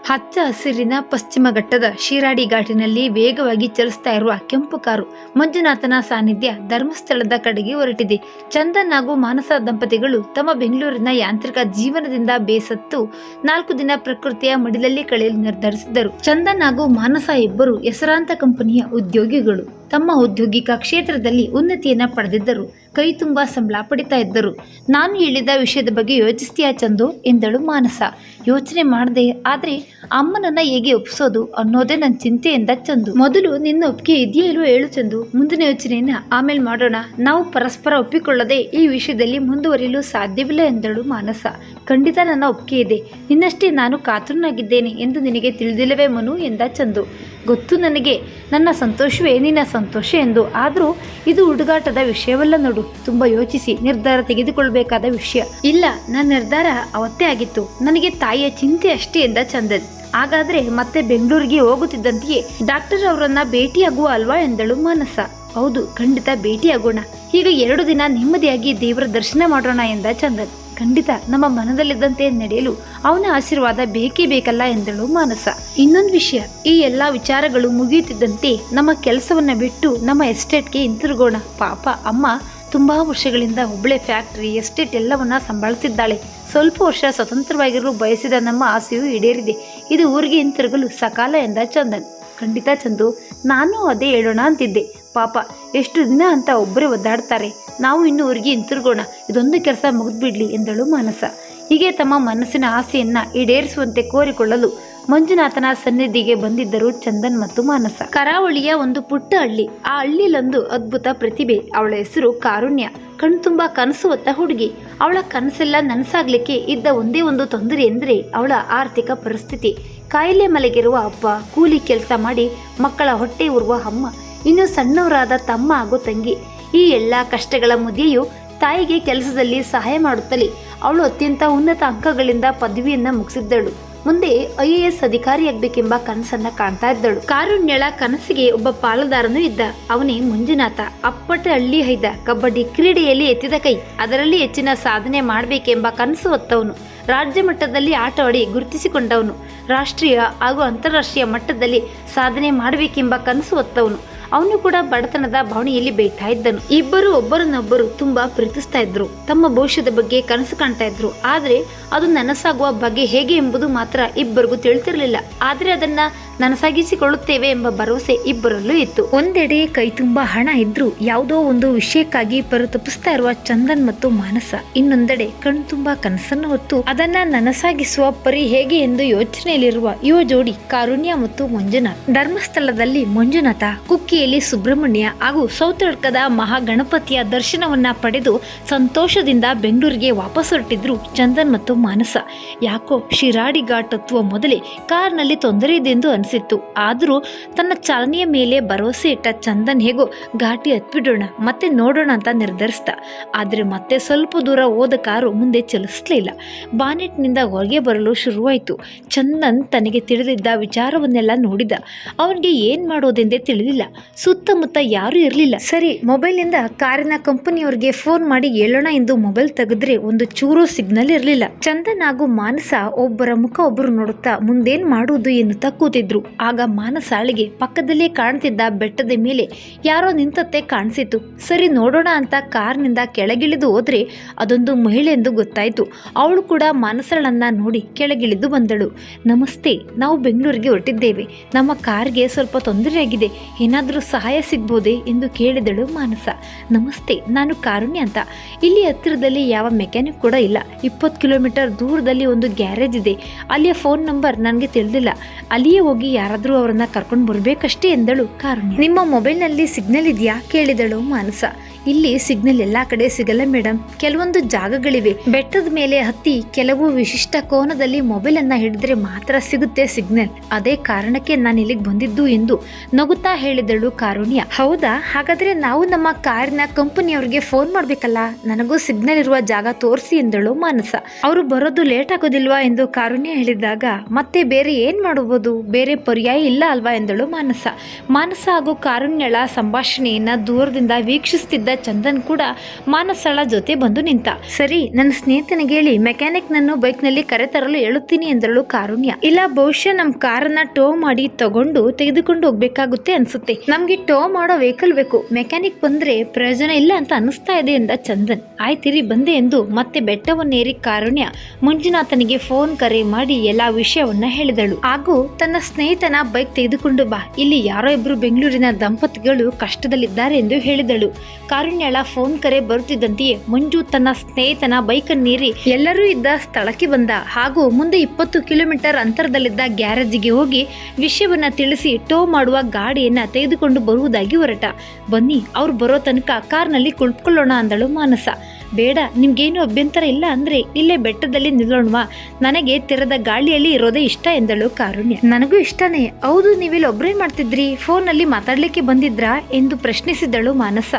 ಹಚ್ಚ ಹಸಿರಿನ ಪಶ್ಚಿಮ ಘಟ್ಟದ ಶಿರಾಡಿ ಘಾಟಿನಲ್ಲಿ ವೇಗವಾಗಿ ಚಲಿಸ್ತಾ ಇರುವ ಕೆಂಪು ಕಾರು ಮಂಜುನಾಥನ ಸಾನ್ನಿಧ್ಯ ಧರ್ಮಸ್ಥಳದ ಕಡೆಗೆ ಹೊರಟಿದೆ. ಚಂದನ್ ಹಾಗೂ ಮಾನಸ ದಂಪತಿಗಳು ತಮ್ಮ ಬೆಂಗಳೂರಿನ ಯಾಂತ್ರಿಕ ಜೀವನದಿಂದ ಬೇಸತ್ತು 4 ದಿನ ಪ್ರಕೃತಿಯ ಮಡಿಲಲ್ಲಿ ಕಳೆಯಲು ನಿರ್ಧರಿಸಿದ್ದರು. ಚಂದನ್ ಹಾಗೂ ಮಾನಸ ಇಬ್ಬರು ಹೆಸರಾಂತ ಕಂಪನಿಯ ಉದ್ಯೋಗಿಗಳು. ತಮ್ಮ ಔದ್ಯೋಗಿಕ ಕ್ಷೇತ್ರದಲ್ಲಿ ಉನ್ನತಿಯನ್ನ ಪಡೆದಿದ್ದರು. ಕೈ ತುಂಬಾ ಸಂಬಳ ಪಡಿತಾ ಇದ್ದರು. ನಾನು ಹೇಳಿದ ವಿಷಯದ ಬಗ್ಗೆ ಯೋಚಿಸ್ತೀಯಾ ಚಂದು ಎಂದಳು ಮಾನಸ. ಯೋಚನೆ ಮಾಡದೆ, ಆದ್ರೆ ಅಮ್ಮನನ್ನ ಹೇಗೆ ಒಪ್ಪಿಸೋದು ಅನ್ನೋದೇ ನನ್ನ ಚಿಂತೆ ಎಂದ ಚಂದು. ಮೊದಲು ನಿನ್ನ ಒಪ್ಪಿಗೆ ಇದೆಯಾ ಇಲ್ವೋ ಹೇಳು ಚಂದು, ಮುಂದಿನ ಯೋಚನೆಯನ್ನ ಆಮೇಲೆ ಮಾಡೋಣ. ನಾವು ಪರಸ್ಪರ ಒಪ್ಪಿಕೊಳ್ಳದೆ ಈ ವಿಷಯದಲ್ಲಿ ಮುಂದುವರಿಯಲು ಸಾಧ್ಯವಿಲ್ಲ ಎಂದಳು ಮಾನಸ. ಖಂಡಿತ ನನ್ನ ಒಪ್ಪಿಗೆ ಇದೆ, ನಿನ್ನಷ್ಟೇ ನಾನು ಕಾತುರನಾಗಿದ್ದೇನೆ ಎಂದು ನಿನಗೆ ತಿಳಿದಿಲ್ಲವೇ ಮನು ಎಂದ ಚಂದು. ಗೊತ್ತು ನನಗೆ, ನನ್ನ ಸಂತೋಷವೇ ನಿನ್ನ ಸಂತೋಷ ಎಂದು. ಆದರೂ ಇದು ಹುಡುಗಾಟದ ವಿಷಯವಲ್ಲ ನೋಡು, ತುಂಬಾ ಯೋಚಿಸಿ ನಿರ್ಧಾರ ತೆಗೆದುಕೊಳ್ಬೇಕಾದ ವಿಷಯ. ಇಲ್ಲ, ನನ್ನ ನಿರ್ಧಾರ ಅವತ್ತೇ ಆಗಿತ್ತು, ನನಗೆ ತಾಯಿಯ ಚಿಂತೆ ಅಷ್ಟೇ ಎಂದ ಚಂದನ್. ಹಾಗಾದ್ರೆ ಮತ್ತೆ ಬೆಂಗಳೂರಿಗೆ ಹೋಗುತ್ತಿದ್ದಂತೆಯೇ ಡಾಕ್ಟರ್ ಅವರನ್ನ ಭೇಟಿಯಾಗುವ ಅಲ್ವಾ ಎಂದಳು ಮಾನಸ. ಹೌದು, ಖಂಡಿತ ಭೇಟಿಯಾಗೋಣ. ಈಗ 2 ದಿನ ನೆಮ್ಮದಿಯಾಗಿ ದೇವರ ದರ್ಶನ ಮಾಡೋಣ ಎಂದ ಚಂದನ್. ಖಂಡಿತ, ನಮ್ಮ ಮನದಲ್ಲಿದ್ದಂತೆ ನಡೆಯಲು ಅವನ ಆಶೀರ್ವಾದ ಬೇಕೇ ಬೇಕಲ್ಲ ಎಂದಳು ಮಾನಸ. ಇನ್ನೊಂದು ವಿಷಯ, ಈ ಎಲ್ಲಾ ವಿಚಾರಗಳು ಮುಗಿಯುತ್ತಿದ್ದಂತೆ ನಮ್ಮ ಕೆಲಸವನ್ನ ಬಿಟ್ಟು ನಮ್ಮ ಎಸ್ಟೇಟ್ಗೆ ಹಿಂತಿರುಗೋಣ. ಪಾಪ ಅಮ್ಮ ತುಂಬಾ ವರ್ಷಗಳಿಂದ ಒಬ್ಬಳೆ ಫ್ಯಾಕ್ಟರಿ ಎಸ್ಟೇಟ್ ಎಲ್ಲವನ್ನ ಸಂಭಾಳಿಸಿದ್ದಾಳೆ. ಸ್ವಲ್ಪ ವರ್ಷ ಸ್ವತಂತ್ರವಾಗಿರಲು ಬಯಸಿದ ನಮ್ಮ ಆಸೆಯು ಈಡೇರಿದೆ. ಇದು ಊರಿಗೆ ಹಿಂತಿರುಗಲು ಸಕಾಲ ಎಂದ ಚಂದನ್. ಖಂಡಿತ ಚಂದು, ನಾನು ಅದೇ ಹೇಳೋಣ ಅಂತಿದ್ದೆ. ಪಾಪ ಎಷ್ಟು ದಿನ ಅಂತ ಒಬ್ಬರೇ ಒದ್ದಾಡ್ತಾರೆ. ನಾವು ಇನ್ನು ಊರಿಗೆ ಹಿಂತಿರುಗೋಣ, ಇದೊಂದು ಕೆಲಸ ಮುಗಿದ್ಬಿಡ್ಲಿ ಎಂದಳು ಮಾನಸ. ಹೀಗೆ ತಮ್ಮ ಮನಸ್ಸಿನ ಆಸೆಯನ್ನ ಈಡೇರಿಸುವಂತೆ ಕೋರಿಕೊಳ್ಳಲು ಮಂಜುನಾಥನ ಸನ್ನಿಧಿಗೆ ಬಂದಿದ್ದರು ಚಂದನ್ ಮತ್ತು ಮಾನಸ. ಕರಾವಳಿಯ ಒಂದು ಪುಟ್ಟ ಹಳ್ಳಿ. ಆ ಹಳ್ಳಿಲೊಂದು ಅದ್ಭುತ ಪ್ರತಿಭೆ. ಅವಳ ಹೆಸರು ಕಾರುಣ್ಯ. ಕಣ್ತುಂಬಾ ಕನಸು ಹೊತ್ತ ಹುಡುಗಿ. ಅವಳ ಕನಸೆಲ್ಲ ನನಸಾಗ್ಲಿಕ್ಕೆ ಇದ್ದ ಒಂದೇ ಒಂದು ತೊಂದರೆ ಎಂದರೆ ಅವಳ ಆರ್ಥಿಕ ಪರಿಸ್ಥಿತಿ. ಕಾಯಿಲೆ ಮಲಗಿರುವ ಅಪ್ಪ, ಕೂಲಿ ಕೆಲಸ ಮಾಡಿ ಮಕ್ಕಳ ಹೊಟ್ಟೆ ಉರುವ ಅಮ್ಮ, ಇನ್ನು ಸಣ್ಣವರಾದ ತಮ್ಮ ಹಾಗೂ ತಂಗಿ. ಈ ಎಲ್ಲ ಕಷ್ಟಗಳ ಮಧ್ಯೆಯೂ ತಾಯಿಗೆ ಕೆಲಸದಲ್ಲಿ ಸಹಾಯ ಮಾಡುತ್ತಲೇ ಅವಳು ಅತ್ಯಂತ ಉನ್ನತ ಅಂಕಗಳಿಂದ ಪದವಿಯನ್ನ ಮುಗಿಸಿದ್ದಳು. ಮುಂದೆ IAS ಅಧಿಕಾರಿಯಾಗಬೇಕೆಂಬ ಕನಸನ್ನ ಕಾಣ್ತಾ ಇದ್ದಳು. ಕಾರುಣ್ಯಳ ಕನಸಿಗೆ ಒಬ್ಬ ಪಾಲುದಾರನು ಇದ್ದ. ಅವನೇ ಮಂಜುನಾಥ. ಅಪ್ಪಟ ಹಳ್ಳಿ ಹೈದ. ಕಬಡ್ಡಿ ಕ್ರೀಡೆಯಲ್ಲಿ ಎತ್ತಿದ ಕೈ. ಅದರಲ್ಲಿ ಹೆಚ್ಚಿನ ಸಾಧನೆ ಮಾಡಬೇಕೆಂಬ ಕನಸು ಹೊತ್ತವನು. ರಾಜ್ಯ ಮಟ್ಟದಲ್ಲಿ ಆಟವಾಡಿ ಗುರುತಿಸಿಕೊಂಡವನು. ರಾಷ್ಟ್ರೀಯ ಹಾಗೂ ಅಂತಾರಾಷ್ಟ್ರೀಯ ಮಟ್ಟದಲ್ಲಿ ಸಾಧನೆ ಮಾಡಬೇಕೆಂಬ ಕನಸು ಹೊತ್ತವನು. ಅವನು ಕೂಡ ಬಡತನದ ಭಾವನೆಯಲ್ಲಿ ಬೇಯ್ತಾ ಇದ್ದನು. ಇಬ್ಬರು ಒಬ್ಬರನ್ನೊಬ್ಬರು ತುಂಬಾ ಪ್ರೀತಿಸ್ತಾ ಇದ್ರು. ತಮ್ಮ ಭವಿಷ್ಯದ ಬಗ್ಗೆ ಕನಸು ಕಾಣ್ತಾ ಇದ್ರು. ಆದ್ರೆ ಅದು ನನಸಾಗುವ ಬಗ್ಗೆ ಹೇಗೆ ಎಂಬುದು ಮಾತ್ರ ಇಬ್ಬರಿಗೂ ತಿಳಿತಿರ್ಲಿಲ್ಲ. ಆದ್ರೆ ಅದನ್ನ ನನಸಾಗಿಸಿಕೊಳ್ಳುತ್ತೇವೆ ಎಂಬ ಭರವಸೆ ಇಬ್ಬರಲ್ಲೂ ಇತ್ತು. ಒಂದೆಡೆ ಕೈ ತುಂಬಾ ಹಣ ಇದ್ರು ಯಾವುದೋ ಒಂದು ವಿಷಯಕ್ಕಾಗಿ ಪರಿತಪಿಸ್ತಾ ಇರುವ ಚಂದನ್ ಮತ್ತು ಮಾನಸ. ಇನ್ನೊಂದೆಡೆ ಕಣ್ತುಂಬಾ ಕನಸನ್ನು ಹೊತ್ತು ಅದನ್ನ ನನಸಾಗಿಸುವ ಪರಿ ಹೇಗೆ ಎಂದು ಯೋಚನೆಯಲ್ಲಿರುವ ಯುವ ಜೋಡಿ ಕಾರುಣ್ಯ ಮತ್ತು ಮಂಜುನಾಥ್. ಧರ್ಮಸ್ಥಳದಲ್ಲಿ ಮಂಜುನಾಥ, ಕುಕ್ಕಿಯಲ್ಲಿ ಸುಬ್ರಹ್ಮಣ್ಯ ಹಾಗೂ ಸೌತಡ್ಕದ ಮಹಾಗಣಪತಿಯ ದರ್ಶನವನ್ನ ಪಡೆದು ಸಂತೋಷದಿಂದ ಬೆಂಗಳೂರಿಗೆ ವಾಪಸ್ ಹೊರಟಿದ್ರು ಚಂದನ್ ಮತ್ತು ಮಾನಸ. ಯಾಕೋ ಶಿರಾಡಿ ಘಾಟ್ ಹತ್ತುವ ಮೊದಲೇ ಕಾರ್ನಲ್ಲಿ ತೊಂದರೆ ಇದೆ ಎಂದು ಅನಿಸಿತ್ತು. ಆದರೂ ತನ್ನ ಚಾಲನೆಯ ಮೇಲೆ ಭರವಸೆ ಇಟ್ಟ ಚಂದನ್ ಹೇಗೋ ಘಾಟಿ ಹತ್ಬಿಡೋಣ ಮತ್ತೆ ನೋಡೋಣ ಅಂತ ನಿರ್ಧರಿಸಿದ. ಆದರೆ ಮತ್ತೆ ಸ್ವಲ್ಪ ದೂರ ಹೋದ ಕಾರು ಮುಂದೆ ಚಲಿಸಲಿಲ್ಲ. ಬಾನೆಟ್ನಿಂದ ಹೊರಗೆ ಬರಲು ಶುರುವಾಯಿತು. ಚಂದನ್ ತನಗೆ ತಿಳಿದಿದ್ದ ವಿಚಾರವನ್ನೆಲ್ಲ ನೋಡಿದ. ಅವನಿಗೆ ಏನ್ ಮಾಡೋದೆಂದೇ ತಿಳಿದಿಲ್ಲ. ಸುತ್ತಮುತ್ತ ಯಾರೂ ಇರಲಿಲ್ಲ. ಸರಿ, ಮೊಬೈಲ್ನಿಂದ ಕಾರಿನ ಕಂಪನಿಯವರಿಗೆ ಫೋನ್ ಮಾಡಿ ಹೇಳೋಣ ಎಂದು ಮೊಬೈಲ್ ತೆಗೆದ್ರೆ ಒಂದು ಚೂರು ಸಿಗ್ನಲ್ ಇರಲಿಲ್ಲ. ಚಂದನ್ ಹಾಗೂ ಮಾನಸ ಒಬ್ಬರ ಮುಖ ಒಬ್ಬರು ನೋಡುತ್ತಾ ಮುಂದೇನ್ ಮಾಡುವುದು ಎನ್ನುತ್ತಾ ಕೂತಿದ್ರು. ಆಗ ಮಾನಸಾಳಿಗೆ ಪಕ್ಕದಲ್ಲೇ ಕಾಣ್ತಿದ್ದ ಬೆಟ್ಟದ ಮೇಲೆ ಯಾರೋ ನಿಂತತ್ತೆ ಕಾಣಿಸಿತು. ಸರಿ ನೋಡೋಣ ಅಂತ ಕಾರ್ನಿಂದ ಕೆಳಗಿಳಿದು ಹೋದ್ರೆ ಅದೊಂದು ಮಹಿಳೆ ಎಂದು ಗೊತ್ತಾಯ್ತು. ಅವಳು ಕೂಡ ಮಾನಸಳನ್ನ ನೋಡಿ ಕೆಳಗಿಳಿದು ಬಂದಳು. ನಮಸ್ತೆ, ನಾವು ಬೆಂಗಳೂರಿಗೆ ಹೊರಟಿದ್ದೇವೆ. ನಮ್ಮ ಕಾರ್ಗೆ ಸ್ವಲ್ಪ ತೊಂದರೆಯಾಗಿದೆ, ಏನಾದರೂ ಸಹಾಯ ಸಿಗ್ಬೋದೇ ಎಂದು ಕೇಳಿದಳು ಮಾನಸ. ನಮಸ್ತೆ, ನಾನು ಕಾರುಣ್ಯ ಅಂತ. ಇಲ್ಲಿ ಹತ್ತಿರದಲ್ಲಿ ಯಾವ ಮೆಕ್ಯಾನಿಕ್ ಕೂಡ ಇಲ್ಲ. 20 ಕಿಲೋಮೀಟರ್ ದೂರದಲ್ಲಿ ಒಂದು ಗ್ಯಾರೇಜ್ ಇದೆ. ಅಲ್ಲಿಯ ಫೋನ್ ನಂಬರ್ ನನಗೆ ತಿಳಿದಿಲ್ಲ. ಅಲ್ಲಿಯೇ ಹೋಗಿ ಯಾರಾದರೂ ಅವರನ್ನ ಕರ್ಕೊಂಡು ಬರಬೇಕಷ್ಟೇ ಎಂದಳು ಕಾರುಣ್ಯ. ನಿಮ್ಮ ಮೊಬೈಲ್ನಲ್ಲಿ ಸಿಗ್ನಲ್ ಇದೆಯಾ ಕೇಳಿದಳು ಮಾನಸ. ಇಲ್ಲಿ ಸಿಗ್ನಲ್ ಎಲ್ಲಾ ಕಡೆ ಸಿಗಲ್ಲ ಮೇಡಮ್, ಕೆಲವೊಂದು ಜಾಗಗಳಿವೆ. ಬೆಟ್ಟದ ಮೇಲೆ ಹತ್ತಿ ಕೆಲವು ವಿಶಿಷ್ಟ ಕೋನದಲ್ಲಿ ಮೊಬೈಲ್ ಅನ್ನ ಹಿಡಿದ್ರೆ ಮಾತ್ರ ಸಿಗುತ್ತೆ ಸಿಗ್ನಲ್. ಅದೇ ಕಾರಣಕ್ಕೆ ನಾನು ಇಲ್ಲಿಗೆ ಬಂದಿದ್ದು ಎಂದು ನಗುತ್ತಾ ಹೇಳಿದಳು ಕಾರುಣ್ಯ. ಹೌದಾ, ಹಾಗಾದ್ರೆ ನಾವು ನಮ್ಮ ಕಾರಿನ ಕಂಪನಿಯವರಿಗೆ ಫೋನ್ ಮಾಡ್ಬೇಕಲ್ಲ, ನನಗೂ ಸಿಗ್ನಲ್ ಇರುವ ಜಾಗ ತೋರಿಸಿ ಎಂದಳು ಮಾನಸ. ಅವರು ಬರೋದು ಲೇಟ್ ಆಗೋದಿಲ್ವಾ ಎಂದು ಕಾರುಣ್ಯ ಹೇಳಿದಾಗ ಮತ್ತೆ ಬೇರೆ ಏನ್ ಮಾಡಬಹುದು, ಬೇರೆ ಪರ್ಯಾಯ ಇಲ್ಲ ಅಲ್ವಾ ಎಂದಳು ಮಾನಸ. ಮಾನಸ ಹಾಗೂ ಕಾರುಣ್ಯಳ ಸಂಭಾಷಣೆಯನ್ನ ದೂರದಿಂದ ವೀಕ್ಷಿಸುತ್ತಿದ್ದ ಚಂದನ್ ಕೂಡ ಮಾನಸಳ ಜೊತೆ ಬಂದು ನಿಂತ. ಸರಿ, ನನ್ನ ಸ್ನೇಹಿತನಿಗೆ ಹೇಳಿ ಮೆಕ್ಯಾನಿಕ್ ನನ್ನು ಬೈಕ್ ನಲ್ಲಿ ಕರೆತರಲು ಹೇಳುತ್ತೀನಿ ಎಂದಳು ಕಾರುಣ್ಯ. ಇಲ್ಲ, ಬಹುಶಃ ನಮ್ ಕಾರನ್ನ ಟೋ ಮಾಡಿ ತಗೊಂಡು ತೆಗೆದುಕೊಂಡು ಹೋಗ್ಬೇಕಾಗುತ್ತೆ ಅನ್ಸುತ್ತೆ. ನಮ್ಗೆ ಟೋ ಮಾಡೋ ವೆಹಿಕಲ್ ಬೇಕು, ಮೆಕ್ಯಾನಿಕ್ ಬಂದ್ರೆ ಪ್ರಯೋಜನ ಇಲ್ಲ ಅಂತ ಅನಿಸ್ತಾ ಇದೆ ಎಂದ ಚಂದನ್. ಆಯ್ತಿರಿ ಬಂದೆ ಎಂದು ಮತ್ತೆ ಬೆಟ್ಟವನ್ನೇರಿ ಕಾರುಣ್ಯ ಮಂಜುನಾಥನಿಗೆ ಫೋನ್ ಕರೆ ಮಾಡಿ ಎಲ್ಲಾ ವಿಷಯವನ್ನ ಹೇಳಿದಳು. ಹಾಗೂ ತನ್ನ ಸ್ನೇಹಿತನ ಬೈಕ್ ತೆಗೆದುಕೊಂಡು ಬಾ, ಇಲ್ಲಿ ಯಾರೋ ಇಬ್ರು ಬೆಂಗಳೂರಿನ ದಂಪತಿಗಳು ಕಷ್ಟದಲ್ಲಿದ್ದಾರೆ ಎಂದು ಹೇಳಿದಳು. ಕಾರುಣ್ಯಳ ಫೋನ್ ಕರೆ ಬರುತ್ತಿದ್ದಂತೆಯೇ ಮಂಜು ತನ್ನ ಸ್ನೇಹಿತನ ಬೈಕನ್ನೇರಿ ಎಲ್ಲರೂ ಇದ್ದ ಸ್ಥಳಕ್ಕೆ ಬಂದ. ಹಾಗೂ ಮುಂದೆ 20 ಕಿಲೋಮೀಟರ್ ಅಂತರದಲ್ಲಿದ್ದ ಗ್ಯಾರೇಜಿಗೆ ಹೋಗಿ ವಿಷಯವನ್ನ ತಿಳಿಸಿ ಟೋ ಮಾಡುವ ಗಾಡಿಯನ್ನ ತೆಗೆದುಕೊಂಡು ಬರುವುದಾಗಿ ಹೊರಟ. ಬನ್ನಿ, ಅವ್ರು ಬರೋ ತನಕ ಕಾರ್ನಲ್ಲಿ ಕುಳಿತುಕೊಳ್ಳೋಣ ಅಂದಳು ಮಾನಸ. ಬೇಡ, ನಿಮ್ಗೇನು ಅಭ್ಯಂತರ ಇಲ್ಲ ಅಂದ್ರೆ ಇಲ್ಲೇ ಬೆಟ್ಟದಲ್ಲಿ ನಿಲ್ಲೋಣವಾ, ನನಗೆ ತೆರೆದ ಗಾಳಿಯಲ್ಲಿ ಇರೋದೇ ಇಷ್ಟ ಎಂದಳು ಕಾರುಣ್ಯ. ನನಗೂ ಇಷ್ಟನೇ. ಹೌದು, ನೀವಿಲ್ಲಿ ಒಬ್ಬರೇ ಮಾಡ್ತಿದ್ರಿ, ಫೋನಲ್ಲಿ ಮಾತಾಡ್ಲಿಕ್ಕೆ ಬಂದಿದ್ರಾ ಎಂದು ಪ್ರಶ್ನಿಸಿದಳು ಮಾನಸ.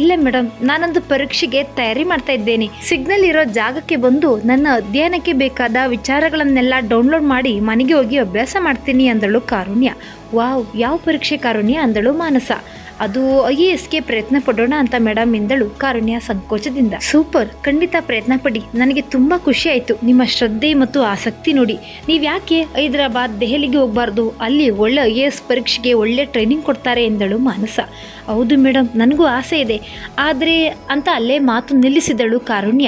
ಇಲ್ಲ ಮೇಡಮ್, ನಾನೊಂದು ಪರೀಕ್ಷೆಗೆ ತಯಾರಿ ಮಾಡ್ತಾ ಇದ್ದೇನೆ. ಸಿಗ್ನಲ್ ಇರೋ ಜಾಗಕ್ಕೆ ಬಂದು ನನ್ನ ಅಧ್ಯಯನಕ್ಕೆ ಬೇಕಾದ ವಿಚಾರಗಳನ್ನೆಲ್ಲ ಡೌನ್ಲೋಡ್ ಮಾಡಿ ಮನೆಗೆ ಹೋಗಿ ಅಭ್ಯಾಸ ಮಾಡ್ತೀನಿ ಅಂದಳು ಕಾರುಣ್ಯ. ವಾವ್, ಯಾವ ಪರೀಕ್ಷೆ ಕಾರುಣ್ಯ ಅಂದಳು ಮಾನಸ. ಅದು IASಗೆ ಪ್ರಯತ್ನ ಪಡೋಣ ಅಂತ ಮೇಡಮ್ ಎಂದಳು ಕಾರುಣ್ಯ ಸಂಕೋಚದಿಂದ. ಸೂಪರ್, ಖಂಡಿತ ಪ್ರಯತ್ನ ಪಡಿ, ನನಗೆ ತುಂಬಾ ಖುಷಿ ಆಯ್ತು ನಿಮ್ಮ ಶ್ರದ್ಧೆ ಮತ್ತು ಆಸಕ್ತಿ ನೋಡಿ. ನೀವ್ ಯಾಕೆ ಹೈದರಾಬಾದ್, ದೆಹಲಿಗೆ ಹೋಗ್ಬಾರ್ದು, ಅಲ್ಲಿ ಒಳ್ಳೆ IAS ಪರೀಕ್ಷೆಗೆ ಒಳ್ಳೆ ಟ್ರೈನಿಂಗ್ ಕೊಡ್ತಾರೆ ಎಂದಳು ಮಾನಸ. ಹೌದು ಮೇಡಮ್, ನನಗೂ ಆಸೆ ಇದೆ, ಆದರೆ ಅಂತ ಅಲ್ಲೇ ಮಾತು ನಿಲ್ಲಿಸಿದಳು ಕಾರುಣ್ಯ.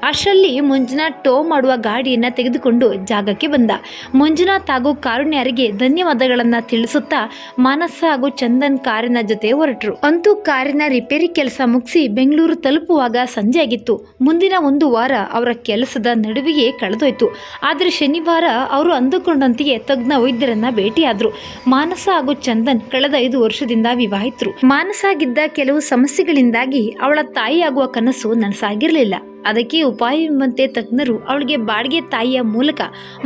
ಅಷ್ಟರಲ್ಲಿ ಮಂಜುನಾಥ್ ಟೋ ಮಾಡುವ ಗಾಡಿಯನ್ನ ತೆಗೆದುಕೊಂಡು ಜಾಗಕ್ಕೆ ಬಂದ. ಮಂಜುನಾಥ್ ಹಾಗೂ ಕಾರುಣ್ಯರಿಗೆ ಧನ್ಯವಾದಗಳನ್ನ ತಿಳಿಸುತ್ತಾ ಮಾನಸ ಹಾಗೂ ಚಂದನ್ ಕಾರಿನ ಜೊತೆ ಹೊರಟರು. ಅಂತೂ ಕಾರಿನ ರಿಪೇರಿ ಕೆಲಸ ಮುಗಿಸಿ ಬೆಂಗಳೂರು ತಲುಪುವಾಗ ಸಂಜೆ ಆಗಿತ್ತು. ಮುಂದಿನ 1 ವಾರ ಅವರ ಕೆಲಸದ ನಡುವೆಯೇ ಕಳೆದೋಯ್ತು. ಆದರೆ ಶನಿವಾರ ಅವರು ಅಂದುಕೊಂಡಂತೆಯೇ ತಜ್ಞ ವೈದ್ಯರನ್ನ ಭೇಟಿಯಾದ್ರು. ಮಾನಸ ಹಾಗೂ ಚಂದನ್ ಕಳೆದ 5 ವರ್ಷದಿಂದ ವಿವಾಹಿತರು. ಮಾನಸಾಗಿದ್ದ ಕೆಲವು ಸಮಸ್ಯೆಗಳಿಂದಾಗಿ ಅವಳ ತಾಯಿಯಾಗುವ ಕನಸು ನನಸಾಗಿರಲಿಲ್ಲ. ಅದಕ್ಕೆ ಉಪಾಯವೆಂಬಂತೆ ತಜ್ಞರು ಅವಳಿಗೆ ಬಾಡಿಗೆ ತಾಯಿಯ ಮೂಲಕ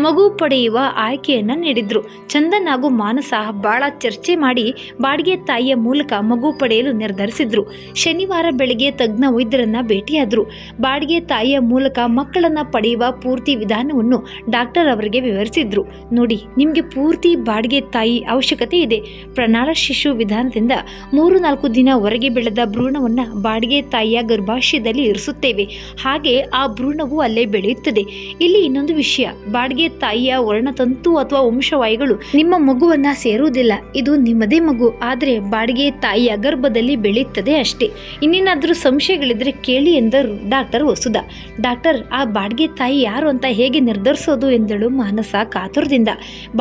ಮಗು ಪಡೆಯುವ ಆಯ್ಕೆಯನ್ನ ನೀಡಿದ್ರು. ಚಂದನ್ ಹಾಗೂ ಮಾನಸ ಬಹಳ ಚರ್ಚೆ ಮಾಡಿ ಬಾಡಿಗೆ ತಾಯಿಯ ಮೂಲಕ ಮಗು ಪಡೆಯಲು ನಿರ್ಧರಿಸಿದ್ರು. ಶನಿವಾರ ಬೆಳಗ್ಗೆ ತಜ್ಞ ವೈದ್ಯರನ್ನ ಭೇಟಿಯಾದ್ರು. ಬಾಡಿಗೆ ತಾಯಿಯ ಮೂಲಕ ಮಕ್ಕಳನ್ನ ಪಡೆಯುವ ಪೂರ್ತಿ ವಿಧಾನವನ್ನು ಡಾಕ್ಟರ್ ಅವರಿಗೆ ವಿವರಿಸಿದ್ರು. ನೋಡಿ, ನಿಮ್ಗೆ ಪೂರ್ತಿ ಬಾಡಿಗೆ ತಾಯಿ ಅವಶ್ಯಕತೆ ಇದೆ. ಪ್ರಣಾಳ ಶಿಶು ವಿಧಾನದಿಂದ 3-4 ದಿನ ಹೊರಗೆ ಬೆಳೆದ ಭ್ರೂಣವನ್ನ ಬಾಡಿಗೆ ತಾಯಿಯ ಗರ್ಭಾಶಯದಲ್ಲಿ ಇರಿಸುತ್ತೇವೆ. ಹಾಗೆ ಆ ಭ್ರೂಣವು ಅಲ್ಲೇ ಬೆಳೆಯುತ್ತದೆ. ಇಲ್ಲಿ ಇನ್ನೊಂದು ವಿಷಯ, ಬಾಡಿಗೆ ತಾಯಿಯ ವರ್ಣತಂತು ಅಥವಾ ವಂಶವಾಹಿಗಳು ನಿಮ್ಮ ಮಗುವನ್ನ ಸೇರುವುದಿಲ್ಲ. ಇದು ನಿಮ್ಮದೇ ಮಗು, ಆದ್ರೆ ಬಾಡಿಗೆ ತಾಯಿಯ ಗರ್ಭದಲ್ಲಿ ಬೆಳೆಯುತ್ತದೆ ಅಷ್ಟೇ. ಇನ್ನೇನಾದ್ರೂ ಸಂಶಯಗಳಿದ್ರೆ ಕೇಳಿ ಎಂದರು ಡಾಕ್ಟರ್ ವಸುಧಾ. ಡಾಕ್ಟರ್, ಆ ಬಾಡಿಗೆ ತಾಯಿ ಯಾರು ಅಂತ ಹೇಗೆ ನಿರ್ಧರಿಸೋದು ಎಂದಳು ಮಾನಸ ಕಾತುರದಿಂದ.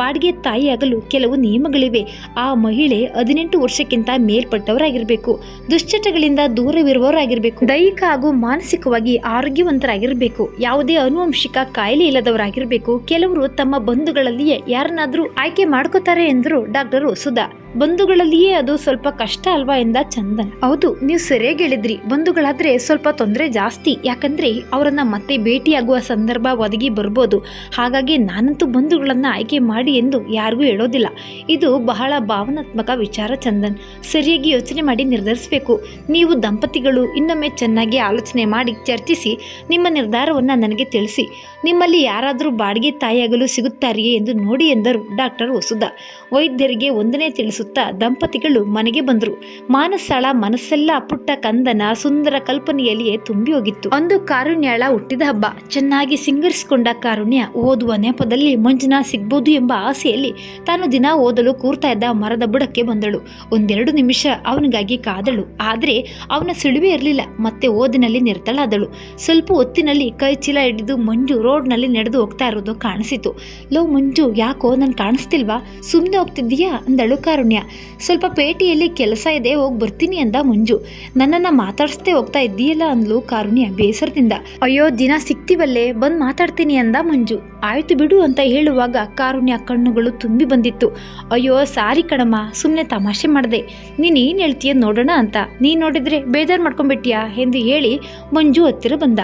ಬಾಡಿಗೆ ತಾಯಿಯಾಗಲು ಕೆಲವು ನಿಯಮಗಳಿವೆ. ಆ ಮಹಿಳೆ 18 ವರ್ಷಕ್ಕಿಂತ ಮೇಲ್ಪಟ್ಟವರಾಗಿರ್ಬೇಕು, ದುಶ್ಚಟಗಳಿಂದ ದೂರವಿರುವವರಾಗಿರ್ಬೇಕು, ದೈಹಿಕ ಹಾಗೂ ಮಾನಸಿಕವಾಗಿ ಆರೋಗ್ಯವಂತರಾಗಿರಬೇಕು, ಯಾವುದೇ ಆನುವಂಶಿಕ ಕಾಯಿಲೆ ಇಲ್ಲದವರಾಗಿರಬೇಕು. ಕೆಲವರು ತಮ್ಮ ಬಂಧುಗಳಲ್ಲಿಯೇ ಯಾರನ್ನಾದ್ರೂ ಆಯ್ಕೆ ಮಾಡ್ಕೋತಾರೆ ಎಂದರು ಡಾಕ್ಟರ್ ವಸುಧಾ. ಬಂಧುಗಳಲ್ಲಿಯೇ ಅದು ಸ್ವಲ್ಪ ಕಷ್ಟ ಅಲ್ವಾ ಎಂದ ಚಂದನ್. ಹೌದು, ನೀವು ಸರಿಯಾಗಿ ಹೇಳಿದ್ರಿ. ಬಂಧುಗಳಾದ್ರೆ ಸ್ವಲ್ಪ ತೊಂದರೆ ಜಾಸ್ತಿ, ಯಾಕಂದ್ರೆ ಅವರನ್ನ ಮತ್ತೆ ಭೇಟಿಯಾಗುವ ಸಂದರ್ಭ ಒದಗಿ ಬರ್ಬೋದು. ಹಾಗಾಗಿ ನಾನಂತೂ ಬಂಧುಗಳನ್ನ ಆಯ್ಕೆ ಮಾಡಿ ಎಂದು ಯಾರಿಗೂ ಹೇಳೋದಿಲ್ಲ. ಇದು ಬಹಳ ಭಾವನಾತ್ಮಕ ವಿಚಾರ ಚಂದನ್. ಸರಿಯಾಗಿ ಯೋಚನೆ ಮಾಡಿ ನಿರ್ಧರಿಸಬೇಕು. ನೀವು ದಂಪತಿಗಳು ಇನ್ನೊಮ್ಮೆ ಚೆನ್ನಾಗಿ ಆಲೋಚನೆ ಮಾಡಿ ಚರ್ಚಿಸಿ ನಿಮ್ಮ ನಿರ್ಧಾರವನ್ನ ನನಗೆ ತಿಳಿಸಿ. ನಿಮ್ಮಲ್ಲಿ ಯಾರಾದರೂ ಬಾಡಿಗೆ ತಾಯಿಯಾಗಲು ಸಿಗುತ್ತಾರೆಯೇ ಎಂದು ನೋಡಿ ಎಂದರು ಡಾಕ್ಟರ್ ವಸುಧಾ. ವೈದ್ಯರಿಗೆ ವಂದನೆ ತಿಳಿಸುತ್ತಾ ದಂಪತಿಗಳು ಮನೆಗೆ ಬಂದರು. ಮಾನಸಳ ಮನಸ್ಸೆಲ್ಲ ಪುಟ್ಟ ಕಂದನ ಸುಂದರ ಕಲ್ಪನೆಯಲ್ಲಿಯೇ ತುಂಬಿ ಹೋಗಿತ್ತು. ಒಂದು ಕಾರುಣ್ಯಳ ಹುಟ್ಟಿದ ಹಬ್ಬ. ಚೆನ್ನಾಗಿ ಸಿಂಗರಿಸಿಕೊಂಡ ಕಾರುಣ್ಯ ಓದುವ ನೆಪದಲ್ಲಿ ಮಂಜುನಾಥ್ ಸಿಗ್ಬೋದು ಎಂಬ ಆಸೆಯಲ್ಲಿ ತಾನು ದಿನ ಓದಲು ಕೂರ್ತಾ ಇದ್ದ ಮರದ ಬುಡಕ್ಕೆ ಬಂದಳು. 1-2 ನಿಮಿಷ ಅವನಿಗಾಗಿ ಕಾದಳು. ಆದ್ರೆ ಅವನ ಸುಳಿವೇ ಇರಲಿಲ್ಲ. ಮತ್ತೆ ಓದಿನಲ್ಲಿ ನಿರತಳಾದಳು. ಸ್ವಲ್ಪ ಹೊತ್ತಿನಲ್ಲಿ ಕೈ ಚೀಲ ಹಿಡಿದು ಮಂಜು ರೋಡ್ನಲ್ಲಿ ನಡೆದು ಹೋಗ್ತಾ ಇರೋದು ಕಾಣಿಸಿತು. ಲೋ ಮಂಜು, ಯಾಕೋ ನನ್ ಕಾಣಿಸ್ತಿಲ್ವಾ? ಸುಮ್ಮನೆ ಹೋಗ್ತಿದ್ದೀಯಾ ಅಂದಳು ಕಾರುಣ್ಯ. ಸ್ವಲ್ಪ ಪೇಟೆಯಲ್ಲಿ ಕೆಲಸ ಇದೆ, ಹೋಗಿ ಬರ್ತೀನಿ ಅಂದ ಮಂಜು. ನನ್ನನ್ನ ಮಾತಾಡಿಸ್ದೆ ಹೋಗ್ತಾ ಇದ್ದೀಯಲ್ಲ ಅಂದ್ಲು ಕಾರುಣ್ಯ ಬೇಸರದಿಂದ. ಅಯ್ಯೋ, ದಿನ ಸಿಕ್ತಿವಲ್ಲೇ, ಬಂದ್ ಮಾತಾಡ್ತೀನಿ ಅಂದ ಮಂಜು. ಆಯ್ತು ಬಿಡು ಅಂತ ಹೇಳುವಾಗ ಕಾರುಣ್ಯ ಕಣ್ಣುಗಳು ತುಂಬಿ ಬಂದಿತ್ತು. ಅಯ್ಯೋ ಸಾರಿ ಕಣಮ್ಮ, ಸುಮ್ಮನೆ ತಮಾಷೆ ಮಾಡಿದೆ. ನೀನ್ ಏನ್ ಹೇಳ್ತೀಯ ನೋಡೋಣ ಅಂತ. ನೀನ್ ನೋಡಿದ್ರೆ ಬೇಜಾರು ಮಾಡ್ಕೊಂಡ್ಬಿಟ್ಟಿಯಾ ಎಂದು ಹೇಳಿ ಮಂಜು ಹತ್ತಿರ ಬಂದ.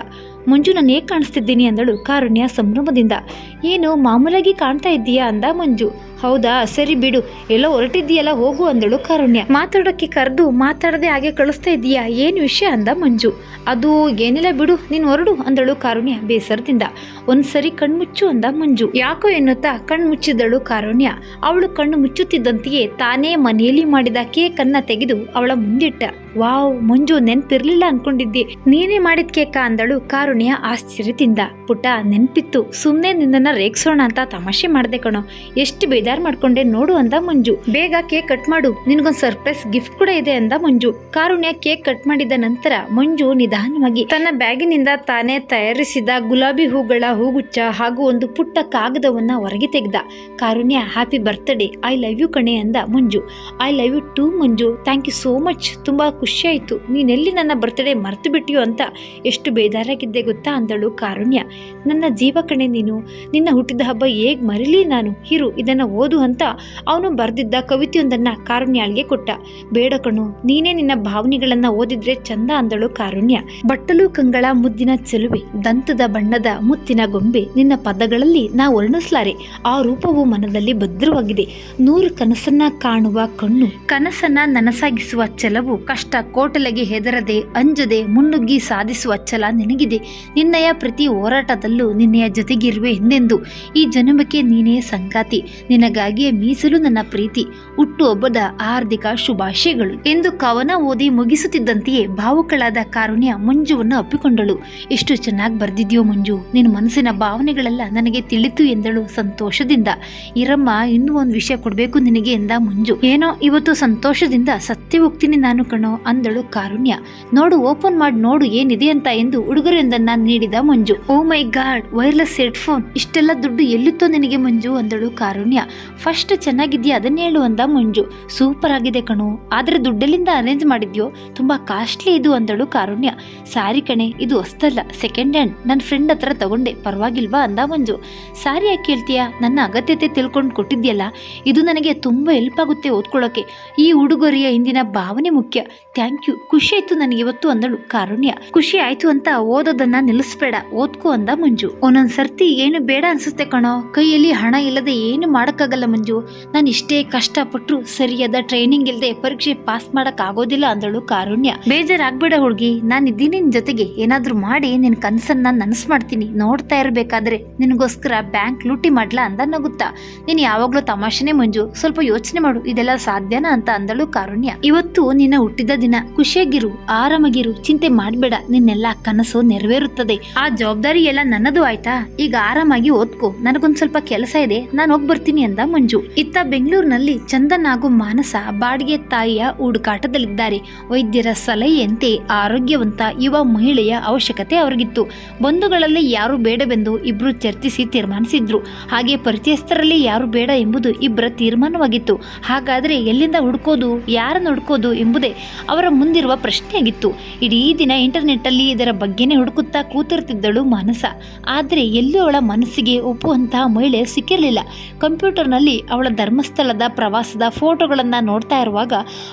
ಮಂಜು ನಾನು ಹೇಗೆ ಕಾಣಿಸ್ತಿದ್ದೀನಿ ಅಂದಳು ಕಾರುಣ್ಯ ಸಂಭ್ರಮದಿಂದ. ಏನು ಮಾಮೂಲಾಗಿ ಕಾಣ್ತಾ ಇದ್ದೀಯಾ ಅಂದ ಮಂಜು. ಹೌದಾ, ಸರಿ ಬಿಡು, ಎಲ್ಲೋ ಹೊರಟಿದ್ದೀಯಲ್ಲ ಹೋಗು ಅಂದಳು ಕಾರುಣ್ಯ. ಮಾತಾಡೋಕ್ಕೆ ಕರೆದು ಮಾತಾಡದೆ ಹಾಗೆ ಕಳಿಸ್ತಾ ಇದ್ದೀಯಾ, ಏನು ವಿಷಯ ಅಂದ ಮಂಜು. ಅದು ಏನಿಲ್ಲ ಬಿಡು, ನೀನು ಹೊರಡು ಅಂದಳು ಕಾರುಣ್ಯ ಬೇಸರದಿಂದ. ಒಂದ್ಸರಿ ಕಣ್ಮುಚ್ಚು ಅಂದ ಮಂಜು. ಯಾಕೋ ಎನ್ನುತ್ತಾ ಕಣ್ಮುಚ್ಚಿದಳು ಕಾರುಣ್ಯ. ಅವಳು ಕಣ್ಣು ಮುಚ್ಚುತ್ತಿದ್ದಂತೆಯೇ ತಾನೇ ಮನೆಯಲ್ಲಿ ಮಾಡಿದ ಕೇಕ್ ಅನ್ನ ತೆಗೆದು ಅವಳ ಮುಂದಿಟ್ಟ. ವಾವ್ ಮಂಜು, ನೆನ್ಪಿರ್ಲಿಲ್ಲ ಅನ್ಕೊಂಡಿದ್ದೆ, ನೀನೇ ಮಾಡಿದ ಕೇಕ ಅಂದಳು ಕಾರುಣ್ಯ ಆಶ್ಚರ್ಯದಿಂದ. ಪುಟ್ಟ, ನೆನ್ಪಿತ್ತು, ಸುಮ್ನೆ ನಿನ್ನನ್ನ ರೇಗ್ಸೋಣ ಅಂತ ತಮಾಷೆ ಮಾಡ್ದೆ ಕಣೋ, ಎಷ್ಟು ಬೇಜಾರ್ ಮಾಡ್ಕೊಂಡೆ ನೋಡು ಅಂದ ಮಂಜು. ಬೇಗ ಕೇಕ್ ಕಟ್ ಮಾಡು, ನಿನ್ಗೊಂದ್ ಸರ್ಪ್ರೈಸ್ ಗಿಫ್ಟ್ ಕೂಡ ಇದೆ ಅಂದ ಮಂಜು. ಕಾರುಣ್ಯ ಕೇಕ್ ಕಟ್ ಮಾಡಿದ ನಂತರ ಮಂಜು ನಿಧಾನವಾಗಿ ತನ್ನ ಬ್ಯಾಗಿನಿಂದ ತಾನೇ ತಯಾರಿಸಿದ ಗುಲಾಬಿ ಹೂಗಳ ಹೂಗುಚ್ಚ ಹಾಗೂ ಒಂದು ಪುಟ್ಟ ಕಾಗದವನ್ನ ಹೊರಗೆ ತೆಗೆದ. Karunya, happy birthday, I love you ಕಣೆ ಅಂದ Manju. I love you too Manju, thank you so much, ತುಂಬಾ ಖುಷಿ ಆಯ್ತು, ನೀನೆಲ್ಲಿ ನನ್ನ ಬರ್ತ್ಡೇ ಮರ್ತು ಬಿಟ್ಟಿಯೋ ಅಂತ ಎಷ್ಟು ಬೇಜಾರಾಗಿದ್ದೆ ಗೊತ್ತಾ ಅಂದಳು ಕಾರುಣ್ಯ. ನನ್ನ ಜೀವ ಕಣೆ ನೀನು, ನಿನ್ನ ಹುಟ್ಟಿದ ಹಬ್ಬ ಹೇಗ್ ಮರಿಲಿ ನಾನು, ಹಿರು ಇದನ್ನ ಓದು ಅಂತ ಅವನು ಬರೆದಿದ್ದ ಕವಿತೆಯೊಂದನ್ನ ಕಾರುಣ್ಯಾಳಿಗೆ ಕೊಟ್ಟ. ಬೇಡ ಕಣು, ನೀನೇ ನಿನ್ನ ಭಾವನೆಗಳನ್ನ ಓದಿದ್ರೆ ಚಂದ ಅಂದಳು ಕಾರುಣ್ಯ. ಬಟ್ಟಲು ಕಂಗಳ ಮುದ್ದಿನ ಚೆಲುವೆ, ದಂತದ ಬಣ್ಣದ ಮುತ್ತಿನ ಗೊಂಬೆ, ನಿನ್ನ ಪದಗಳಲ್ಲಿ ನಾ ವರ್ಣಿಸ್ಲಾರೆ, ಆ ರೂಪವು ಮನದಲ್ಲಿ ಭದ್ರವಾಗಿದೆ. 100 ಕನಸನ್ನ ಕಾಣುವ ಕಣ್ಣು, ಕನಸನ್ನ ನನಸಾಗಿಸುವ ಛಲವು, ಕಷ್ಟ ಕೋಟಲೆಗೆ ಹೆದರದೆ ಅಂಜದೆ ಮುನ್ನುಗ್ಗಿ ಸಾಧಿಸುವ ಛಲ ನಿನಗಿದೆ. ನಿನ್ನಯ ಪ್ರತಿ ಹೋರಾಟದಲ್ಲೂ ನಿನ್ನೆಯ ಜೊತೆಗಿರುವೆ ಎಂದೆಂದು, ಈ ಜನ್ಮಕ್ಕೆ ನೀನೇ ಸಂಗಾತಿ, ನಿನಗಾಗಿಯೇ ಮೀಸಲು ನನ್ನ ಪ್ರೀತಿ, ಹುಟ್ಟುಹಬ್ಬದ ಹಾರ್ದಿಕ ಶುಭಾಶಯಗಳು ಎಂದು ಕವನ ಓದಿ ಮುಗಿಸುತ್ತಿದ್ದಂತೆಯೇ ಭಾವುಕಳಾದ ಕಾರುಣ್ಯ ಮಂಜುವನ್ನು ಅಪ್ಪಿಕೊಂಡಳು. ಎಷ್ಟು ಚೆನ್ನಾಗಿ ಬರ್ದಿದ್ಯೋ ಮಂಜು, ನಿನ್ನ ಮನಸ್ಸಿನ ಭಾವನೆಗಳೆಲ್ಲ ನನಗೆ ತಿಳಿತು ಎಂದಳು ಸಂತೋಷದಿಂದ. ಇರಮ್ಮ, ಇನ್ನೂ ಒಂದು ವಿಷಯ ಕೊಡ್ಬೇಕು ನಿನಗೆ ಎಂದ ಮಂಜು. ಏನೋ ಇವತ್ತು ಸಂತೋಷದಿಂದ ಸತ್ಯ ಹೋಗ್ತೀನಿ ನಾನು ಕಣೋ ಅಂದಳು ಕಾರುಣ್ಯ. ನೋಡು, ಓಪನ್ ಮಾಡಿ ನೋಡು ಏನಿದೆ ಅಂತ ಎಂದು ಉಡುಗೊರೆಯೊಂದನ್ನ ನೀಡಿದ ಮಂಜು. ಓ ಮೈ ಗಾಡ್, ವೈರ್ಲೆಸ್ ಹೆಡ್ಫೋನ್, ಇಷ್ಟೆಲ್ಲ ದುಡ್ಡು ಎಲ್ಲಿತ್ತೋ ನಿನಗೆ ಮಂಜು ಅಂದಳು ಕಾರುಣ್ಯ. ಫಸ್ಟ್ ಚೆನ್ನಾಗಿದ್ಯಾ ಅದನ್ನ ಹೇಳು ಅಂದ ಮಂಜು. ಸೂಪರ್ ಆಗಿದೆ ಕಣು, ಆದ್ರೆ ದುಡ್ಡೆಲ್ಲಿಂದ ಅರೇಂಜ್ ಮಾಡಿದ್ಯೋ, ತುಂಬಾ ಕಾಸ್ಟ್ಲಿ ಇದು ಅಂದಳು ಕಾರುಣ್ಯ. ಸಾರಿ ಕಣೆ, ಇದು ಹೊಸ್ತಲ್ಲ, ಸೆಕೆಂಡ್ ಹ್ಯಾಂಡ್, ನನ್ನ ಫ್ರೆಂಡ್ ಹತ್ರ ತಗೊಂಡೆ, ಪರವಾಗಿಲ್ವಾ ಅಂದ ಮಂಜು. ಸಾರಿ ಯಾಕೆ ಕೇಳ್ತೀಯಾ, ನನ್ನ ಅಗತ್ಯತೆ ತಿಳ್ಕೊಂಡು ಕೊಟ್ಟಿದ್ಯಲ್ಲ, ಇದು ನನಗೆ ತುಂಬಾ ಹೆಲ್ಪ್ ಆಗುತ್ತೆ ಓದ್ಕೊಳ್ಳೋಕೆ. ಈ ಉಡುಗೊರೆಯ ಹಿಂದಿನ ಭಾವನೆ ಮುಖ್ಯ. ಥ್ಯಾಂಕ್ ಯು, ಖುಷಿ ಆಯ್ತು ನನಗೆ ಇವತ್ತು ಅಂದಳು ಕಾರುಣ್ಯ. ಖುಷಿ ಆಯ್ತು ಅಂತ ಓದೋದನ್ನ ನಿಲ್ಲಿಸ್ಬೇಡ, ಓದ್ಕೋ ಅಂದ ಮಂಜು. ಒಂದೊಂದ್ಸರ್ತಿ ಏನು ಬೇಡ ಅನ್ಸುತ್ತೆ ಕಣೋ, ಕೈಯಲ್ಲಿ ಹಣ ಇಲ್ಲದೆ ಏನು ಮಾಡಕ್ಕಾಗಲ್ಲ ಮಂಜು. ನಾನು ಇಷ್ಟೇ ಕಷ್ಟಪಟ್ರು ಸರಿಯಾದ ಟ್ರೈನಿಂಗ್ ಇಲ್ಲದೆ ಪರೀಕ್ಷೆ ಪಾಸ್ ಮಾಡಕ್ ಆಗೋದಿಲ್ಲ ಅಂದಳು ಕಾರುಣ್ಯ. ಬೇಜಾರಾಗ್ಬೇಡ ಹುಡುಗಿ, ನಾನು ಇದ್ದೀನಿ ನಿನ್ ಜೊತೆಗೆ, ಏನಾದ್ರೂ ಮಾಡಿ ನಿನ್ ಕನಸನ್ನ ನನಸ್ ಮಾಡ್ತೀನಿ, ನೋಡ್ತಾ ಇರ್ಬೇಕಾದ್ರೆ ನಿನಗೋಸ್ಕರ ಬ್ಯಾಂಕ್ ಲೂಟಿ ಮಾಡ್ಲಾ ಅಂದ ನಗುತ್ತಾ. ನೀನ್ ಯಾವಾಗ್ಲೂ ತಮಾಷೆನೆ ಮಂಜು, ಸ್ವಲ್ಪ ಯೋಚನೆ ಮಾಡು, ಇದೆಲ್ಲ ಸಾಧ್ಯನಾ ಅಂತ ಅಂದಳು ಕಾರುಣ್ಯ. ಇವತ್ತು ನಿನ್ನ ಹುಟ್ಟಿದ ದಿನ, ಖುಷಿಯಾಗಿರು, ಆರಾಮಾಗಿರು, ಚಿಂತೆ ಮಾಡ್ಬೇಡ, ನಿನ್ನೆಲ್ಲ ಕನಸು ನೆರವೇರುತ್ತದೆ. ಆ ಜವಾಬ್ದಾರಿ ಎಲ್ಲ ನನ್ನದು ಆಯ್ತಾ, ಈಗ ಆರಾಮಾಗಿ ಓದ್ಕೋ, ನನಗೊಂದ್ ಸ್ವಲ್ಪ ಕೆಲಸ ಇದೆ, ನಾನು ಹೋಗಿ ಬರ್ತೀನಿ ಅಂದ ಮಂಜು. ಇತ್ತ ಬೆಂಗಳೂರಿನಲ್ಲಿ ಚಂದನ್ ಹಾಗೂ ಮಾನಸ ಬಾಡಿಗೆ ತಾಯಿಯ ಹುಡುಕಾಟದಲ್ಲಿದ್ದಾರೆ. ವೈದ್ಯರ ಸಲಹೆಯಂತೆ ಆರೋಗ್ಯವಂತ ಯುವ ಮಹಿಳೆಯ ಅವಶ್ಯಕತೆ ಅವರಿಗಿತ್ತು. ಬಂಧುಗಳಲ್ಲಿ ಯಾರು ಬೇಡವೆಂದು ಇಬ್ರು ಚರ್ಚಿಸಿ ತೀರ್ಮಾನಿಸಿದ್ರು. ಹಾಗೆ ಪರಿಚಯಸ್ಥರಲ್ಲಿ ಯಾರು ಬೇಡ ಎಂಬುದು ಇಬ್ಬರ ತೀರ್ಮಾನವಾಗಿತ್ತು. ಹಾಗಾದ್ರೆ ಎಲ್ಲಿಂದ ಹುಡುಕೋದು, ಯಾರನ್ನು ಹುಡುಕೋದು ಎಂಬುದೇ ಅವರ ಮುಂದಿರುವ ಪ್ರಶ್ನೆಯಾಗಿತ್ತು. ಇಡೀ ದಿನ ಇಂಟರ್ನೆಟ್ ಅಲ್ಲಿ ಇದರ ಬಗ್ಗೆನೇ ಹುಡುಕುತ್ತಾ ಕೂತಿರ್ತಿದ್ದಳು ಮಾನಸ. ಆದ್ರೆ ಎಲ್ಲೂ ಅವಳ ಮನಸ್ಸಿಗೆ ಒಪ್ಪುವಂತಹ ಮಹಿಳೆ ಸಿಕ್ಕಿರಲಿಲ್ಲ. ಕಂಪ್ಯೂಟರ್ನಲ್ಲಿ ಅವಳ ಧರ್ಮಸ್ಥಳದ ಪ್ರವಾಸದ ಫೋಟೋಗಳನ್ನ ನೋಡ್ತಾ ಇರುವಾಗ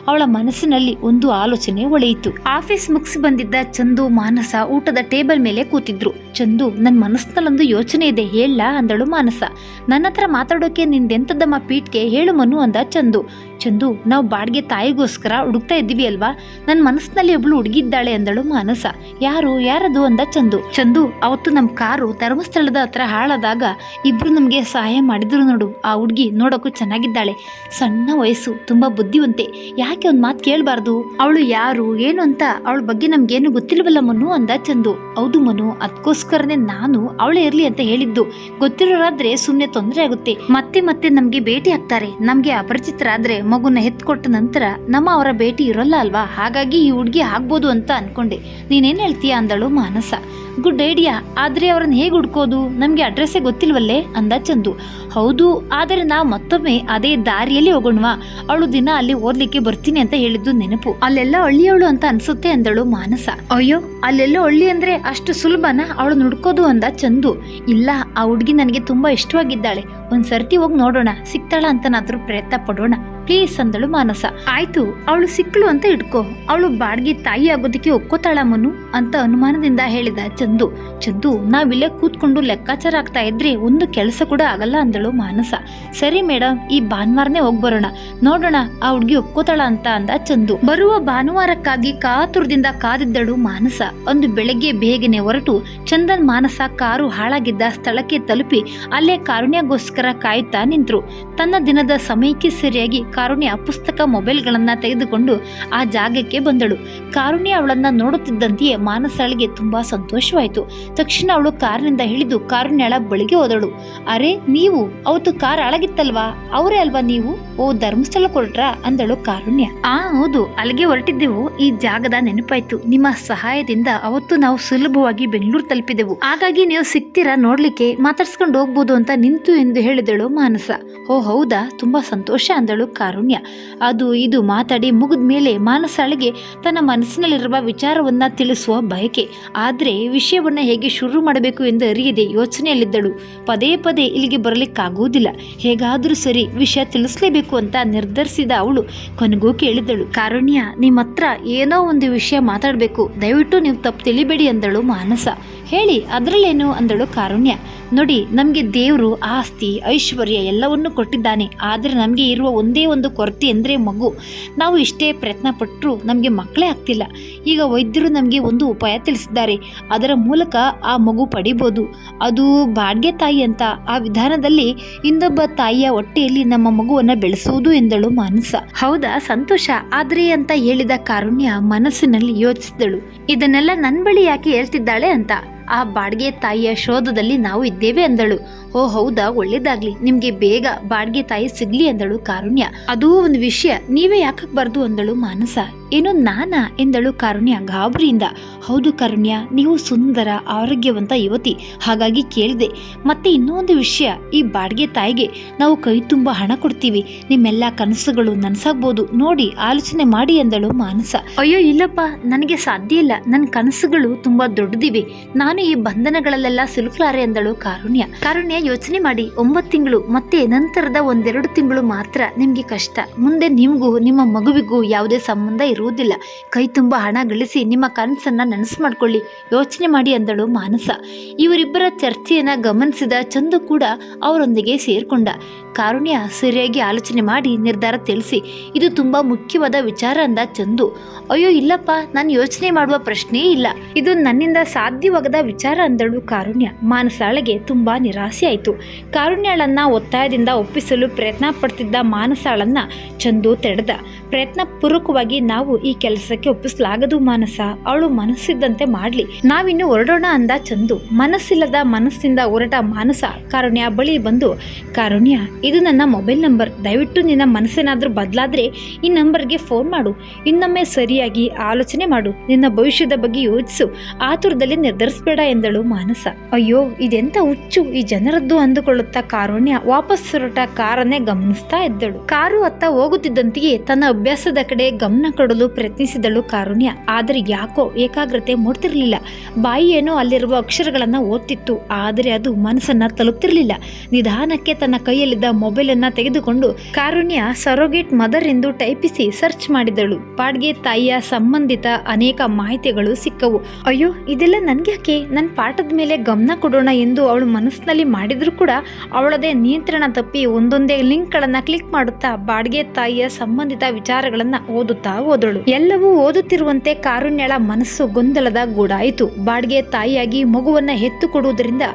ಅವಳ ಮನಸ್ಸಿನಲ್ಲಿ ಒಂದು ಆಲೋಚನೆ ಒಳೆಯಿತು. ಆಫೀಸ್ ಮುಗಿಸಿ ಬಂದಿದ್ದ ಚಂದು ಮಾನಸ ಊಟದ ಟೇಬಲ್ ಮೇಲೆ ಕೂತಿದ್ರು. ಚಂದು, ನನ್ನ ಮನಸ್ಸಿನಲ್ಲೊಂದು ಯೋಚನೆ ಇದೆ, ಹೇಳ ಅಂದಳು ಮಾನಸ. ನನ್ನ ಹತ್ರ ಮಾತಾಡೋಕೆ ನಿಂದೆಂತದ್ದಮ್ಮ ಪೀಟ್ಗೆ, ಹೇಳು ಮನು ಅಂದ ಚಂದು. ಚಂದು, ನಾವು ಬಾಡಿಗೆ ತಾಯಿಗೋಸ್ಕರ ಹುಡುಕ್ತಾ ಇದ್ದೀವಿ ಅಲ್ವಾ, ನನ್ನ ಮನಸ್ಸಿನಲ್ಲಿ ಒಬ್ಳು ಹುಡುಗಿದ್ದಾಳೆ ಅಂದಳು ಮಾನಸ. ಯಾರದು ಅಂದ ಚಂದು. ಚಂದು, ಅವತ್ತು ನಮ್ಮ ಕಾರು ಧರ್ಮಸ್ಥಳದ ಹತ್ರ ಹಾಳಾದಾಗ ಇಬ್ರು ನಮ್ಗೆ ಸಹಾಯ ಮಾಡಿದ್ರು ನೋಡು, ಆ ಹುಡುಗಿ ನೋಡೋಕು ಚೆನ್ನಾಗಿದ್ದಾಳೆ, ಸಣ್ಣ ವಯಸ್ಸು, ತುಂಬಾ ಬುದ್ಧಿವಂತೆ, ಯಾಕೆ ಒಂದ್ ಮಾತು ಕೇಳಬಾರ್ದು, ಅವಳು ಯಾರು ಏನು ಅಂತ ಅವಳ ಬಗ್ಗೆ ನಮ್ಗೇನು ಗೊತ್ತಿಲ್ವಲ್ಲ ಮನು ಅಂದ ಚಂದು. ಹೌದು ಮನು, ಅದಕ್ಕೋಸ್ಕರನೇ ನಾನು ಅವಳೇ ಇರ್ಲಿ ಅಂತ ಹೇಳಿದ್ದು. ಗೊತ್ತಿರೋರಾದ್ರೆ ಸುಮ್ನೆ ತೊಂದರೆ ಆಗುತ್ತೆ, ಮತ್ತೆ ಮತ್ತೆ ನಮ್ಗೆ ಭೇಟಿ ಆಗ್ತಾರೆ, ನಮ್ಗೆ ಅಪರಿಚಿತರಾದ್ರೆ ಮಗುನ ಎತ್ಕೊಟ್ಟ ನಂತರ ನಮ್ಮ ಅವರ ಭೇಟಿ ಇರೋಲ್ಲ ಅಲ್ವಾ, ಹಾಗಾಗಿ ಈ ಹುಡುಗಿ ಆಗ್ಬೋದು ಅಂತ ಅನ್ಕೊಂಡೆ, ನೀನೇನ್ ಹೇಳ್ತೀಯ ಅಂದಳು ಮಾನಸ. ಗುಡ್ ಐಡಿಯಾ, ಆದ್ರೆ ಅವ್ರನ್ನ ಹೇಗೆ ಹುಡ್ಕೋದು, ನಮ್ಗೆ ಅಡ್ರೆಸ್ಸೇ ಗೊತ್ತಿಲ್ವಲ್ಲೇ ಅಂದ ಚಂದು. ಹೌದು, ಆದರೆ ನಾವು ಮತ್ತೊಮ್ಮೆ ಅದೇ ದಾರಿಯಲ್ಲಿ ಹೋಗೋಣವಾ, ಅವಳು ದಿನ ಅಲ್ಲಿ ಓದ್ಲಿಕ್ಕೆ ಬರ್ತೀನಿ ಅಂತ ಹೇಳಿದ್ದು ನೆನಪು, ಅಲ್ಲೆಲ್ಲ ಹಳ್ಳಿಯವಳು ಅಂತ ಅನ್ಸುತ್ತೆ ಅಂದಳು ಮಾನಸ. ಅಯ್ಯೋ, ಅಲ್ಲೆಲ್ಲ ಹಳ್ಳಿ ಅಂದ್ರೆ ಅಷ್ಟು ಸುಲಭನ ಅವಳು ಹುಡ್ಕೋದು ಅಂದ ಚಂದು. ಇಲ್ಲ, ಆ ಹುಡುಗಿ ನನಗೆ ತುಂಬಾ ಇಷ್ಟವಾಗಿದ್ದಾಳೆ, ಒಂದ್ ಸರ್ತಿ ಹೋಗಿ ನೋಡೋಣ, ಸಿಗ್ತಾಳ ಅಂತನಾದ್ರೂ ಪ್ರಯತ್ನ ಪಡೋಣ. ಪ್ಲೀಸ್ ಅಂದಳು ಮಾನಸ. ಆಯ್ತು, ಅವಳು ಸಿಕ್ಕಳು ಅಂತ ಇಟ್ಕೋ, ಅವಳು ಬಾಡ್ಗೆ ತಾಯಿ ಆಗೋದಕ್ಕೆ ಒಕ್ಕೋತಾಳ ಮನು ಅಂತ ಅನುಮಾನದಿಂದ ಹೇಳಿದ ಚಂದು. ಚಂದು, ನಾವಿಲ್ಲೇ ಕೂತ್ಕೊಂಡು ಲೆಕ್ಕಾಚಾರ ಆಗ್ತಾ ಇದ್ರೆ ಒಂದು ಕೆಲಸ ಕೂಡ ಆಗಲ್ಲ ಅಂದಳು ಮಾನಸ. ಸರಿ ಮೇಡಮ್, ಈ ಭಾನುವಾರನೇ ಹೋಗ್ಬರೋಣ, ನೋಡೋಣ ಆ ಹುಡ್ಗಿ ಒಪ್ಕೋತಾಳ ಅಂತ ಅಂದ ಚಂದು. ಬರುವ ಭಾನುವಾರಕ್ಕಾಗಿ ಕಾತುರದಿಂದ ಕಾದಿದ್ದಳು ಮಾನಸ. ಒಂದು ಬೆಳಗ್ಗೆ ಬೇಗನೆ ಹೊರಟು ಚಂದನ್ ಮಾನಸ ಕಾರು ಹಾಳಾಗಿದ್ದ ಸ್ಥಳಕ್ಕೆ ತಲುಪಿ ಅಲ್ಲೇ ಕಾರುಣ್ಯಗೋಸ್ಕರ ಕಾಯುತ್ತಾ ನಿಂತರು. ತನ್ನ ದಿನದ ಸಮಯಕ್ಕೆ ಸರಿಯಾಗಿ ಕಾರುಣ್ಯ ಪುಸ್ತಕ ಮೊಬೈಲ್ಗಳನ್ನ ತೆಗೆದುಕೊಂಡು ಆ ಜಾಗಕ್ಕೆ ಬಂದಳು. ಕಾರುಣ್ಯ ಅವಳನ್ನ ನೋಡುತ್ತಿದ್ದಂತೆಯೇ ಮಾನಸಳಿಗೆ ತುಂಬಾ ಸಂತೋಷವಾಯಿತು. ತಕ್ಷಣ ಅವಳು ಕಾರಿನಿಂದ ಇಳಿದು ಕಾರುಣ್ಯಳ ಬಳಿಗೆ ಹೋದಳು. ಅರೆ, ನೀವು ಅವತ್ತು ಕಾರ್ ಹಾಳಾಗಿತ್ತಲ್ವಾ, ಅವರೇ ಅಲ್ವಾ ನೀವು? ಓ, ಧರ್ಮಸ್ಥಳ ಹೊರಟ್ರಾ ಅಂದಳು ಕಾರುಣ್ಯ. ಹೌದು, ಅಲ್ಲಿಗೆ ಹೊರಟಿದ್ದೆವು. ಈ ಜಾಗದ ನೆನಪಾಯ್ತು. ನಿಮ್ಮ ಸಹಾಯದಿಂದ ಅವತ್ತು ನಾವು ಸುಲಭವಾಗಿ ಬೆಂಗಳೂರು ತಲುಪಿದೆವು. ಹಾಗಾಗಿ ನೀವು ಸಿಗ್ತೀರಾ ನೋಡ್ಲಿಕ್ಕೆ, ಮಾತಾಡ್ಸ್ಕೊಂಡು ಹೋಗ್ಬೋದು ಅಂತ ನಿಂತು ಎಂದು ಹೇಳಿದಳು ಮಾನಸ. ಓ ಹೌದಾ, ತುಂಬಾ ಸಂತೋಷ ಅಂದಳು ಕಾರುಣ್ಯ. ಅದು ಇದು ಮಾತಾಡಿ ಮುಗಿದ ಮೇಲೆ ಮಾನಸಳಿಗೆ ತನ್ನ ಮನಸ್ಸಿನಲ್ಲಿರುವ ವಿಚಾರವನ್ನ ತಿಳಿಸುವ ಬಯಕೆ. ಆದ್ರೆ ವಿಷಯವನ್ನ ಹೇಗೆ ಶುರು ಮಾಡಬೇಕು ಎಂದು ಅರಿಯದೆ ಯೋಚನೆಯಲ್ಲಿದ್ದಳು. ಪದೇ ಪದೇ ಇಲ್ಲಿಗೆ ಬರಲಿಕ್ಕಾಗುವುದಿಲ್ಲ, ಹೇಗಾದ್ರೂ ಸರಿ ವಿಷಯ ತಿಳಿಸ್ಲೇಬೇಕು ಅಂತ ನಿರ್ಧರಿಸಿದ ಅವಳು ಕೊನೆಗೂ ಕೇಳಿದಳು. ಕಾರುಣ್ಯ, ನಿಮ್ಮ ಹತ್ರ ಏನೋ ಒಂದು ವಿಷಯ ಮಾತಾಡ್ಬೇಕು, ದಯವಿಟ್ಟು ನೀವು ತಪ್ಪು ತಿಳಿಬೇಡಿ ಅಂದಳು ಮಾನಸ. ಹೇಳಿ, ಅದ್ರಲ್ಲೇನು ಅಂದಳು ಕಾರುಣ್ಯ. ನೋಡಿ, ನಮ್ಗೆ ದೇವ್ರು ಆಸ್ತಿ ಐಶ್ವರ್ಯ ಎಲ್ಲವನ್ನೂ ಕೊಟ್ಟಿದ್ದಾನೆ. ಆದ್ರೆ ನಮ್ಗೆ ಇರುವ ಒಂದೇ ಒಂದು ಕೊರತೆ ಅಂದ್ರೆ ಮಗು. ನಾವು ಇಷ್ಟೇ ಪ್ರಯತ್ನ ಪಟ್ಟರು ನಮ್ಗೆ ಮಕ್ಕಳೇ ಆಗ್ತಿಲ್ಲ. ಈಗ ವೈದ್ಯರು ನಮ್ಗೆ ಒಂದು ಉಪಾಯ ತಿಳಿಸಿದ್ದಾರೆ, ಅದರ ಮೂಲಕ ಆ ಮಗು ಪಡಿಬೋದು. ಅದು ಬಾಡ್ಗೆ ತಾಯಿ ಅಂತ. ಆ ವಿಧಾನದಲ್ಲಿ ಇನ್ನೊಬ್ಬ ತಾಯಿಯ ಹೊಟ್ಟೆಯಲ್ಲಿ ನಮ್ಮ ಮಗುವನ್ನ ಬೆಳೆಸುವುದು ಎಂದಳು ಮಾನಸ. ಹೌದಾ, ಸಂತೋಷ. ಆದ್ರೆ ಅಂತ ಹೇಳಿದ ಕಾರುಣ್ಯ ಮನಸ್ಸಿನಲ್ಲಿ ಯೋಚಿಸಿದಳು, ಇದನ್ನೆಲ್ಲ ನನ್ನ ಬಳಿ ಯಾಕೆ ಹೇಳ್ತಿದ್ದಾಳೆ ಅಂತ. ಆ ಬಾಡ್ಗೆ ತಾಯಿಯ ಶೋಧದಲ್ಲಿ ನಾವು ಇದ್ದೇವೆ ಅಂದಳು. ಓ ಹೌದಾ, ಒಳ್ಳೇದಾಗ್ಲಿ, ನಿಮ್ಗೆ ಬೇಗ ಬಾಡ್ಗೆ ತಾಯಿ ಸಿಗ್ಲಿ ಅಂದಳು ಕಾರುಣ್ಯ. ಅದೂ ಒಂದು ವಿಷಯ, ನೀವೇ ಯಾಕಕ್ಬಾರ್ದು ಅಂದಳು ಮಾನಸ. ಏನು, ನಾನಾ ಎಂದಳು ಕಾರುಣ್ಯ ಗಾಬರಿಯಿಂದ. ಹೌದು ಕಾರುಣ್ಯ, ನೀವು ಸುಂದರ ಆರೋಗ್ಯವಂತ ಯುವತಿ, ಹಾಗಾಗಿ ಕೇಳಿದೆ. ಮತ್ತೆ ಇನ್ನೂ ಒಂದು ವಿಷಯ, ಈ ಬಾಡ್ಗೆ ತಾಯಿಗೆ ನಾವು ಕೈ ತುಂಬ ಹಣ ಕೊಡ್ತೀವಿ, ನಿಮ್ಮೆಲ್ಲ ಕನಸುಗಳು ನನಸಾಗ್ಬೋದು, ನೋಡಿ ಆಲೋಚನೆ ಮಾಡಿ ಎಂದಳು ಮಾನಸ. ಅಯ್ಯೋ ಇಲ್ಲಪ್ಪ, ನನಗೆ ಸಾಧ್ಯ ಇಲ್ಲ, ನನ್ನ ಕನಸುಗಳು ತುಂಬಾ ದೊಡ್ಡದಿವೆ, ನಾನು ಈ ಬಂಧನಗಳಲ್ಲೆಲ್ಲ ಸಿಲುಕಲಾರೆ ಎಂದಳು ಕಾರುಣ್ಯ. ಕಾರುಣ್ಯ, ಯೋಚನೆ ಮಾಡಿ, 9 ತಿಂಗಳು ಮತ್ತೆ ನಂತರದ 1-2 ತಿಂಗಳು ಮಾತ್ರ ನಿಮ್ಗೆ ಕಷ್ಟ. ಮುಂದೆ ನಿಮ್ಗೂ ನಿಮ್ಮ ಮಗುವಿಗೂ ಯಾವುದೇ ಸಂಬಂಧ ಇರುವುದಿಲ್ಲ. ಕೈ ತುಂಬ ಹಣ ಗಳಿಸಿ ನಿಮ್ಮ ಕನಸನ್ನ ನನಸು ಮಾಡ್ಕೊಳ್ಳಿ, ಯೋಚನೆ ಮಾಡಿ ಅಂದಳು ಮಾನಸ. ಇವರಿಬ್ಬರ ಚರ್ಚೆಯನ್ನ ಗಮನಿಸಿದ ಚಂದು ಕೂಡ ಅವರೊಂದಿಗೆ ಸೇರ್ಕೊಂಡ. ಕಾರುಣ್ಯ ಸರಿಯಾಗಿ ಆಲೋಚನೆ ಮಾಡಿ ನಿರ್ಧಾರ ತಿಳಿಸಿ, ಇದು ತುಂಬಾ ಮುಖ್ಯವಾದ ವಿಚಾರ ಅಂದ ಚಂದು. ಅಯ್ಯೋ ಇಲ್ಲಪ್ಪ, ನಾನು ಯೋಚನೆ ಮಾಡುವ ಪ್ರಶ್ನೆಯೇ ಇಲ್ಲ, ಇದು ನನ್ನಿಂದ ಸಾಧ್ಯವಾಗದ ವಿಚಾರ ಅಂದಳು ಕಾರುಣ್ಯ. ಮಾನಸಾಳಿಗೆ ತುಂಬಾ ನಿರಾಸೆ ಆಯಿತು. ಕಾರುಣ್ಯಳನ್ನ ಒತ್ತಾಯದಿಂದ ಒಪ್ಪಿಸಲು ಪ್ರಯತ್ನ ಪಡ್ತಿದ್ದ ಮಾನಸಾಳನ್ನ ಚಂದು ತಡೆದ. ಪ್ರಯತ್ನ ಪೂರ್ವಕವಾಗಿ, ನಾವು ಈ ಕೆಲಸಕ್ಕೆ ಒಪ್ಪಿಸಲಾಗದು ಮಾನಸ, ಅವಳು ಮನಸ್ಸಿದ್ದಂತೆ ಮಾಡ್ಲಿ, ನಾವಿನ್ನು ಹೊರಡೋಣ ಅಂದ ಚಂದು. ಮನಸ್ಸಿಲ್ಲದ ಮನಸ್ಸಿಂದ ಹೊರಟ ಮಾನಸ ಕಾರುಣ್ಯ ಬಳಿ ಬಂದು, ಕಾರುಣ್ಯ, ಇದು ನನ್ನ ಮೊಬೈಲ್ ನಂಬರ್, ದಯವಿಟ್ಟು ನಿನ್ನ ಮನಸ್ಸೇನಾದ್ರೂ ಬದಲಾದ್ರೆ ಈ ನಂಬರ್ಗೆ ಫೋನ್ ಮಾಡು, ಇನ್ನೊಮ್ಮೆ ಸರಿಯಾಗಿ ಆಲೋಚನೆ ಮಾಡು, ನಿನ್ನ ಭವಿಷ್ಯದ ಬಗ್ಗೆ ಯೋಚಿಸು, ಆತುರದಲ್ಲಿ ನಿರ್ಧರಿಸಬೇಡ ಎಂದಳು ಮಾನಸ. ಅಯ್ಯೋ ಇದೆಂತ ಹುಚ್ಚು ಈ ಜನರದ್ದು ಅಂದುಕೊಳ್ಳುತ್ತಾ ಕಾರುಣ್ಯ ವಾಪಸ್ ಹೊರಟ ಕಾರನ್ನೇ ಗಮನಿಸ್ತಾ ಇದ್ದಳು. ಕಾರು ಅತ್ತ ಹೋಗುತ್ತಿದ್ದಂತೆಯೇ ತನ್ನ ಅಭ್ಯಾಸದ ಕಡೆ ಗಮನ ಕೊಡಲು ಪ್ರಯತ್ನಿಸಿದಳು ಕಾರುಣ್ಯ. ಆದರೆ ಯಾಕೋ ಏಕಾಗ್ರತೆ ಮೂಡ್ತಿರ್ಲಿಲ್ಲ. ಬಾಯಿ ಏನೋ ಅಲ್ಲಿರುವ ಅಕ್ಷರಗಳನ್ನ ಓದ್ತಿತ್ತು, ಆದರೆ ಅದು ಮನಸ್ಸನ್ನ ತಲುಪ್ತಿರ್ಲಿಲ್ಲ. ನಿಧಾನಕ್ಕೆ ತನ್ನ ಕೈಯಲ್ಲಿದ್ದ ಮೊಬೈಲ್ ಅನ್ನ ತೆಗೆದುಕೊಂಡು ಕಾರುಣ್ಯ ಸರೋಗೇಟ್ ಮದರ್ ಎಂದು ಟೈಪಿಸಿ ಸರ್ಚ್ ಮಾಡಿದಳು. ಬಾಡ್ಗೆ ತಾಯಿಯ ಸಂಬಂಧಿತ ಅನೇಕ ಮಾಹಿತಿಗಳು ಸಿಕ್ಕವು. ಅಯ್ಯೋ ಇದೆಲ್ಲ ನನ್ಗ್ಯಾಕೆ, ನನ್ನ ಪಾಠದ ಮೇಲೆ ಗಮನ ಕೊಡೋಣ ಎಂದು ಅವಳು ಮನಸ್ಸಿನಲ್ಲಿ ಮಾಡಿದ್ರು ಕೂಡ ಅವಳದೇ ನಿಯಂತ್ರಣ ತಪ್ಪಿ ಒಂದೊಂದೇ ಲಿಂಕ್ ಗಳನ್ನ ಕ್ಲಿಕ್ ಮಾಡುತ್ತಾ ಬಾಡ್ಗೆ ತಾಯಿಯ ಸಂಬಂಧಿತ ವಿಚಾರಗಳನ್ನ ಓದುತ್ತಾ ಹೋದಳು. ಎಲ್ಲವೂ ಓದುತ್ತಿರುವಂತೆ ಕಾರುಣ್ಯಳ ಮನಸ್ಸು ಗೊಂದಲದ ಗೂಡಾಯಿತು. ಬಾಡ್ಗೆ ತಾಯಿಯಾಗಿ ಮಗುವನ್ನ ಹೆತ್ತು ಕೊಡುವುದರಿಂದ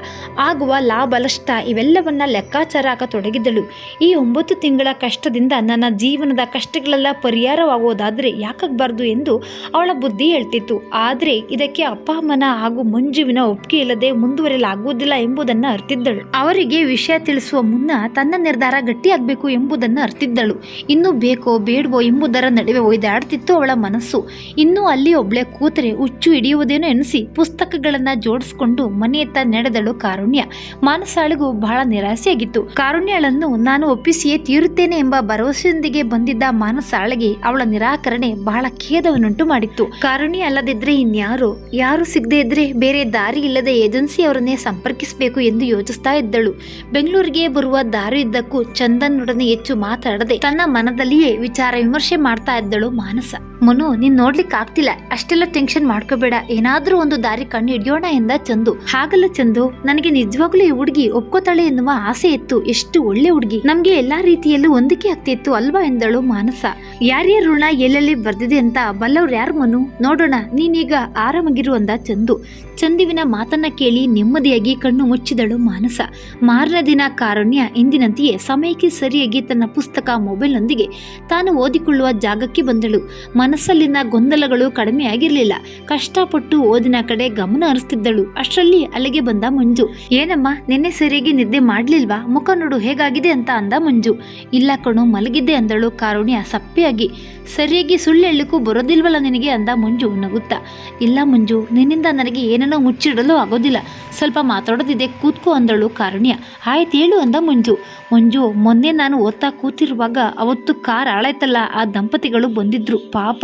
ಆಗುವ ಲಾಭ ನಷ್ಟ ಇವೆಲ್ಲವನ್ನ ಲೆಕ್ಕಾಚಾರ ಹಾಕತೊಡಗಿದಳು. ಈ 9 ತಿಂಗಳ ಕಷ್ಟದಿಂದ ನನ್ನ ಜೀವನದ ಕಷ್ಟಗಳೆಲ್ಲ ಪರಿಹಾರವಾಗುವುದಾದ್ರೆ ಯಾಕಾಗಬಾರ್ದು ಎಂದು ಅವಳ ಬುದ್ಧಿ ಹೇಳ್ತಿತ್ತು. ಆದ್ರೆ ಇದಕ್ಕೆ ಅಪ್ಪ ಅಮ್ಮನ ಹಾಗೂ ಮಂಜುವಿನ ಒಪ್ಪಿಗೆ ಇಲ್ಲದೆ ಮುಂದುವರೆಯಲಾಗುವುದಿಲ್ಲ ಎಂಬುದನ್ನ ಅರ್ತಿದ್ದಳು. ಅವರಿಗೆ ವಿಷಯ ತಿಳಿಸುವ ಮುನ್ನ ತನ್ನ ನಿರ್ಧಾರ ಗಟ್ಟಿಯಾಗಬೇಕು ಎಂಬುದನ್ನು ಅರ್ತಿದ್ದಳು. ಇನ್ನು ಬೇಕೋ ಬೇಡವೋ ಎಂಬುದರ ನಡುವೆ ಒಯ್ದಾಡ್ತಿತ್ತು ಅವಳ ಮನಸ್ಸು. ಇನ್ನೂ ಅಲ್ಲಿ ಒಬ್ಳೆ ಕೂತರೆ ಹುಚ್ಚು ಹಿಡಿಯುವುದೇನೋ ಎನಿಸಿ ಪುಸ್ತಕಗಳನ್ನ ಜೋಡಿಸಿಕೊಂಡು ಮನೆಯತ್ತ ನಡೆದಳು ಕಾರುಣ್ಯ. ಮಾನಸಾಳಿಗೂ ಬಹಳ ನಿರಾಸೆಯಾಗಿತ್ತು. ಕಾರುಣ್ಯಳನ್ನು ನಾನು ಒಪ್ಪಿಸಿಯೇ ತೀರುತ್ತೇನೆ ಎಂಬ ಭರವಸೆಯೊಂದಿಗೆ ಬಂದಿದ್ದ ಮಾನಸಾಳಿಗೆ ಅವಳ ನಿರಾಕರಣೆ ಬಹಳ ಖೇದವನ್ನುಂಟು ಮಾಡಿತ್ತು. ಕಾರುಣ್ಯ ಅಲ್ಲದಿದ್ರೆ ಇನ್ಯಾರು, ಯಾರು ಸಿಗದೆ ಇದ್ರೆ ಬೇರೆ ದಾರಿ ಇಲ್ಲದೆ ಏಜೆನ್ಸಿಯವರನ್ನೇ ಸಂಪರ್ಕಿಸಬೇಕು ಎಂದು ಯೋಚಿಸ್ತಾ ಇದ್ದಳು. ಬೆಂಗಳೂರಿಗೆ ಬರುವ ದಾರಿಯುದ್ದಕ್ಕೂ ಚಂದನ್ನೊಡನೆ ಹೆಚ್ಚು ಮಾತಾಡದೆ ತನ್ನ ಮನದಲ್ಲಿಯೇ ವಿಚಾರ ವಿಮರ್ಶೆ ಮಾಡ್ತಾ ಇದ್ದಳು ಮಾನಸ. ಮನು, ನೀನ್ ನೋಡ್ಲಿಕ್ಕೆ ಆಗ್ತಿಲ್ಲ, ಅಷ್ಟೆಲ್ಲ ಟೆನ್ಷನ್ ಮಾಡ್ಕೋಬೇಡ, ಏನಾದ್ರೂ ಒಂದು ದಾರಿ ಕಂಡು ಹಿಡಿಯೋಣ ಎಂದ ಚಂದು. ಹಾಗಲ್ಲ ಚಂದು, ನನಗೆ ನಿಜವಾಗ್ಲೂ ಈ ಹುಡುಗಿ ಒಪ್ಕೋತಾಳೆ ಎನ್ನುವ ಆಸೆ ಇತ್ತು. ಎಷ್ಟು ಒಳ್ಳೆ ಹುಡುಗಿ, ನಮ್ಗೆ ಎಲ್ಲಾ ರೀತಿಯಲ್ಲೂ ಹೊಂದಿಕೆ ಆಗ್ತಿತ್ತು ಅಲ್ವಾ ಎಂದಳು ಮಾನಸ. ಯಾರ್ಯಾರ ಋಣ ಎಲ್ಲೆಲ್ಲಿ ಬರ್ದಿದೆ ಅಂತ ಬಲ್ಲವ್ರು ಯಾರು ಮನು, ನೋಡೋಣ, ನೀನೀಗ ಆರಾಮಾಗಿರು ಅಂದ ಚಂದು. ಚಂದುವಿನ ಮಾತನ್ನ ಕೇಳಿ ನೆಮ್ಮದಿಯಾಗಿ ಕಣ್ಣು ಮುಚ್ಚಿದಳು ಮಾನಸ. ಮಾರನೇ ದಿನ ಕಾರುಣ್ಯ ಎಂದಿನಂತೆಯೇ ಸಮಯಕ್ಕೆ ಸರಿಯಾಗಿ ತನ್ನ ಪುಸ್ತಕ ಮೊಬೈಲ್ನೊಂದಿಗೆ ತಾನು ಓದಿಕೊಳ್ಳುವ ಜಾಗಕ್ಕೆ ಬಂದಳು. ಮನಸ್ಸಲ್ಲಿನ ಗೊಂದಲಗಳು ಕಡಿಮೆ ಆಗಿರಲಿಲ್ಲ. ಕಷ್ಟಪಟ್ಟು ಓದಿನ ಕಡೆ ಗಮನ ಹರಿಸ್ತಿದ್ದಳು. ಅಷ್ಟರಲ್ಲಿ ಅಲ್ಲಿಗೆ ಬಂದ ಮಂಜು. ಏನಮ್ಮ, ನಿನ್ನೆ ಸರಿಯಾಗಿ ನಿದ್ದೆ ಮಾಡ್ಲಿಲ್ವಾ? ಮುಖ ನೋಡು ಹೇಗಾಗಿದೆ ಅಂತ ಅಂದ ಮಂಜು. ಇಲ್ಲ ಕಣು, ಮಲಗಿದ್ದೆ ಅಂದಳು ಕಾರುಣ್ಯ ಸಪ್ಪೆಯಾಗಿ. ಸರಿಯಾಗಿ ಸುಳ್ಳು ಹೇಳಲಿಕ್ಕೂ ಬರೋದಿಲ್ವಲ್ಲ ನಿನಗೆ ಅಂದ ಮಂಜು ನಗುತ್ತಾ. ಇಲ್ಲ ಮಂಜು, ನಿನ್ನಿಂದ ನನಗೆ ಏನನ್ನೋ ಮುಚ್ಚಿಡಲು ಆಗೋದಿಲ್ಲ, ಸ್ವಲ್ಪ ಮಾತಾಡೋದಿದೆ, ಕೂತ್ಕೋ ಅಂದಳು ಕಾರುಣ್ಯ. ಆಯ್ತು ಹೇಳು ಅಂದ ಮಂಜು. ಮಂಜು, ಮೊನ್ನೆ ನಾನು ಓದ್ತಾ ಕೂತಿರುವಾಗ ಅವತ್ತು ಕಾರ್ ಹಾಳಾಯ್ತಲ್ಲ, ಆ ದಂಪತಿಗಳು ಬಂದಿದ್ರು. ಪಾಪ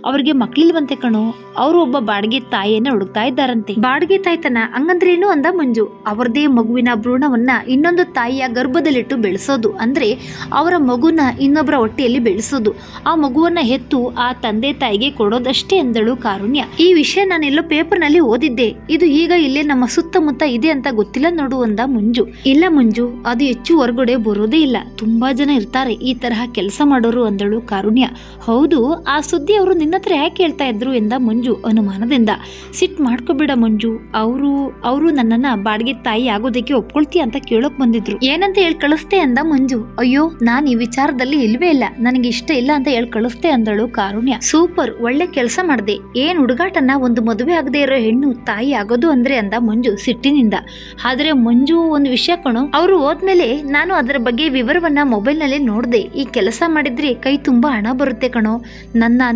ಅವ್ರಿಗೆ ಮಕ್ಳಿಲ್ವಂತೆ ಕಣು, ಅವರು ಒಬ್ಬ ಬಾಡಿಗೆ ತಾಯಿಯನ್ನ ಹುಡುಕ್ತಾ ಇದ್ದಾರಂತೆ. ಬಾಡಿಗೆ ತಾಯ್ತನ ಹಂಗಂದ್ರೇನು ಅಂದ ಮಂಜು. ಅವರದೇ ಮಗುವಿನ ಭ್ರೂಣವನ್ನ ಇನ್ನೊಂದು ತಾಯಿಯ ಗರ್ಭದಲ್ಲಿಟ್ಟು ಬೆಳೆಸೋದು, ಅಂದ್ರೆ ಅವರ ಮಗುನ ಇನ್ನೊಬ್ಬರ ಹೊಟ್ಟೆಯಲ್ಲಿ ಬೆಳೆಸೋದು, ಆ ಮಗುವನ್ನ ಹೆತ್ತು ಆ ತಂದೆ ತಾಯಿಗೆ ಕೊಡೋದಷ್ಟೇ ಎಂದಳು ಕಾರುಣ್ಯ. ಈ ವಿಷಯ ನಾನೆಲ್ಲೋ ಪೇಪರ್ ನಲ್ಲಿ ಓದಿದ್ದೆ, ಇದು ಈಗ ಇಲ್ಲೇ ನಮ್ಮ ಸುತ್ತಮುತ್ತ ಇದೆ ಅಂತ ಗೊತ್ತಿಲ್ಲ ನೋಡು ಅಂದ ಮಂಜು. ಇಲ್ಲ ಮಂಜು, ಅದು ಹೆಚ್ಚು ಹೊರಗಡೆ ಬರೋದೇ ಇಲ್ಲ, ತುಂಬಾ ಜನ ಇರ್ತಾರೆ ಈ ತರಹ ಕೆಲಸ ಮಾಡೋರು ಅಂದಳು ಕಾರುಣ್ಯ. ಹೌದು, ಆ ಸುದ್ದಿ ಅವರು ನಿನ್ನ ಹತ್ರ ಯಾಕೆ ಹೇಳ್ತಾ ಇದ್ರು ಎಂದ ಮಂಜು ಅನುಮಾನದಿಂದ. ಸಿಟ್ ಮಾಡ್ಕೋಬೇಡ ಮಂಜು, ಅವರು ನನ್ನನ್ನ ಬಾಡಿಗೆ ತಾಯಿ ಆಗೋದಕ್ಕೆ ಒಪ್ಕೊಳ್ತೀಯ ಅಂತ ಕೇಳೋಕ್ ಬಂದಿದ್ರು. ಏನಂತ ಹೇಳಿ ಕಳಿಸ್ತೆ ಅಂದ ಮಂಜು. ಅಯ್ಯೋ, ನಾನ್ ಈ ವಿಚಾರದಲ್ಲಿ ಇಲ್ವೇ ಇಲ್ಲ, ನನಗೆ ಇಷ್ಟ ಇಲ್ಲ ಅಂತ ಹೇಳಿ ಕಳಿಸ್ತೆ ಅಂದಳು ಕಾರುಣ್ಯ. ಸೂಪರ್, ಒಳ್ಳೆ ಕೆಲಸ ಮಾಡ್ದೆ. ಏನ್ ಹುಡುಗಾಟನ, ಒಂದು ಮದುವೆ ಆಗದೆ ಇರೋ ಹೆಣ್ಣು ತಾಯಿ ಆಗೋದು ಅಂದ್ರೆ ಅಂದ ಮಂಜು ಸಿಟ್ಟಿನಿಂದ. ಆದ್ರೆ ಮಂಜು, ಒಂದು ವಿಷಯ ಕಣು, ಅವರು ಹೋದ್ಮೇಲೆ ನಾನು ಅದರ ಬಗ್ಗೆ ವಿವರವನ್ನ ಮೊಬೈಲ್ ನಲ್ಲಿ ನೋಡ್ದೆ. ಈ ಕೆಲಸ ಮಾಡಿದ್ರೆ ಕೈ ತುಂಬಾ ಹಣ ಬರುತ್ತೆ ಕಣೋ,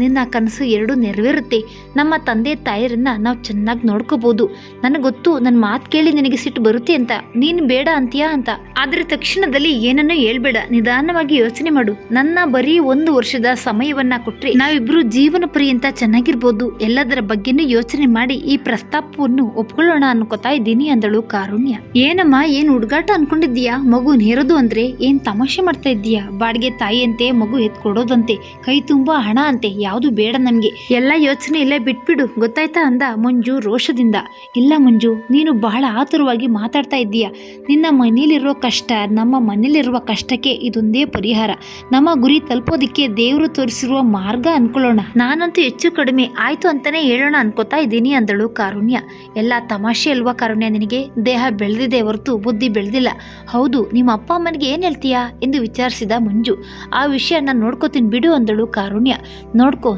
ನಿನ್ನ ಕನಸು ಎರಡು ನೆರವೇರುತ್ತೆ. ನಮ್ಮ ತಂದೆ ತಾಯಿರನ್ನ ನಾವು ಚೆನ್ನಾಗಿ ನೋಡ್ಕೋಬಹುದು. ನನಗೆ ಗೊತ್ತು, ನನ್ನ ಮಾತು ಕೇಳಿ ನಿನಗೆ ಸಿಟ್ಟು ಬರುತ್ತೆ ಅಂತ, ನೀನ್ ಬೇಡ ಅಂತೀಯಾ ಅಂತ. ಆದ್ರೆ ತಕ್ಷಣದಲ್ಲಿ ಏನನ್ನೂ ಹೇಳ್ಬೇಡ, ನಿಧಾನವಾಗಿ ಯೋಚನೆ ಮಾಡು. ನನ್ನ ಬರೀ 1 ವರ್ಷದ ಸಮಯವನ್ನ ಕೊಟ್ರೆ ನಾವಿಬ್ರು ಜೀವನ ಪರ್ಯಂತ ಚೆನ್ನಾಗಿರ್ಬೋದು. ಎಲ್ಲದರ ಬಗ್ಗೆನೂ ಯೋಚನೆ ಮಾಡಿ ಈ ಪ್ರಸ್ತಾಪವನ್ನು ಒಪ್ಕೊಳ್ಳೋಣ ಅನ್ಕೋತಾ ಇದ್ದೀನಿ ಅಂದಳು ಕಾರುಣ್ಯ. ಏನಮ್ಮ, ಏನ್ ಹುಡುಗಾಟ ಅನ್ಕೊಂಡಿದ್ದೀಯಾ? ಮಗು ನೇರೋದು ಅಂದ್ರೆ ಏನ್ ತಮಾಷೆ ಮಾಡ್ತಾ ಇದ್ದೀಯಾ? ಬಾಡಿಗೆ ತಾಯಿ ಅಂತೆ, ಮಗು ಎತ್ ಕೊಡೋದಂತೆ, ಕೈ ತುಂಬಾ ಹಣ ಅಂತೆ, ಯಾವುದು ಬೇಡ ನಮ್ಗೆ. ಎಲ್ಲ ಯೋಚನೆ ಇಲ್ಲೇ ಬಿಟ್ಬಿಡು, ಗೊತ್ತಾಯ್ತಾ ಅಂದ ಮಂಜು ರೋಷದಿಂದ. ಇಲ್ಲ ಮಂಜು, ನೀನು ಬಹಳ ಆತುರವಾಗಿ ಮಾತಾಡ್ತಾ ಇದ್ದೀಯಾ. ನಿನ್ನ ಮನೇಲಿರೋ ಕಷ್ಟ, ನಮ್ಮ ಮನೇಲಿರುವ ಕಷ್ಟಕ್ಕೆ ಇದೊಂದೇ ಪರಿಹಾರ. ನಮ್ಮ ಗುರಿ ತಲುಪೋದಿಕ್ಕೆ ದೇವರು ತೋರಿಸಿರುವ ಮಾರ್ಗ ಅನ್ಕೊಳ್ಳೋಣ. ನಾನಂತೂ ಹೆಚ್ಚು ಕಡಿಮೆ ಆಯ್ತು ಅಂತಾನೆ ಹೇಳೋಣ ಅನ್ಕೋತಾ ಇದ್ದೀನಿ ಅಂದಳು ಕಾರುಣ್ಯ. ಎಲ್ಲ ತಮಾಷೆ ಅಲ್ವಾ ಕಾರುಣ್ಯ, ನಿನಗೆ ದೇಹ ಬೆಳೆದಿದೆ ಹೊರತು ಬುದ್ಧಿ ಬೆಳೆದಿಲ್ಲ. ಹೌದು, ನಿಮ್ಮ ಅಪ್ಪ ಅಮ್ಮನಿಗೆ ಏನ್ ಹೇಳ್ತೀಯಾ ಎಂದು ವಿಚಾರಿಸಿದ ಮಂಜು. ಆ ವಿಷಯ ನಾನು ನೋಡ್ಕೋತೀನಿ ಬಿಡು ಅಂದಳು ಕಾರುಣ್ಯ. ನೋಡ್ಕೋ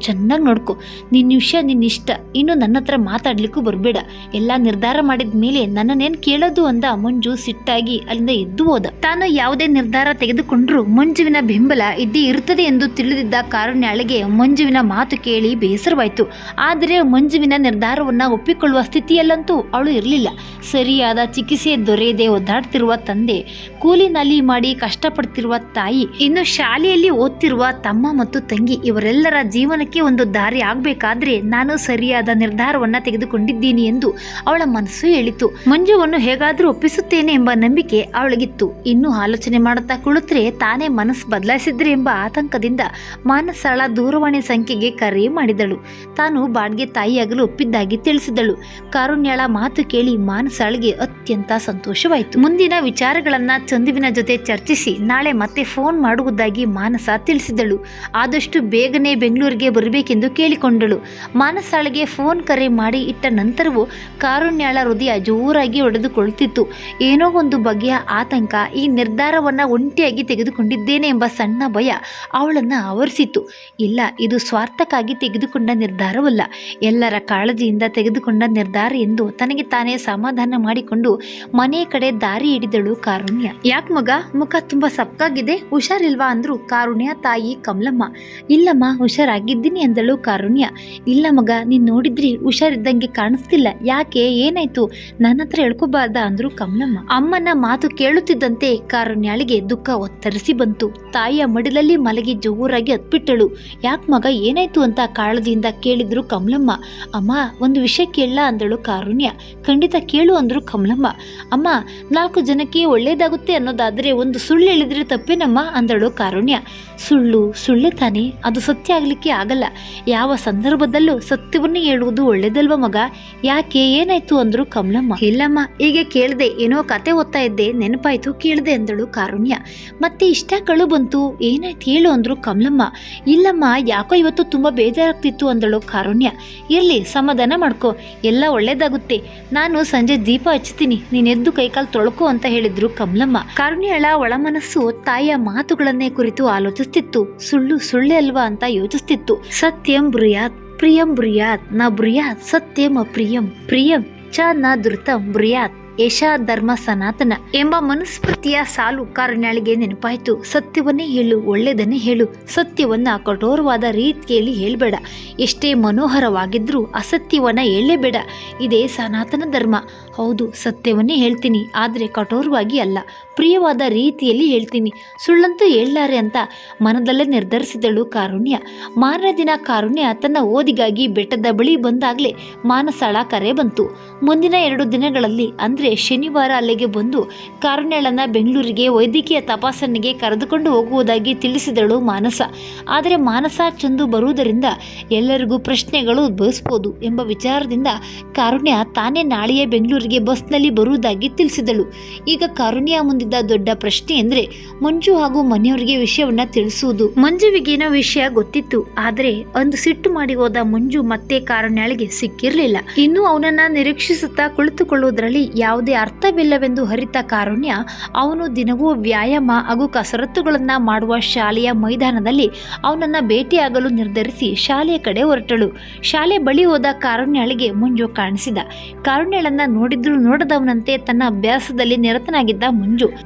ಚೆನ್ನಾಗಿ ನೋಡ್ಕೋ, ನಿನ್ನ ವಿಷಯ ನಿನ್ನಿಷ್ಟ, ಇನ್ನು ನನ್ನ ಹತ್ರ ಮಾತಾಡ್ಲಿಕ್ಕೂ ಬರ್ಬೇಡ. ಎಲ್ಲ ನಿರ್ಧಾರ ಮಾಡಿದ ಮೇಲೆ ನನ್ನನ್ನೇನ್ ಕೇಳೋದು ಅಂದ ಮಂಜು ಸಿಟ್ಟಾಗಿ ಅಲ್ಲಿಂದ ಎದ್ದು ಹೋದ. ತಾನು ಯಾವುದೇ ನಿರ್ಧಾರ ತೆಗೆದುಕೊಂಡ್ರು ಮಂಜುವಿನ ಬೆಂಬಲ ಇದ್ದೇ ಇರುತ್ತದೆ ಎಂದು ತಿಳಿದಿದ್ದ ಕಾರುಣ್ಯಾಳಿಗೆ ಮಂಜುವಿನ ಮಾತು ಕೇಳಿ ಬೇಸರವಾಯ್ತು. ಆದರೆ ಮಂಜುವಿನ ನಿರ್ಧಾರವನ್ನ ಒಪ್ಪಿಕೊಳ್ಳುವ ಸ್ಥಿತಿಯಲ್ಲಂತೂ ಅವಳು ಇರಲಿಲ್ಲ. ಸರಿಯಾದ ಚಿಕಿತ್ಸೆ ದೊರೆಯದೆ ಒದ್ದಾಡ್ತಿರುವ ತಂದೆ, ಕೂಲಿ ನಾಲಿ ಮಾಡಿ ಕಷ್ಟಪಡ್ತಿರುವ ತಾಯಿ, ಇನ್ನು ಶಾಲೆಯಲ್ಲಿ ಓದ್ತಿರುವ ತಮ್ಮ ಮತ್ತು ತಂಗಿ, ಇವರೆಲ್ಲರ ಜೀವನಕ್ಕೆ ಒಂದು ದಾರಿ ಆಗ್ಬೇಕಾದ್ರೆ ನಾನು ಸರಿಯಾದ ನಿರ್ಧಾರವನ್ನ ತೆಗೆದುಕೊಂಡಿದ್ದೀನಿ ಎಂದು ಅವಳ ಮನಸ್ಸು ಹೇಳಿತು. ಮಂಜುವನ್ನು ಹೇಗಾದ್ರೂ ಒಪ್ಪಿಸುತ್ತೇನೆ ಎಂಬ ನಂಬಿಕೆ ಅವಳಿಗಿತ್ತು. ಇನ್ನು ಆಲೋಚನೆ ಮಾಡುತ್ತಾ ಕುಳಿತರೆ ತಾನೇ ಮನಸ್ಸು ಬದಲಾಯಿಸಿದ್ರೆ ಎಂಬ ಆತಂಕದಿಂದ ಮಾನಸಾಳ ದೂರವಾಣಿ ಸಂಖ್ಯೆಗೆ ಕರೆ ಮಾಡಿದಳು. ತಾನು ಬಾಡಿಗೆ ತಾಯಿಯಾಗಲು ಒಪ್ಪಿದ್ದಾಗಿ ತಿಳಿಸಿದಳು. ಕಾರುಣ್ಯಾಳ ಮಾತು ಕೇಳಿ ಮಾನಸಾಳಿಗೆ ಅತ್ಯಂತ ಸಂತೋಷವಾಯಿತು. ಮುಂದಿನ ವಿಚಾರಗಳನ್ನ ಚಂದುವಿನ ಜೊತೆ ಚರ್ಚಿಸಿ ನಾಳೆ ಮತ್ತೆ ಫೋನ್ ಮಾಡುವುದಾಗಿ ಮಾನಸ ತಿಳಿಸಿದಳು. ಆದಷ್ಟು ಬೇಗನೆ ಬೆಂಗಳೂರಿಗೆ ಬರಬೇಕೆಂದು ಕೇಳಿಕೊಂಡಳು. ಮಾನಸಾಳಿಗೆ ಫೋನ್ ಕರೆ ಮಾಡಿ ಇಟ್ಟ ನಂತರವೂ ಕಾರುಣ್ಯಾಳ ಹೃದಯ ಜೋರಾಗಿ ಹೊಡೆದುಕೊಳ್ತಿತ್ತು. ಏನೋ ಒಂದು ಬಗೆಯ ಆತಂಕ, ಈ ನಿರ್ಧಾರವನ್ನ ಒಂಟಿಯಾಗಿ ತೆಗೆದುಕೊಂಡಿದ್ದೇನೆ ಎಂಬ ಸಣ್ಣ ಭಯ ಅವಳನ್ನ ಆವರಿಸಿತು. ಇಲ್ಲ, ಇದು ಸ್ವಾರ್ಥಕ್ಕಾಗಿ ತೆಗೆದುಕೊಂಡ ನಿರ್ಧಾರವಲ್ಲ, ಎಲ್ಲರ ಕಾಳಜಿಯಿಂದ ತೆಗೆದುಕೊಂಡ ನಿರ್ಧಾರ ಎಂದು ತನಗೆ ತಾನೇ ಸಮಾಧಾನ ಮಾಡಿಕೊಂಡು ಮನೆ ಕಡೆ ದಾರಿ ಹಿಡಿದಳು ಕಾರುಣ್ಯ. ಯಾಕೆ ಮಗ, ಮುಖ ತುಂಬಾ ಸಪ್ಕಾಗಿದೆ, ಹುಷಾರಿಲ್ವಾ ಅಂದ್ರು ಕಾರುಣ್ಯ ತಾಯಿ ಕಮಲಮ್ಮ. ಇಲ್ಲಮ್ಮ, ಹುಷಾರಾಗಿದ್ದೀನಿ ಎಂದಳು ಕಾರುಣ್ಯ. ಇಲ್ಲ ಮಗ, ನೀನ್ ನೋಡಿದ್ರಿ ಹುಷಾರಿದ್ದಂಗೆ ಕಾಣಿಸ್ತಿಲ್ಲ, ಯಾಕೆ, ಏನಾಯ್ತು, ನನ್ನ ಹತ್ರ ಹೇಳ್ಕೋಬಾರ್ದ ಅಂದ್ರು ಕಮಲಮ್ಮ. ಅಮ್ಮನ ಮಾತು ಕೇಳುತ್ತಿದ್ದಂತೆ ಕಾರುಣ್ಯಾಳಿಗೆ ದುಃಖ ಒತ್ತರಿಸಿ ಬಂತು. ತಾಯಿಯ ಮಡಿಲಲ್ಲಿ ಮಲಗಿ ಜೋರಾಗಿ ಹತ್ಬಿಟ್ಟಳು. ಯಾಕೆ ಮಗ, ಏನಾಯ್ತು ಅಂತ ಕಾಳಜಿಯಿಂದ ಕೇಳಿದ್ರು ಕಮಲಮ್ಮ. ಅಮ್ಮ, ಒಂದು ವಿಷಯ ಕೇಳಲ್ಲ ಕೇಳಲ್ಲ ಅಂದಳು ಕಾರುಣ್ಯ. ಖಂಡಿತ ಕೇಳು ಅಂದ್ರು ಕಮಲಮ್ಮ. ಅಮ್ಮ, 4 ಜನಕ್ಕೆ ಒಳ್ಳೇದಾಗುತ್ತೆ ಅನ್ನೋದಾದ್ರೆ ಒಂದು ಸುಳ್ಳು ಹೇಳಿದ್ರೆ ತಪ್ಪೇನಮ್ಮ ಅಂದಳು ಕಾರುಣ್ಯ. ಸುಳ್ಳೆ ತಾನೆ, ಅದು ಸತ್ಯ ಆಗ್ಲಿಕ್ಕೆ ಆಗಲ್ಲ. ಯಾವ ಸಂದರ್ಭದಲ್ಲೂ ಸತ್ಯವನ್ನೇ ಹೇಳುವುದು ಒಳ್ಳೇದಲ್ವ ಮಗ? ಯಾಕೆ, ಏನಾಯ್ತು ಅಂದ್ರು ಕಮಲಮ್ಮ. ಇಲ್ಲಮ್ಮ, ಹೀಗೆ ಕೇಳ್ದೆ, ಏನೋ ಕತೆ ಓದ್ತಾ ಇದ್ದೆ, ನೆನಪಾಯ್ತು ಕೇಳ್ದೆ ಅಂದಳು ಕಾರುಣ್ಯ. ಮತ್ತೆ ಇಷ್ಟ ಕಳು ಬಂತು, ಏನಾಯ್ತು ಹೇಳು ಅಂದ್ರು ಕಮಲಮ್ಮ. ಇಲ್ಲಮ್ಮ, ಯಾಕೋ ಇವತ್ತು ತುಂಬಾ ಬೇಜಾರಾಗ್ತಿತ್ತು ಅಂದಳು ಕಾರುಣ್ಯ. ಇರ್ಲಿ, ಸಮಾಧಾನ ಮಾಡ್ಕೋ, ಎಲ್ಲ ಒಳ್ಳೇದಾಗುತ್ತೆ. ನಾನು ಸಂಜೆ ದೀಪ ಹಚ್ತೀನಿ, ನೀನೆದ್ದು ಕೈಕಾಲು ತೊಳ್ಕೊ ಅಂತ ಹೇಳಿದ್ರು ಕಮಲಮ್ಮ. ಕಾರುಣ್ಯಳ ಒಳಮನಸ್ಸು ತಾಯಿಯ ಮಾತುಗಳನ್ನೇ ಕುರಿತು ಆಲೋಚಿಸ್ತಿತ್ತು. ಸುಳ್ಳೆ ಅಲ್ವಾ ಅಂತ ಯೋಚಿಸ್ತಿತ್ತು. ಸತ್ಯಂ ಬ್ರೂಯಾತ್ ಪ್ರಿಯಂ ಬ್ರೂಯಾತ್ ನ ಬ್ರೂಯಾತ್ ಸತ್ಯಂ ಅಪ್ರಿಯಂ ಪ್ರಿಯಂ ಚ ನ ಧೃತಂ ಬ್ರೂಯಾತ್ ಯಶಾ ಧರ್ಮ ಸನಾತನ ಎಂಬ ಮನುಸ್ಮೃತಿಯ ಸಾಲು ಕಾರುಣ್ಯಾಳಿಗೆ ನೆನಪಾಯಿತು. ಸತ್ಯವನ್ನೇ ಹೇಳು, ಒಳ್ಳೆಯದನ್ನೇ ಹೇಳು. ಸತ್ಯವನ್ನ ಕಠೋರವಾದ ರೀತಿಯಲ್ಲಿ ಹೇಳ್ಬೇಡ. ಎಷ್ಟೇ ಮನೋಹರವಾಗಿದ್ರೂ ಅಸತ್ಯವನ್ನ ಹೇಳಲೇಬೇಡ. ಇದೇ ಸನಾತನ ಧರ್ಮ. ಹೌದು, ಸತ್ಯವನ್ನೇ ಹೇಳ್ತೀನಿ, ಆದರೆ ಕಠೋರವಾಗಿ ಅಲ್ಲ, ಪ್ರಿಯವಾದ ರೀತಿಯಲ್ಲಿ ಹೇಳ್ತೀನಿ. ಸುಳ್ಳಂತೂ ಹೇಳಲಾರೆ ಅಂತ ಮನದಲ್ಲೇ ನಿರ್ಧರಿಸಿದಳು ಕಾರುಣ್ಯ. ಮಾರನೇ ದಿನ ಕಾರುಣ್ಯ ತನ್ನ ಓದಿಗಾಗಿ ಬೆಟ್ಟದ ಬಳಿ ಬಂದಾಗಲೇ ಮಾನಸಾಳ ಕರೆ ಬಂತು. ಮುಂದಿನ 2 ದಿನಗಳಲ್ಲಿ ಅಂದರೆ ಶನಿವಾರ ಅಲ್ಲಿಗೆ ಬಂದು ಕಾರುಣ್ಯಳನ್ನ ಬೆಂಗಳೂರಿಗೆ ವೈದ್ಯಕೀಯ ತಪಾಸಣೆಗೆ ಕರೆದುಕೊಂಡು ಹೋಗುವುದಾಗಿ ತಿಳಿಸಿದಳು ಮಾನಸ. ಆದರೆ ಮಾನಸ ಚಂದು ಬರುವುದರಿಂದ ಎಲ್ಲರಿಗೂ ಪ್ರಶ್ನೆಗಳು ಉದ್ಭವಿಸಬಹುದು ಎಂಬ ವಿಚಾರದಿಂದ ಕಾರುಣ್ಯ ತಾನೇ ನಾಳೆಯೇ ಬೆಂಗಳೂರಿಗೆ ಬಸ್ನಲ್ಲಿ ಬರುವುದಾಗಿ ತಿಳಿಸಿದಳು. ಈಗ ಕಾರುಣ್ಯ ಮುಂದಿದ್ದ ದೊಡ್ಡ ಪ್ರಶ್ನೆ ಎಂದ್ರೆ ಮಂಜು ಹಾಗೂ ಮನೆಯವರಿಗೆ ವಿಷಯವನ್ನ ತಿಳಿಸುವುದು. ಮಂಜುವಿಗೇನೋ ವಿಷಯ ಗೊತ್ತಿತ್ತು, ಆದರೆ ಒಂದು ಸಿಟ್ಟು ಮಾಡಿ ಹೋದ ಮಂಜು ಮತ್ತೆ ಕಾರುಣ್ಯಳಿಗೆ ಸಿಕ್ಕಿರ್ಲಿಲ್ಲ. ಇನ್ನು ಅವನನ್ನ ನಿರೀಕ್ಷಿಸುತ್ತಾ ಕುಳಿತುಕೊಳ್ಳುವುದರಲ್ಲಿ ಯಾವುದೇ ಅರ್ಥವಿಲ್ಲವೆಂದು ಹರಿತ ಕಾರುಣ್ಯ ಅವನು ದಿನವೂ ವ್ಯಾಯಾಮ ಹಾಗೂ ಕಸರತ್ತುಗಳನ್ನ ಮಾಡುವ ಶಾಲೆಯ ಮೈದಾನದಲ್ಲಿ ಅವನನ್ನ ಭೇಟಿಯಾಗಲು ನಿರ್ಧರಿಸಿ ಶಾಲೆಯ ಕಡೆ ಹೊರಟಳು. ಶಾಲೆ ಬಳಿ ಹೋದ ಕಾರುಣ್ಯಳಿಗೆ ಮಂಜು ಕಾಣಿಸಿದ. ಕಾರುಣ್ಯಳನ್ನ ನೋಡಿದ್ರು ನೋಡದವನಂತೆ ತನ್ನ ಅಭ್ಯಾಸದಲ್ಲಿ ನಿರತನಾಗಿದ್ದ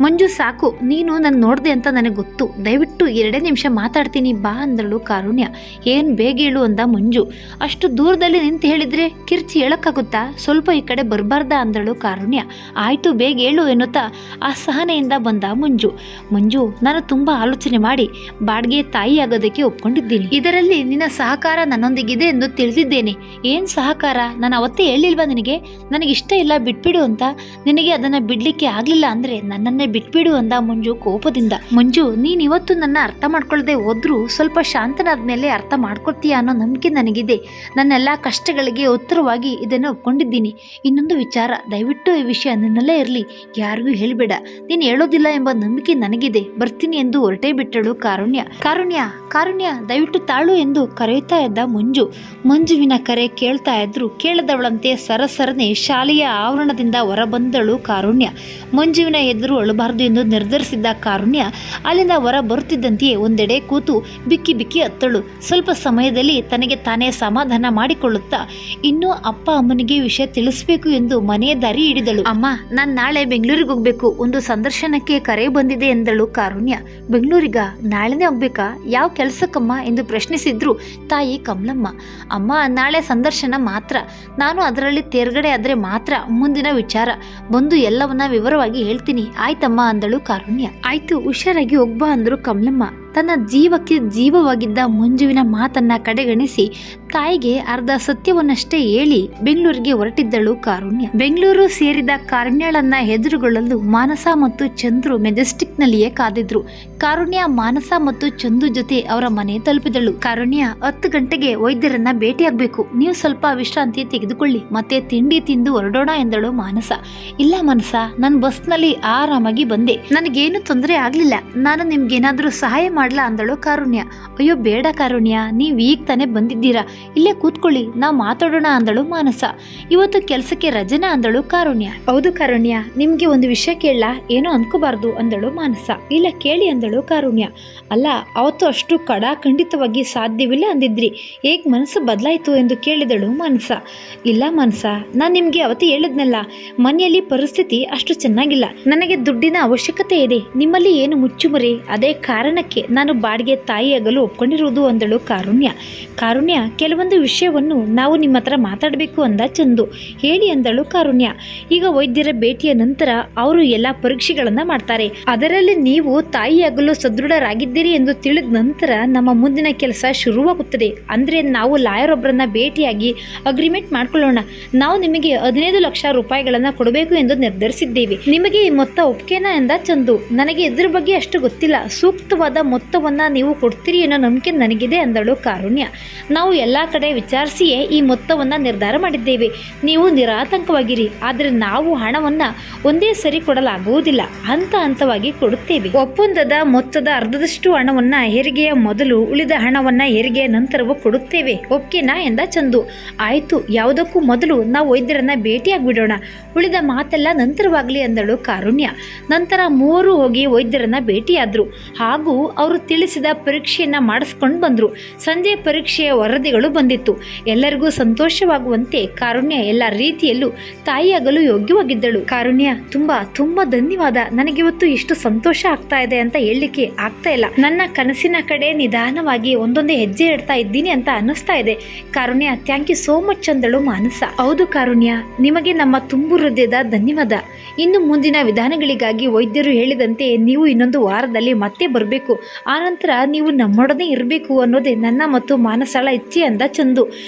ಮಂಜು ಸಾಕು, ನೀನು ನನ್ನ ನೋಡ್ದೆ ಅಂತ ನನಗೆ ಗೊತ್ತು, ದಯವಿಟ್ಟು 2 ನಿಮಿಷ ಮಾತಾಡ್ತೀನಿ ಬಾ ಅಂದಳು ಕಾರುಣ್ಯ. ಏನ್ ಬೇಗ ಹೇಳು ಅಂದ ಮಂಜು. ಅಷ್ಟು ದೂರದಲ್ಲಿ ನಿಂತು ಹೇಳಿದ್ರೆ ಕಿರ್ಚಿ ಹೇಳಕ್ಕಾಗುತ್ತಾ? ಸ್ವಲ್ಪ ಈ ಕಡೆ ಬರಬಾರ್ದ ಅಂದಳು ಕಾರುಣ್ಯ. ಆಯ್ತು, ಬೇಗ ಹೇಳು ಎನ್ನುತ್ತಾ ಅಸಹನೆಯಿಂದ ಬಂದ ಮಂಜು, ನಾನು ತುಂಬಾ ಆಲೋಚನೆ ಮಾಡಿ ಬಾಡಿಗೆ ತಾಯಿ ಆಗೋದಕ್ಕೆ ಒಪ್ಕೊಂಡಿದ್ದೀನಿ. ಇದರಲ್ಲಿ ನಿನ್ನ ಸಹಕಾರ ನನ್ನೊಂದಿಗಿದೆ ಎಂದು ತಿಳಿದಿದ್ದೇನೆ. ಏನ್ ಸಹಕಾರ? ನಾನು ಅವತ್ತೇ ಹೇಳಿಲ್ವಾ ನಿನಗೆ ನನಗಿಷ್ಟ ಇಲ್ಲ, ಬಿಟ್ಬಿಡು ಅಂತ? ನಿನಗೆ ಅದನ್ನ ಬಿಡ್ಲಿಕ್ಕೆ ಆಗ್ಲಿಲ್ಲ ಅಂದ್ರೆ ನನ್ನನ್ನೇ ಬಿಟ್ಬಿಡು ಅಂದ ಮಂಜು ಕೋಪದಿಂದ. ಮಂಜು, ನೀನ್ ಇವತ್ತು ನನ್ನ ಅರ್ಥ ಮಾಡ್ಕೊಳ್ಳದೆ ಹೋದ್ರೂ ಸ್ವಲ್ಪ ಶಾಂತನಾದ್ಮೇಲೆ ಅರ್ಥ ಮಾಡ್ಕೊಳ್ತೀಯ ಅನ್ನೋ ನಂಬಿಕೆ ನನಗಿದೆ. ನನ್ನೆಲ್ಲಾ ಕಷ್ಟಗಳಿಗೆ ಉತ್ತರವಾಗಿ ಇದನ್ನು ಒಪ್ಕೊಂಡಿದ್ದೀನಿ. ಇನ್ನೊಂದು ವಿಚಾರ, ದಯವಿಟ್ಟು ಈ ವಿಷಯ ನನ್ನಲ್ಲೇ ಇರಲಿ, ಯಾರಿಗೂ ಹೇಳ್ಬೇಡ. ನೀನು ಹೇಳೋದಿಲ್ಲ ಎಂಬ ನಂಬಿಕೆ ನನಗಿದೆ. ಬರ್ತೀನಿ ಎಂದು ಹೊರಟೇ ಬಿಟ್ಟಳು ಕಾರುಣ್ಯ ದಯವಿಟ್ಟು ತಾಳು ಎಂದು ಕರೆಯುತ್ತಾ ಇದ್ದ ಮಂಜುವಿನ ಕರೆ ಕೇಳ್ತಾ ಇದ್ರು ಕೇಳದವಳಂತೆ ಸರಸರನೆ ಶಾಲೆಯ ಆವರಣದಿಂದ ಹೊರಬಂದಳು ಕಾರುಣ್ಯ. ಮಂಜುವಿನ ಎದುರು ಅಳಬಾರದು ಎಂದು ನಿರ್ಧರಿಸಿದ್ದ ಕಾರುಣ್ಯ ಅಲ್ಲಿಂದ ಹೊರ ಬರುತ್ತಿದ್ದಂತೆಯೇ ಒಂದೆಡೆ ಕೂತು ಬಿಕ್ಕಿ ಹತ್ತಳು. ಸ್ವಲ್ಪ ಸಮಯದಲ್ಲಿ ತನಗೆ ತಾನೇ ಸಮಾಧಾನ ಮಾಡಿಕೊಳ್ಳುತ್ತಾ ಇನ್ನೂ ಅಪ್ಪ ಅಮ್ಮನಿಗೆ ವಿಷಯ ತಿಳಿಸಬೇಕು ಎಂದು ಮನೆಯ ದಾರಿ ಹಿಡಿದಳು. ಅಮ್ಮ, ನಾನ್ ನಾಳೆ ಬೆಂಗಳೂರಿಗೆ ಹೋಗ್ಬೇಕು, ಒಂದು ಸಂದರ್ಶನಕ್ಕೆ ಕರೆ ಬಂದಿದೆ ಎಂದಳು ಕಾರುಣ್ಯ. ಬೆಂಗಳೂರಿಗ? ನಾಳೆನೇ ಹೋಗ್ಬೇಕಾ? ಯಾವ ಕೆಲಸಕ್ಕಮ್ಮ ಎಂದು ಪ್ರಶ್ನಿಸಿದ್ರು ತಾಯಿ ಕಮಲಮ್ಮ. ಅಮ್ಮ, ನಾಳೆ ಸಂದರ್ಶನ ಮಾತ್ರ, ನಾನು ಅದರಲ್ಲಿ ತೇರ್ಗಡೆ ಆದ್ರೆ ಮಾತ್ರ ಮುಂದಿನ ವಿಚಾರ ಬಂದು ಎಲ್ಲವನ್ನ ವಿವರವಾಗಿ ಹೇಳ್ತೀನಿ, ಆಯ್ತಮ್ಮ ಅಂದಳು ಕಾರುಣ್ಯ. ಆಯ್ತು, ಹುಷಾರಾಗಿ ಹೋಗ್ಬಾ ಅಂದ್ರು ಕಮಲಮ್ಮ. ತನ್ನ ಜೀವಕ್ಕೆ ಜೀವವಾಗಿದ್ದ ಮಂಜುವಿನ ಮಾತನ್ನ ಕಡೆಗಣಿಸಿ ತಾಯಿಗೆ ಅರ್ಧ ಸತ್ಯವನ್ನಷ್ಟೇ ಹೇಳಿ ಬೆಂಗಳೂರಿಗೆ ಹೊರಟಿದ್ದಳು ಕಾರುಣ್ಯ. ಬೆಂಗಳೂರು ಸೇರಿದ ಕಾರುಣ್ಯಳನ್ನ ಎದುರುಗೊಳ್ಳಲು ಮಾನಸ ಮತ್ತು ಚಂದ್ರು ಮೆಜೆಸ್ಟಿಕ್ ನಲ್ಲಿಯೇ ಕಾದಿದ್ರು. ಕಾರುಣ್ಯ ಮಾನಸ ಮತ್ತು ಚಂದು ಜೊತೆ ಅವರ ಮನೆ ತಲುಪಿದಳು. ಕಾರುಣ್ಯ, 10 ಗಂಟೆಗೆ ವೈದ್ಯರನ್ನ ಭೇಟಿಯಾಗಬೇಕು, ನೀವು ಸ್ವಲ್ಪ ವಿಶ್ರಾಂತಿ ತೆಗೆದುಕೊಳ್ಳಿ, ಮತ್ತೆ ತಿಂಡಿ ತಿಂದು ಹೊರಡೋಣ ಎಂದಳು ಮಾನಸ. ಇಲ್ಲ ಮಾನಸ, ನಾನು ಬಸ್ನಲ್ಲಿ ಆರಾಮಾಗಿ ಬಂದೆ, ನನಗೇನು ತೊಂದರೆ ಆಗ್ಲಿಲ್ಲ, ನಾನು ನಿಮ್ಗೇನಾದ್ರೂ ಸಹಾಯ ಮಾಡ್ಲಾ ಅಂದಳು ಕಾರುಣ್ಯ. ಅಯ್ಯೋ ಬೇಡ ಕಾರುಣ್ಯ, ನೀವ್ ಈಗ ತಾನೇ ಬಂದಿದ್ದೀರಾ, ಇಲ್ಲೇ ಕೂತ್ಕೊಳ್ಳಿ, ನಾವು ಮಾತಾಡೋಣ ಅಂದಳು ಮಾನಸ. ಇವತ್ತು ಕೆಲಸಕ್ಕೆ ರಜನಾ ಅಂದಳು ಕಾರುಣ್ಯ. ಹೌದು ಕಾರುಣ್ಯ, ನಿಮ್ಗೆ ಒಂದು ವಿಷಯ ಕೇಳಲ್ಲ, ಏನೋ ಅನ್ಕೋಬಾರ್ದು ಅಂದಳು ಮಾನಸ. ಇಲ್ಲ ಕೇಳಿ ಅಂದಳು ಕಾರುಣ್ಯ. ಅಲ್ಲ, ಅವತ್ತು ಅಷ್ಟು ಖಂಡಿತವಾಗಿ ಸಾಧ್ಯವಿಲ್ಲ ಅಂದಿದ್ರಿ, ಹೇಗ್ ಮನಸ್ಸು ಬದಲಾಯಿತು ಎಂದು ಕೇಳಿದಳು ಮಾನಸ. ಇಲ್ಲ ಮಾನಸ, ನಾನ್ ನಿಮ್ಗೆ ಅವತ್ತು ಹೇಳಿದ್ನಲ್ಲ, ಮನೆಯಲ್ಲಿ ಪರಿಸ್ಥಿತಿ ಅಷ್ಟು ಚೆನ್ನಾಗಿಲ್ಲ, ನನಗೆ ದುಡ್ಡಿನ ಅವಶ್ಯಕತೆ ಇದೆ, ನಿಮ್ಮಲ್ಲಿ ಏನು ಮುಚ್ಚುಮರೆ, ಅದೇ ಕಾರಣಕ್ಕೆ ನಾನು ಬಾಡಿಗೆ ತಾಯಿಯಾಗಲು ಒಪ್ಕೊಂಡಿರುವುದು ಅಂದಳು ಕಾರುಣ್ಯ. ಕಾರುಣ್ಯ, ಕೆಲವೊಂದು ವಿಷಯವನ್ನು ನಾವು ನಿಮ್ಮ ಹತ್ರ ಮಾತಾಡಬೇಕು ಅಂದ ಚಂದು. ಹೇಳಿ ಅಂದಳು ಕಾರುಣ್ಯ. ಈಗ ವೈದ್ಯರ ಭೇಟಿಯ ನಂತರ ಅವರು ಎಲ್ಲ ಪರೀಕ್ಷೆಗಳನ್ನು ಮಾಡ್ತಾರೆ. ಅದರಲ್ಲಿ ನೀವು ತಾಯಿಯಾಗಲು ಸದೃಢರಾಗಿದ್ದೀರಿ ಎಂದು ತಿಳಿದ ನಂತರ ನಮ್ಮ ಮುಂದಿನ ಕೆಲಸ ಶುರುವಾಗುತ್ತದೆ. ಅಂದರೆ ನಾವು ಲಾಯರ್ ಒಬ್ಬರನ್ನ ಭೇಟಿಯಾಗಿ ಅಗ್ರಿಮೆಂಟ್ ಮಾಡ್ಕೊಳ್ಳೋಣ. ನಾವು ನಿಮಗೆ 15 ಲಕ್ಷ ರೂಪಾಯಿಗಳನ್ನು ಕೊಡಬೇಕು ಎಂದು ನಿರ್ಧರಿಸಿದ್ದೇವೆ. ನಿಮಗೆ ಈ ಮೊತ್ತ ಒಪ್ಕೆನಾ ಎಂದ ಚಂದು. ನನಗೆ ಇದ್ರ ಬಗ್ಗೆ ಅಷ್ಟು ಗೊತ್ತಿಲ್ಲ. ಸೂಕ್ತವಾದ ಮೊತ್ತವನ್ನ ನೀವು ಕೊಡ್ತೀರಿ ಅನ್ನೋ ನಂಬಿಕೆ ನನಗಿದೆ ಅಂದಳು ಕಾರುಣ್ಯ. ನಾವು ಎಲ್ಲ ಕಡೆ ವಿಚಾರಿಸಿಯೇ ಈ ಮೊತ್ತವನ್ನ ನಿರ್ಧಾರ ಮಾಡಿದ್ದೇವೆ. ನೀವು ನಿರಾತಂಕವಾಗಿರಿ. ಆದರೆ ನಾವು ಹಣವನ್ನ ಒಂದೇ ಸರಿ ಕೊಡಲಾಗುವುದಿಲ್ಲ, ಹಂತ ಹಂತವಾಗಿ ಕೊಡುತ್ತೇವೆ. ಒಪ್ಪಂದದ ಮೊತ್ತದ ಅರ್ಧದಷ್ಟು ಹಣವನ್ನ ಹೆರಿಗೆಯ ಮೊದಲು, ಉಳಿದ ಹಣವನ್ನ ಹೆರಿಗೆಯ ನಂತರವೂ ಕೊಡುತ್ತೇವೆ. ಒಪ್ಕೆನಾ ಎಂದ ಚಂದು. ಆಯ್ತು, ಯಾವುದಕ್ಕೂ ಮೊದಲು ನಾವು ವೈದ್ಯರನ್ನ ಭೇಟಿಯಾಗ್ಬಿಡೋಣ. ಉಳಿದ ಮಾತೆಲ್ಲ ನಂತರವಾಗಲಿ ಅಂದಳು ಕಾರುಣ್ಯ. ನಂತರ ಮೂವರು ಹೋಗಿ ವೈದ್ಯರನ್ನ ಭೇಟಿಯಾದ್ರು ಹಾಗೂ ಅವರು ತಿಳಿಸಿದ ಪರೀಕ್ಷೆಯನ್ನ ಮಾಡಿಸ್ಕೊಂಡು ಬಂದ್ರು. ಸಂಜೆ ಪರೀಕ್ಷೆಯ ವರದಿಗಳು ಬಂದಿತ್ತು. ಎಲ್ಲರಿಗೂ ಸಂತೋಷವಾಗುವಂತೆ ಕಾರುಣ್ಯ ಎಲ್ಲ ರೀತಿಯಲ್ಲೂ ತಾಯಿಯಾಗಲು ಯೋಗ್ಯವಾಗಿದ್ದಳು. ಕಾರುಣ್ಯ, ತುಂಬಾ ತುಂಬಾ ಧನ್ಯವಾದ. ನನಗಿವತ್ತು ಇಷ್ಟು ಸಂತೋಷ ಆಗ್ತಾ ಇದೆ ಅಂತ ಹೇಳಲಿಕ್ಕೆ ಆಗ್ತಾ ಇಲ್ಲ. ನನ್ನ ಕನಸಿನ ಕಡೆ ನಿಧಾನವಾಗಿ ಒಂದೊಂದೇ ಹೆಜ್ಜೆ ಇಡ್ತಾ ಇದ್ದೀನಿ ಅಂತ ಅನ್ನಿಸ್ತಾ ಇದೆ. ಕಾರುಣ್ಯ, ಥ್ಯಾಂಕ್ ಯು ಸೋ ಮಚ್ ಅಂದಳು ಮಾನಸ. ಹೌದು ಕಾರುಣ್ಯ, ನಿಮಗೆ ನಮ್ಮ ತುಂಬು ಹೃದಯದ ಧನ್ಯವಾದ. ಇನ್ನು ಮುಂದಿನ ವಿಧಾನಗಳಿಗಾಗಿ ವೈದ್ಯರು ಹೇಳಿದಂತೆ ನೀವು ಇನ್ನೊಂದು ವಾರದಲ್ಲಿ ಮತ್ತೆ ಬರಬೇಕು. ಆನಂತರ ನೀವು ನಮ್ಮೊಡನೆ ಇರಬೇಕು ಅನ್ನೋದೇ ನನ್ನ ಮತ್ತು ಮಾನಸಳ ಇಚ್ಛೆ ಅಂದ ಚಂದು.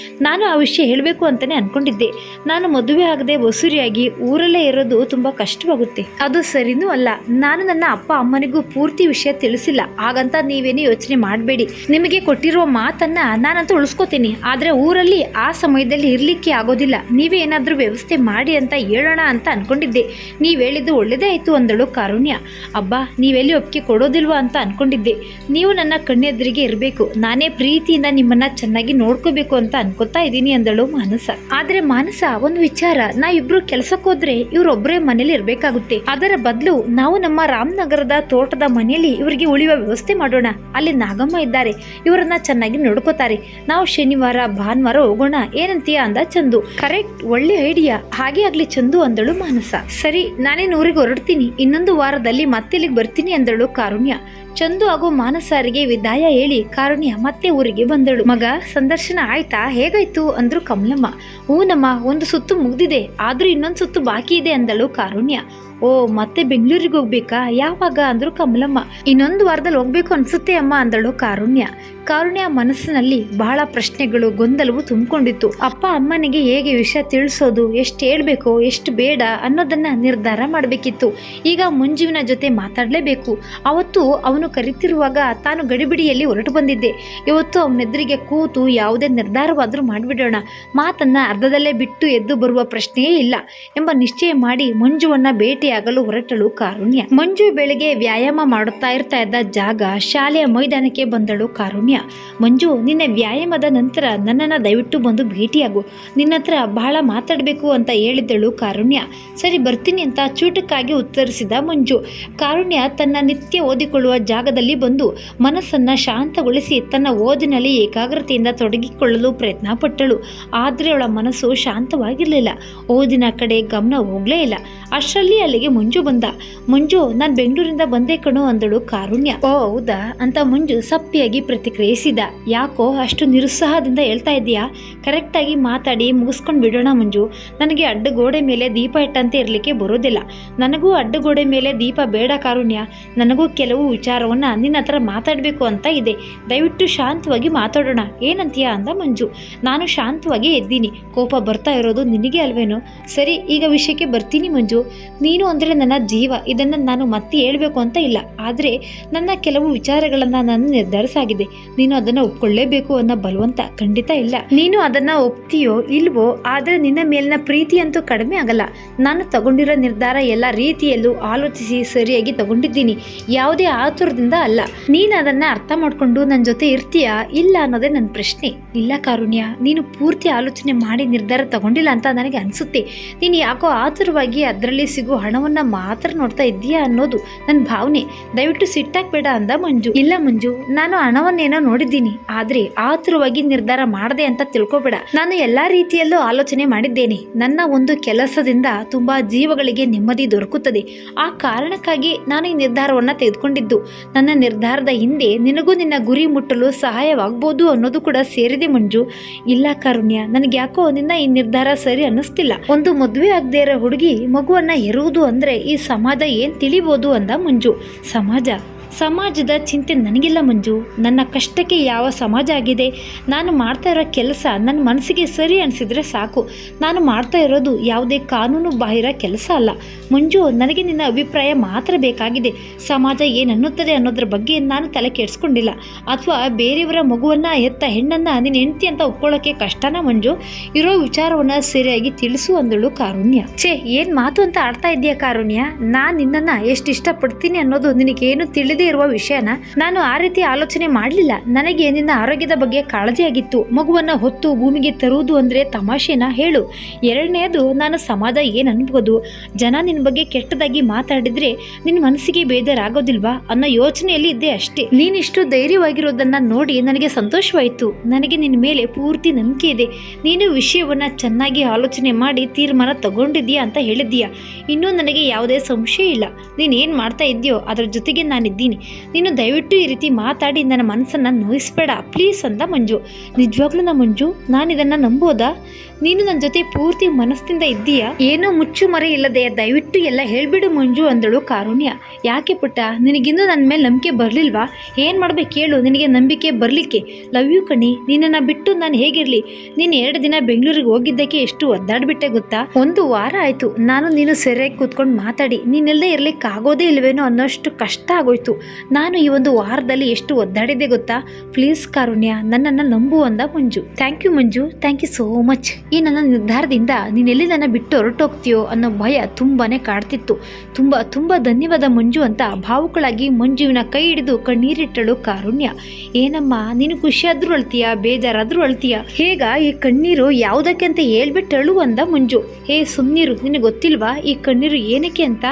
ನಾನು ಆ ವಿಷಯ ಹೇಳಬೇಕು ಅಂತಾನೆ ಅನ್ಕೊಂಡಿದ್ದೆ. ನಾನು ಮದುವೆ ಆಗದೆ ವಸೂರಿಯಾಗಿ ಊರಲ್ಲೇ ಇರೋದು ತುಂಬಾ ಕಷ್ಟವಾಗುತ್ತೆ. ಅದು ಸರಿನೂ ಅಲ್ಲ. ನಾನು ನನ್ನ ಅಪ್ಪ ಅಮ್ಮನಿಗೂ ಪೂರ್ತಿ ವಿಷಯ ತಿಳಿಸಿಲ್ಲ. ಹಾಗಂತ ನೀವೇನು ಯೋಚನೆ ಮಾಡಬೇಡಿ. ನಿಮಗೆ ಕೊಟ್ಟಿರುವ ಮಾತನ್ನ ನಾನಂತೂ ಉಳಿಸ್ಕೋತೀನಿ. ಆದ್ರೆ ಊರಲ್ಲಿ ಆ ಸಮಯದಲ್ಲಿ ಇರ್ಲಿಕ್ಕೆ ಆಗೋದಿಲ್ಲ. ನೀವೇ ಏನಾದ್ರೂ ವ್ಯವಸ್ಥೆ ಮಾಡಿ ಅಂತ ಹೇಳೋಣ ಅಂತ ಅನ್ಕೊಂಡಿದ್ದೆ. ನೀವ್ ಹೇಳಿದ್ದು ಒಳ್ಳೇದೇ ಆಯ್ತು ಅಂದಳು ಕಾರುಣ್ಯ. ಅಬ್ಬಾ, ನೀವೆಲ್ಲಿ ಒಪ್ಪಿಗೆ ಕೊಡೋದಿಲ್ವಾ ಅಂತ ಅನ್ಕೊಂಡಿದ್ದೆ. ನೀವು ನನ್ನ ಕಣ್ಣೆದುರಿಗೆ ಇರಬೇಕು. ನಾನೇ ಪ್ರೀತಿಯಿಂದ ನಿಮ್ಮನ್ನ ಚೆನ್ನಾಗಿ ನೋಡ್ಕೋಬೇಕು ಅಂತ ಅನ್ಕೋತಾ ಇದ್ದೀನಿ ಅಂದಳು ಮಾನಸ. ಆದ್ರೆ ಮಾನಸ, ಒಂದು ವಿಚಾರ, ನಾವಿಬ್ರು ಕೆಲ್ಸಕ್ಕೋದ್ರೆ ಇವ್ರೊಬ್ಬರೇ ಮನೇಲಿ ಇರ್ಬೇಕಾಗುತ್ತೆ. ಅದರ ಬದಲು ನಾವು ನಮ್ಮ ರಾಮನಗರದ ತೋಟದ ಮನೆಯಲ್ಲಿ ಇವರಿಗೆ ಉಳಿಯುವ ವ್ಯವಸ್ಥೆ ಮಾಡೋಣ. ಅಲ್ಲಿ ನಾಗಮ್ಮ ಇದ್ದಾರೆ, ಇವರನ್ನ ಚೆನ್ನಾಗಿ ನೋಡ್ಕೋತಾರೆ. ನಾವು ಶನಿವಾರ ಭಾನುವಾರ ಹೋಗೋಣ, ಏನಂತೀಯ ಅಂದ ಚಂದು. ಕರೆಕ್ಟ್, ಒಳ್ಳೆ ಐಡಿಯಾ. ಹಾಗೆ ಆಗ್ಲಿ ಚಂದು ಅಂದಳು ಮಾನಸ. ಸರಿ, ನಾನೇನು ಊರಿಗೆ ಹೊರಡ್ತೀನಿ. ಇನ್ನೊಂದು ವಾರದಲ್ಲಿ ಮತ್ತೆ ಇಲ್ಲಿಗೆ ಬರ್ತೀನಿ ಅಂದಳು ಕಾರುಣ್ಯ. ಚಂದು ಹಾಗೂ ಮಾನಸಾರಿಗೆ ವಿದಾಯ ಹೇಳಿ ಕಾರುಣ್ಯ ಮತ್ತೆ ಊರಿಗೆ ಬಂದಳು. ಮಗ, ಸಂದರ್ಶನ ಆಯ್ತಾ? ಹೇಗಾಯ್ತು ಅಂದ್ರು ಕಮಲಮ್ಮ. ಹೂನಮ್ಮ, ಒಂದು ಸುತ್ತು ಮುಗ್ದಿದೆ, ಆದ್ರೂ ಇನ್ನೊಂದು ಸುತ್ತು ಬಾಕಿ ಇದೆ ಅಂದಳು ಕಾರುಣ್ಯ. ಓ, ಮತ್ತೆ ಬೆಂಗಳೂರಿಗೆ ಹೋಗ್ಬೇಕಾ? ಯಾವಾಗ ಅಂದ್ರು ಕಮಲಮ್ಮ. ಇನ್ನೊಂದು ವಾರದಲ್ಲಿ ಹೋಗ್ಬೇಕು ಅನ್ಸುತ್ತೆ ಅಮ್ಮ ಅಂದಳು ಕಾರುಣ್ಯ. ಕಾರುಣ್ಯ ಮನಸ್ಸಿನಲ್ಲಿ ಬಹಳ ಪ್ರಶ್ನೆಗಳು, ಗೊಂದಲವು ತುಂಬಿಕೊಂಡಿತ್ತು. ಅಪ್ಪ ಅಮ್ಮನಿಗೆ ಹೇಗೆ ವಿಷಯ ತಿಳಿಸೋದು, ಎಷ್ಟು ಹೇಳ್ಬೇಕು, ಎಷ್ಟು ಬೇಡ ಅನ್ನೋದನ್ನ ನಿರ್ಧಾರ ಮಾಡಬೇಕಿತ್ತು. ಈಗ ಮಂಜುವಿನ ಜೊತೆ ಮಾತಾಡಲೇಬೇಕು. ಅವತ್ತು ಅವನು ಕರಿತಿರುವಾಗ ತಾನು ಗಡಿಬಿಡಿಯಲ್ಲಿ ಹೊರಟು ಬಂದಿದ್ದೆ. ಇವತ್ತು ಅವನೆದುರಿಗೆ ಕೂತು ಯಾವುದೇ ನಿರ್ಧಾರವಾದರೂ ಮಾಡಿಬಿಡೋಣ, ಮಾತನ್ನ ಅರ್ಧದಲ್ಲೇ ಬಿಟ್ಟು ಎದ್ದು ಬರುವ ಪ್ರಶ್ನೆಯೇ ಇಲ್ಲ ಎಂಬ ನಿಶ್ಚಯ ಮಾಡಿ ಮಂಜುವನ್ನ ಭೇಟಿಯಾಗಲು ಹೊರಟಳು ಕಾರುಣ್ಯ. ಮಂಜು ಬೆಳಗ್ಗೆ ವ್ಯಾಯಾಮ ಮಾಡುತ್ತಾ ಇದ್ದ ಜಾಗ ಶಾಲೆಯ ಮೈದಾನಕ್ಕೆ ಬಂದಳು ಕಾರುಣ್ಯ. ಮಂಜು, ನಿನ್ನ ವ್ಯಾಯಾಮದ ನಂತರ ನನ್ನನ್ನು ದಯವಿಟ್ಟು ಬಂದು ಭೇಟಿಯಾಗು. ನಿನ್ನ ಹತ್ರ ಬಹಳ ಮಾತಾಡಬೇಕು ಅಂತ ಹೇಳಿದ್ದಳು ಕಾರುಣ್ಯ. ಸರಿ, ಬರ್ತೀನಿ ಅಂತ ಚೂಟಕ್ಕಾಗಿ ಉತ್ತರಿಸಿದ ಮಂಜು. ಕಾರುಣ್ಯ ತನ್ನ ನಿತ್ಯ ಓದಿಕೊಳ್ಳುವ ಜಾಗದಲ್ಲಿ ಬಂದು ಮನಸ್ಸನ್ನ ಶಾಂತಗೊಳಿಸಿ ತನ್ನ ಓದಿನಲ್ಲಿ ಏಕಾಗ್ರತೆಯಿಂದ ತೊಡಗಿಕೊಳ್ಳಲು ಪ್ರಯತ್ನ ಪಟ್ಟಳು. ಆದರೆ ಅವಳ ಮನಸ್ಸು ಶಾಂತವಾಗಿರಲಿಲ್ಲ. ಓದಿನ ಕಡೆ ಗಮನ ಹೋಗ್ಲೇ ಇಲ್ಲ. ಅಷ್ಟರಲ್ಲಿ ಅಲ್ಲಿಗೆ ಮಂಜು ಬಂದ. ಮಂಜು, ನಾನು ಬೆಂಗಳೂರಿಂದ ಬಂದೆ ಕಣೋ ಅಂದಳು ಕಾರುಣ್ಯ. ಓ ಹೌದಾ ಅಂತ ಮಂಜು ಸಪ್ಪಿಯಾಗಿ ಪ್ರತಿಕ್ರಿಯಿಸಿದ. ಯಾಕೋ ಅಷ್ಟು ನಿರುತ್ಸಾಹದಿಂದ ಹೇಳ್ತಾ ಇದೀಯಾ? ಕರೆಕ್ಟಾಗಿ ಮಾತಾಡಿ ಮುಗಿಸ್ಕೊಂಡು ಬಿಡೋಣ ಮಂಜು. ನನಗೆ ಅಡ್ಡಗೋಡೆ ಮೇಲೆ ದೀಪ ಇಟ್ಟಂತೆ ಇರಲಿಕ್ಕೆ ಬರೋದಿಲ್ಲ. ನನಗೂ ಅಡ್ಡಗೋಡೆ ಮೇಲೆ ದೀಪ ಬೇಡ ಕಾರುಣ್ಯ. ನನಗೂ ಕೆಲವು ವಿಚಾರವನ್ನ ನಿನ್ನ ಹತ್ರ ಮಾತಾಡಬೇಕು ಅಂತ ಇದೆ. ದಯವಿಟ್ಟು ಶಾಂತವಾಗಿ ಮಾತಾಡೋಣ, ಏನಂತೀಯ ಅಂದ ಮಂಜು. ನಾನು ಶಾಂತವಾಗಿ ಎದ್ದೀನಿ. ಕೋಪ ಬರ್ತಾ ಇರೋದು ನಿನಗೆ ಅಲ್ವೇನೋ? ಸರಿ, ಈಗ ವಿಷಯಕ್ಕೆ ಬರ್ತೀನಿ ಮಂಜು. ನೀನು ಅಂದರೆ ನನ್ನ ಜೀವ. ಇದನ್ನು ನಾನು ಮತ್ತೆ ಹೇಳಬೇಕು ಅಂತ ಇಲ್ಲ. ಆದರೆ ನನ್ನ ಕೆಲವು ವಿಚಾರಗಳನ್ನು ನಾನು ನಿರ್ಧರಿಸಾಗಿದೆ. ನೀನು ಅದನ್ನು ಒಪ್ಕೊಳ್ಳೇಬೇಕು ಅನ್ನೋ ಬಲವಂತ ಖಂಡಿತ ಇಲ್ಲ. ನೀನು ಅದನ್ನು ಒಪ್ತೀಯೋ ಇಲ್ವೋ, ಆದರೆ ನಿನ್ನ ಮೇಲಿನ ಪ್ರೀತಿ ಅಂತೂ ಕಡಿಮೆ ಆಗಲ್ಲ. ನಾನು ತಗೊಂಡಿರೋ ನಿರ್ಧಾರ ಎಲ್ಲ ರೀತಿಯಲ್ಲೂ ಆಲೋಚಿಸಿ ಸರಿಯಾಗಿ ತಗೊಂಡಿದ್ದೀನಿ. ಯಾವುದೇ ಆತುರದಿಂದ ಅಲ್ಲ. ನೀನು ಅದನ್ನು ಅರ್ಥ ಮಾಡಿಕೊಂಡು ನನ್ನ ಜೊತೆ ಇರ್ತೀಯಾ ಇಲ್ಲ ಅನ್ನೋದೇ ನನ್ನ ಪ್ರಶ್ನೆ. ಇಲ್ಲ ಕಾರುಣ್ಯ, ನೀನು ಪೂರ್ತಿ ಆಲೋಚನೆ ಮಾಡಿ ನಿರ್ಧಾರ ತಗೊಂಡಿಲ್ಲ ಅಂತ ನನಗೆ ಅನಿಸುತ್ತೆ. ನೀನು ಯಾಕೋ ಆತುರವಾಗಿ ಅದರಲ್ಲಿ ಸಿಗೋ ಹಣವನ್ನು ಮಾತ್ರ ನೋಡ್ತಾ ಇದ್ದೀಯಾ ಅನ್ನೋದು ನನ್ನ ಭಾವನೆ. ದಯವಿಟ್ಟು ಸಿಟ್ಟಾಗಬೇಡ ಅಂದ ಮಂಜು. ಇಲ್ಲ ಮಂಜು, ನಾನು ಹಣವನ್ನೇನೋ ನೋಡಿದ್ದೀನಿ, ಆದ್ರೆ ಆತುರವಾಗಿ ನಿರ್ಧಾರ ಮಾಡದೆ ಅಂತ ತಿಳ್ಕೊಬೇಡ. ನಾನು ಎಲ್ಲಾ ರೀತಿಯಲ್ಲೂ ಆಲೋಚನೆ ಮಾಡಿದ್ದೇನೆ. ನನ್ನ ಒಂದು ಕೆಲಸದಿಂದ ತುಂಬಾ ಜೀವಗಳಿಗೆ ನೆಮ್ಮದಿ ದೊರಕುತ್ತದೆ. ಆ ಕಾರಣಕ್ಕಾಗಿ ನಾನು ಈ ನಿರ್ಧಾರವನ್ನ ತೆಗೆದುಕೊಂಡಿದ್ದು. ನನ್ನ ನಿರ್ಧಾರದ ಹಿಂದೆ ನಿನಗೂ ನಿನ್ನ ಗುರಿ ಮುಟ್ಟಲು ಸಹಾಯವಾಗಬಹುದು ಅನ್ನೋದು ಕೂಡ ಸೇರಿದೆ ಮಂಜು. ಇಲ್ಲ ಕಾರುಣ್ಯ, ನನಗೆ ಯಾಕೋ ನಿನ್ನ ಈ ನಿರ್ಧಾರ ಸರಿ ಅನ್ನಿಸ್ತಿಲ್ಲ. ಒಂದು ಮದುವೆ ಆಗದೆ ಇರೋ ಹುಡುಗಿ ಮಗುವನ್ನ ಹೆರುವುದು ಅಂದ್ರೆ ಈ ಸಮಾಜ ಏನ್ ತಿಳಿಬಹುದು ಅಂದ ಮಂಜು. ಸಮಾಜದ ಚಿಂತೆ ನನಗಿಲ್ಲ ಮಂಜು. ನನ್ನ ಕಷ್ಟಕ್ಕೆ ಯಾವ ಸಮಾಜ ಆಗಿದೆ? ನಾನು ಮಾಡ್ತಾ ಇರೋ ಕೆಲಸ ನನ್ನ ಮನಸ್ಸಿಗೆ ಸರಿ ಅನಿಸಿದ್ರೆ ಸಾಕು. ನಾನು ಮಾಡ್ತಾ ಇರೋದು ಯಾವುದೇ ಕಾನೂನು ಬಾಹಿರ ಕೆಲಸ ಅಲ್ಲ ಮಂಜು. ನನಗೆ ನಿನ್ನ ಅಭಿಪ್ರಾಯ ಮಾತ್ರ ಬೇಕಾಗಿದೆ. ಸಮಾಜ ಏನನ್ನುತ್ತದೆ ಅನ್ನೋದ್ರ ಬಗ್ಗೆ ನಾನು ತಲೆ ಕೆಡಿಸ್ಕೊಂಡಿಲ್ಲ. ಅಥವಾ ಬೇರೆಯವರ ಮಗುವನ್ನ ಹೆತ್ತ ಹೆಣ್ಣನ್ನ ನಿನ್ನ ಹೆಂಡತಿ ಅಂತ ಒಪ್ಕೊಳ್ಳೋಕೆ ಕಷ್ಟನಾ ಮಂಜು? ಇರೋ ವಿಚಾರವನ್ನ ಸರಿಯಾಗಿ ತಿಳಿಸು ಅಂದಳು ಕಾರುಣ್ಯ. ಏನ್ ಮಾತು ಅಂತ ಆಡ್ತಾ ಇದೆಯಾ ಕಾರುಣ್ಯ? ನಾನು ನಿನ್ನನ್ನ ಎಷ್ಟು ಇಷ್ಟಪಡ್ತೀನಿ ಅನ್ನೋದು ನಿನಗೇನು ತಿಳಿದೇ ಇರುವ ವಿಷಯನ ನಾನು ಆ ರೀತಿ ಆಲೋಚನೆ ಮಾಡಲಿಲ್ಲ. ನನಗೆ ನಿನ್ನ ಆರೋಗ್ಯದ ಬಗ್ಗೆ ಕಾಳಜಿ ಆಗಿತ್ತು. ಮಗುವನ್ನ ಹೊತ್ತು ಭೂಮಿಗೆ ತರುವುದು ಅಂದ್ರೆ ತಮಾಷೆನಾ ಹೇಳು? ಎರಡನೇದು, ನಾನು ಸಮಾಜ ಏನ್ ಅನ್ಬೋದು, ಜನ ನಿನ್ನ ಬಗ್ಗೆ ಕೆಟ್ಟದಾಗಿ ಮಾತಾಡಿದ್ರೆ ನಿನ್ನ ಮನಸ್ಸಿಗೆ ಬೇಜಾರಾಗೋದಿಲ್ವಾ ಅನ್ನೋ ಯೋಚನೆಯಲ್ಲಿ ಇದ್ದೆ ಅಷ್ಟೇ. ನೀನಿಷ್ಟು ಧೈರ್ಯವಾಗಿರೋದನ್ನ ನೋಡಿ ನನಗೆ ಸಂತೋಷವಾಯಿತು. ನನಗೆ ನಿನ್ನ ಮೇಲೆ ಪೂರ್ತಿ ನಂಬಿಕೆ ಇದೆ. ನೀನು ವಿಷಯವನ್ನ ಚೆನ್ನಾಗಿ ಆಲೋಚನೆ ಮಾಡಿ ತೀರ್ಮಾನ ತಗೊಂಡಿದ್ದೀಯಾ ಅಂತ ಹೇಳಿದ್ದೀಯಾ. ಇನ್ನೂ ನನಗೆ ಯಾವುದೇ ಸಂಶಯ ಇಲ್ಲ. ನೀನ್ ಏನ್ ಮಾಡ್ತಾ ಇದ್ದೀಯೋ ಅದ್ರ ಜೊತೆಗೆ ನಾನಿದ್ದೀನಿ. ನೀನು ದಯವಿಟ್ಟು ಈ ರೀತಿ ಮಾತಾಡಿ ನನ್ನ ಮನಸ್ಸನ್ನ ನೋಯಿಸ್ಬೇಡ ಪ್ಲೀಸ್ ಅಂದ ಮಂಜು. ನಿಜವಾಗ್ಲೂ ಮಂಜು, ನಾನು ಇದನ್ನ ನಂಬೋದಾ? ನೀನು ನನ್ನ ಜೊತೆ ಪೂರ್ತಿ ಮನಸ್ಸಿಂದ ಇದ್ದೀಯಾ? ಏನೋ ಮುಚ್ಚು ಮರೆ ಇಲ್ಲದೆ ದಯವಿಟ್ಟು ಎಲ್ಲ ಹೇಳ್ಬಿಡು ಮಂಜು ಅಂದಳು ಕಾರುಣ್ಯ. ಯಾಕೆ ಪುಟ್ಟ, ನಿನಗಿನ್ನೂ ನನ್ನ ಮೇಲೆ ನಂಬಿಕೆ ಬರ್ಲಿಲ್ವಾ? ಏನ್ ಮಾಡ್ಬೇಕು ಹೇಳು ನಿನಗೆ ನಂಬಿಕೆ ಬರ್ಲಿಕ್ಕೆ? ಲವ್ ಯು ಕಣಿ. ನಿನ್ನನ್ನು ಬಿಟ್ಟು ನಾನು ಹೇಗಿರ್ಲಿ? ನೀನು 2 ದಿನ ಬೆಂಗಳೂರಿಗೆ ಹೋಗಿದ್ದಕ್ಕೆ ಎಷ್ಟು ಒದ್ದಾಡ್ಬಿಟ್ಟೆ ಗೊತ್ತಾ? 1 ವಾರ ಆಯ್ತು ನೀನು ಸರಿಯಾಗಿ ಕೂತ್ಕೊಂಡು ಮಾತಾಡಿ. ನೀನೆಲ್ಲೇ ಇರ್ಲಿಕ್ಕೆ ಆಗೋದೇ ಇಲ್ವೇನೋ ಅನ್ನೋಷ್ಟು ಕಷ್ಟ ಆಗೋಯ್ತು. ನಾನು ಈ 1 ವಾರದಲ್ಲಿ ಎಷ್ಟು ಒದ್ದಾಡಿದೆ ಗೊತ್ತಾ? ಪ್ಲೀಸ್ ಕಾರುಣ್ಯ, ನನ್ನನ್ನು ನಂಬು ಅಂದ Manju. Thank you Manju, thank you so much. ಈ ನನ್ನ ನಿರ್ಧಾರದಿಂದ ನೀನೆಲ್ಲಿ ನನ್ನ ಬಿಟ್ಟು ಹೊರಟೋಗ್ತೀಯೋ ಅನ್ನೋ ಭಯ ತುಂಬಾನೇ ಕಾಡ್ತಿತ್ತು. ತುಂಬಾ ಧನ್ಯವಾದ ಮಂಜು ಅಂತ ಭಾವುಕಳಾಗಿ ಮಂಜುವಿನ ಕೈ ಹಿಡಿದು ಕಣ್ಣೀರಿಟ್ಟಳು ಕಾರುಣ್ಯ. ಏನಮ್ಮ, ನೀನು ಖುಷಿಯಾದ್ರೂ ಅಳ್ತೀಯಾ, ಬೇಜಾರಾದ್ರೂ ಅಳ್ತೀಯಾ? ಹೇಗ ಈ ಕಣ್ಣೀರು ಯಾವುದಕ್ಕೆ ಅಂತ ಹೇಳ್ಬಿಟ್ಟು ಅಳು ಅಂದ ಮಂಜು. ಸುಮ್ಮನಿರು, ನಿನಗೆ ಗೊತ್ತಿಲ್ವಾ ಈ ಕಣ್ಣೀರು ಏನಕ್ಕೆ ಅಂತ?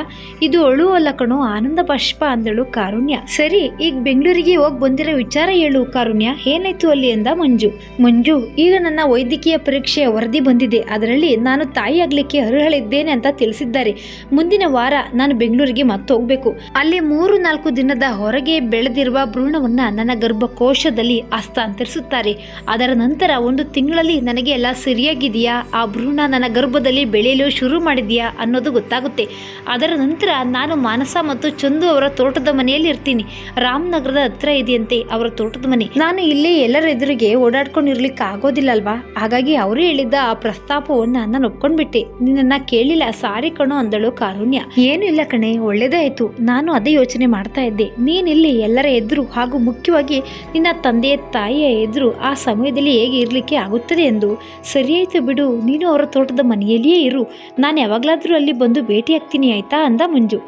ಇದು ಅಳು ಅಲ್ಲ ಕಣೋ, ಆನಂದ ಬಾಷ್ಪ ಅಂದಳು ಕಾರುಣ್ಯ. ಸರಿ, ಈಗ ಬೆಂಗಳೂರಿಗೆ ಹೋಗಿ ಬಂದಿರೋ ವಿಚಾರ ಹೇಳು ಕಾರುಣ್ಯ, ಏನಾಯ್ತು ಅಲ್ಲಿ ಅಂದ ಮಂಜು. ಈಗ ನನ್ನ ವೈದ್ಯಕೀಯ ಪರೀಕ್ಷೆಯ ವರದಿ ಬಂದಿದೆ. ಅದರಲ್ಲಿ ನಾನು ತಾಯಿ ಆಗ್ಲಿಕ್ಕೆ ಅರ್ಹಳಿದ್ದೇನೆ ಅಂತ ತಿಳಿಸಿದ್ದಾರೆ. ಮುಂದಿನ ವಾರ ನಾನು ಬೆಂಗಳೂರಿಗೆ ಮತ್ತೆ ಹೋಗ್ಬೇಕು. ಅಲ್ಲಿ 3-4 ದಿನದ ಹೊರಗೆ ಬೆಳೆದಿರುವ ಭ್ರೂಣವನ್ನ ನನ್ನ ಗರ್ಭಕೋಶದಲ್ಲಿ ಹಸ್ತಾಂತರಿಸುತ್ತಾರೆ. ಅದರ ನಂತರ 1 ತಿಂಗಳಲ್ಲಿ ನನಗೆ ಎಲ್ಲ ಸರಿಯಾಗಿದೆಯಾ, ಆ ಭ್ರೂಣ ನನ್ನ ಗರ್ಭದಲ್ಲಿ ಬೆಳೆಯಲು ಶುರು ಮಾಡಿದೆಯಾ ಅನ್ನೋದು ಗೊತ್ತಾಗುತ್ತೆ. ಅದರ ನಂತರ ನಾನು ಮಾನಸ ಮತ್ತು ಚಂದು ಅವರ ತೋಟದ ಮನೆಯಲ್ಲಿ ಇರ್ತೀನಿ. ರಾಮನಗರದ ಹತ್ರ ಇದೆಯಂತೆ ಅವರ ತೋಟದ ಮನೆ. ನಾನು ಇಲ್ಲೇ ಎಲ್ಲರ ಎದುರಿಗೆ ಓಡಾಡ್ಕೊಂಡಿರ್ಲಿಕ್ಕೆ ಆಗೋದಿಲ್ಲ ಅಲ್ವಾ? ಹಾಗಾಗಿ ಅವರೇ ಹೇಳಿದ್ದ ಆ ಪ್ರಸ್ತಾಪವನ್ನ ನಾನು ಒಪ್ಕೊಂಡ್ಬಿಟ್ಟೆ. ನಿನ್ನ ಕೇಳಿಲ್ಲ, ಸಾರಿ ಕಣೋ ಅಂದಳು ಕಾರುಣ್ಯ. ಏನು ಇಲ್ಲ ಕಣೆ, ಒಳ್ಳೇದಾಯ್ತು. ನಾನು ಅದೇ ಯೋಚನೆ ಮಾಡ್ತಾ ಇದ್ದೆ. ನೀನಿಲ್ಲಿ ಎಲ್ಲರ ಎದುರು ಹಾಗೂ ಮುಖ್ಯವಾಗಿ ನಿನ್ನ ತಂದೆ ತಾಯಿಯ ಎದುರು ಆ ಸಮಯದಲ್ಲಿ ಹೇಗೆ ಇರ್ಲಿಕ್ಕೆ ಆಗುತ್ತದೆ ಎಂದು. ಸರಿಯಾಯ್ತು ಬಿಡು, ನೀನು ಅವರ ತೋಟದ ಮನೆಯಲ್ಲಿಯೇ ಇರು. ನಾನು ಯಾವಾಗ್ಲಾದ್ರೂ ಅಲ್ಲಿ ಬಂದು ಭೇಟಿ ಆಗ್ತೀನಿ ಆಯ್ತಾ ಅಂದ ಮಂಜು.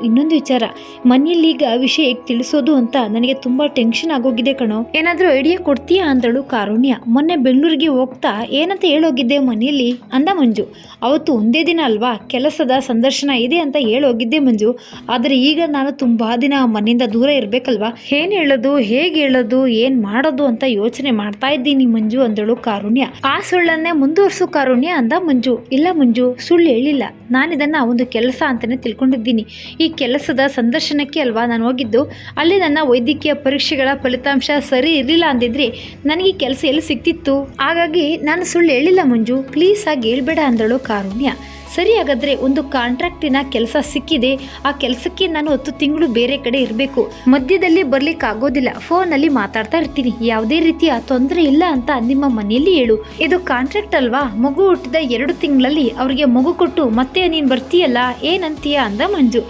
ಇನ್ನೊಂದು ವಿಚಾರ, ಮನೆಯಲ್ಲಿ ಈಗ ವಿಷಯ ಹೇಗೆ ತಿಳಿಸೋದು ಅಂತ ನನಗೆ ತುಂಬಾ ಟೆನ್ಷನ್ ಆಗೋಗಿದೆ ಕಣೋ. ಏನಾದ್ರೂ ಐಡಿಯಾ ಕೊಡ್ತೀಯಾ ಅಂದಳು ಕಾರುಣ್ಯ. ಮೊನ್ನೆ ಬೆಂಗಳೂರಿಗೆ ಹೋಗ್ತಾ ಏನಂತ ಹೇಳೋಗಿದ್ದೆ ಮನೆಯಲ್ಲಿ ಅಂದ ಮಂಜು. ಅವತ್ತು ಒಂದೇ ದಿನ ಅಲ್ವಾ, ಕೆಲಸದ ಸಂದರ್ಶನ ಇದೆ ಅಂತ ಹೇಳೋಗಿದ್ದೆ ಮಂಜು. ಆದರೆ ಈಗ ನಾನು ತುಂಬಾ ದಿನ ಮನೆಯಿಂದ ದೂರ ಇರ್ಬೇಕಲ್ವಾ, ಏನ್ ಹೇಳೋದು, ಹೇಗೆ ಹೇಳೋದು, ಏನ್ ಮಾಡೋದು ಅಂತ ಯೋಚನೆ ಮಾಡ್ತಾ ಇದ್ದೀನಿ ಮಂಜು ಅಂದಳು ಕಾರುಣ್ಯ. ಆ ಸುಳ್ಳನ್ನೇ ಮುಂದುವರ್ಸು ಕಾರುಣ್ಯ ಅಂದ ಮಂಜು. ಇಲ್ಲ ಮಂಜು, ಸುಳ್ಳು ಹೇಳಿಲ್ಲ. ನಾನಿದನ್ನ ಒಂದು ಕೆಲಸ ಅಂತಾನೆ ತಿಳ್ಕೊಂಡಿದ್ದೀನಿ. ಈ ಕೆಲಸದ ಸಂದರ್ಶನಕ್ಕೆ ಅಲ್ವಾ ನಾನು ಹೋಗಿದ್ದು. ಅಲ್ಲಿ ನನ್ನ ವೈದ್ಯಕೀಯ ಪರೀಕ್ಷೆಗಳ ಫಲಿತಾಂಶ ಸರಿ ಇರಲಿಲ್ಲ ಅಂದಿದ್ರೆ ನನಗೆ ಕೆಲಸ ಎಲ್ಲಿ ಸಿಕ್ತಿತ್ತು. ಹಾಗಾಗಿ ನಾನು ಸುಳ್ಳು ಹೇಳಿಲ್ಲ ಮಂಜು, ಪ್ಲೀಸ್ ಆಗಿ ಹೇಳ್ಬೇಡ ಅಂದಳು ಕಾರುಣ್ಯ. ಸರಿ, ಹಾಗಾದ್ರೆ ಒಂದು ಕಾಂಟ್ರಾಕ್ಟಿನ ಕೆಲಸ ಸಿಕ್ಕಿದೆ. ಆ ಕೆಲಸಕ್ಕೆ ನಾನು 10 ತಿಂಗಳು ಬೇರೆ ಕಡೆ ಇರಬೇಕು. ಮಧ್ಯದಲ್ಲಿ ಬರ್ಲಿಕ್ಕೆ ಆಗೋದಿಲ್ಲ. ಫೋನಲ್ಲಿ ಮಾತಾಡ್ತಾ ಇರ್ತೀನಿ. ಯಾವುದೇ ರೀತಿಯ ತೊಂದರೆ ಇಲ್ಲ ಅಂತ ನಿಮ್ಮ ಮನೆಯಲ್ಲಿ ಹೇಳು. ಇದು ಕಾಂಟ್ರಾಕ್ಟ್ ಅಲ್ವಾ? ಮಗು ಹುಟ್ಟಿದ 2 ತಿಂಗಳಲ್ಲಿ ಅವ್ರಿಗೆ ಮಗು ಕೊಟ್ಟು ಮತ್ತೆ ನೀನ್ ಬರ್ತೀಯಲ್ಲ, ಏನಂತೀಯ ಅಂದ ಮಂಜು.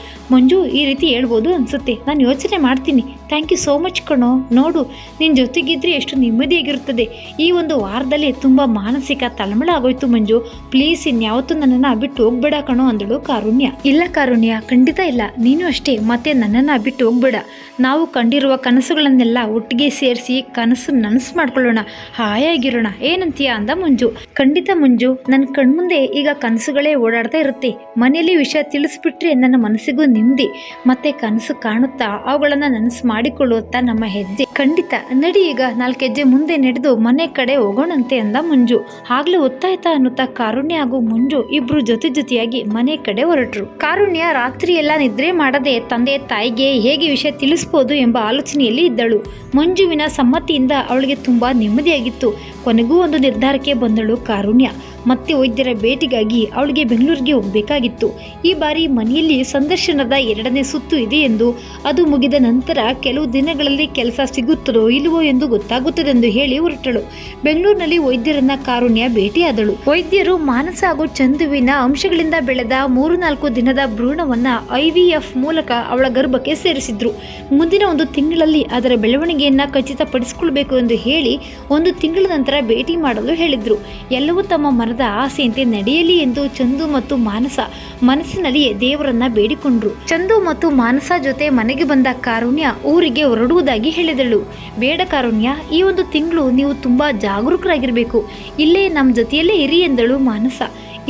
ಈ ರೀತಿ ಹೇಳ್ಬೋದು ಅನ್ಸುತ್ತೆ, ನಾನು ಯೋಚನೆ ಮಾಡ್ತೀನಿ. ಥ್ಯಾಂಕ್ ಯು ಸೋ ಮಚ್ ಕಣೋ. ನೋಡು, ನಿನ್ನ ಜೊತೆಗಿದ್ರೆ ಎಷ್ಟು ನೆಮ್ಮದಿಯಾಗಿರುತ್ತದೆ. ಈ 1 ವಾರದಲ್ಲಿ ತುಂಬ ಮಾನಸಿಕ ತಳಮಳ ಆಗೋಯ್ತು ಮಂಜು. ಪ್ಲೀಸ್ ಇನ್ಯಾವತ್ತೂ ನನ್ನನ್ನು ಬಿಟ್ಟು ಹೋಗ್ಬೇಡ ಕಣೋ ಅಂದಳು ಕಾರುಣ್ಯ. ಇಲ್ಲ ಕಾರುಣ್ಯ, ಖಂಡಿತ ಇಲ್ಲ. ನೀನು ಅಷ್ಟೇ, ಮತ್ತೆ ನನ್ನನ್ನು ಬಿಟ್ಟು ಹೋಗ್ಬೇಡ. ನಾವು ಕಂಡಿರುವ ಕನಸುಗಳನ್ನೆಲ್ಲ ಒಟ್ಟಿಗೆ ಸೇರಿಸಿ ಕನಸು ನನಸು ಮಾಡ್ಕೊಳ್ಳೋಣ, ಹಾಯಾಗಿರೋಣ, ಏನಂತೀಯ ಅಂದ ಮಂಜು. ಖಂಡಿತ ಮಂಜು, ನನ್ನ ಕಣ್ಮುಂದೆ ಈಗ ಕನಸುಗಳೇ ಓಡಾಡ್ತಾ ಇರುತ್ತೆ. ಮನೆಯಲ್ಲಿ ವಿಷಯ ತಿಳಿಸ್ಬಿಟ್ರೆ ನನ್ನ ಮನಸ್ಸಿಗೂ ನೆಮ್ಮದಿ, ಮತ್ತೆ ಕನಸು ಕಾಣುತ್ತಾ ಅವುಗಳನ್ನ ನನಸು ಮಾಡಿಕೊಳ್ಳುತ್ತಾ ನಮ್ಮ ಹೆಜ್ಜೆ. ಖಂಡಿತ ನಡಿ, ಈಗ 4 ಹೆಜ್ಜೆ ಮುಂದೆ ನಡೆದು ಮನೆ ಕಡೆ ಹೋಗೋಣಂತೆ ಅಂದ ಮಂಜು. ಆಗ್ಲೂ ಒತ್ತಾಯ್ತಾ ಅನ್ನುತ್ತಾ ಕಾರುಣ್ಯ ಹಾಗೂ ಮಂಜು ಇಬ್ರು ಜೊತೆಯಾಗಿ ಮನೆ ಕಡೆ ಹೊರಟರು. ಕಾರುಣ್ಯ ರಾತ್ರಿ ಎಲ್ಲ ನಿದ್ರೆ ಮಾಡದೆ ತಂದೆ ತಾಯಿಗೆ ಹೇಗೆ ವಿಷಯ ತಿಳಿಸ್ಬೋದು ಎಂಬ ಆಲೋಚನೆಯಲ್ಲಿ ಇದ್ದಳು. ಮಂಜುವಿನ ಸಮ್ಮತಿಯಿಂದ ಅವಳಿಗೆ ತುಂಬಾ ನೆಮ್ಮದಿಯಾಗಿತ್ತು. ಕೊನೆಗೂ ಒಂದು ನಿರ್ಧಾರಕ್ಕೆ ಬಂದಳು ಕಾರುಣ್ಯ. ಮತ್ತೆ ವೈದ್ಯರ ಭೇಟಿಗಾಗಿ ಅವಳಿಗೆ ಬೆಂಗಳೂರಿಗೆ ಹೋಗಬೇಕಾಗಿತ್ತು. ಈ ಬಾರಿ ಮನೆಯಲ್ಲಿ ಸಂದರ್ಶನದ 2ನೇ ಸುತ್ತು ಇದೆ ಎಂದು, ಅದು ಮುಗಿದ ನಂತರ ಕೆಲವು ದಿನಗಳಲ್ಲಿ ಕೆಲಸ ಸಿಗುತ್ತದೋ ಇಲ್ಲವೋ ಎಂದು ಗೊತ್ತಾಗುತ್ತದೆಂದು ಹೇಳಿ ಹೊರಟಳು. ಬೆಂಗಳೂರಿನಲ್ಲಿ ವೈದ್ಯರನ್ನ ಕಾರುಣ್ಯ ಭೇಟಿಯಾದಳು. ವೈದ್ಯರು ಮಾನಸ ಹಾಗೂ ಚಂದುವಿನ ಅಂಶಗಳಿಂದ ಬೆಳೆದ 3-4 ದಿನದ ಭ್ರೂಣವನ್ನ IVF ಮೂಲಕ ಅವಳ ಗರ್ಭಕ್ಕೆ ಸೇರಿಸಿದ್ರು. ಮುಂದಿನ 1 ತಿಂಗಳಲ್ಲಿ ಅದರ ಬೆಳವಣಿಗೆಯನ್ನ ಖಚಿತಪಡಿಸಿಕೊಳ್ಬೇಕು ಎಂದು ಹೇಳಿ 1 ತಿಂಗಳ ನಂತರ ಭೇಟಿ ಮಾಡಲು ಹೇಳಿದ್ರು. ಎಲ್ಲವೂ ತಮ್ಮ ಮನದ ಆಸೆಯಂತೆ ನಡೆಯಲಿ ಎಂದು ಚಂದು ಮತ್ತು ಮಾನಸ ಮನಸ್ಸಿನಲ್ಲಿಯೇ ದೇವರನ್ನ ಬೇಡಿಕೊಂಡ್ರು. ಚಂದು ಮತ್ತು ಮಾನಸ ಜೊತೆ ಮನೆಗೆ ಬಂದ ಕಾರುಣ್ಯ ಊರಿಗೆ ಹೊರಡುವುದಾಗಿ ಹೇಳಿದಳು. ಬೇಡ ಕಾರುಣ್ಯ, ಈ 1 ತಿಂಗಳು ನೀವು ತುಂಬಾ ಜಾಗರೂಕರಾಗಿರ್ಬೇಕು, ಇಲ್ಲೇ ನಮ್ಮ ಜೊತೆಯಲ್ಲೇ ಇರಿ ಎಂದಳು ಮಾನಸ.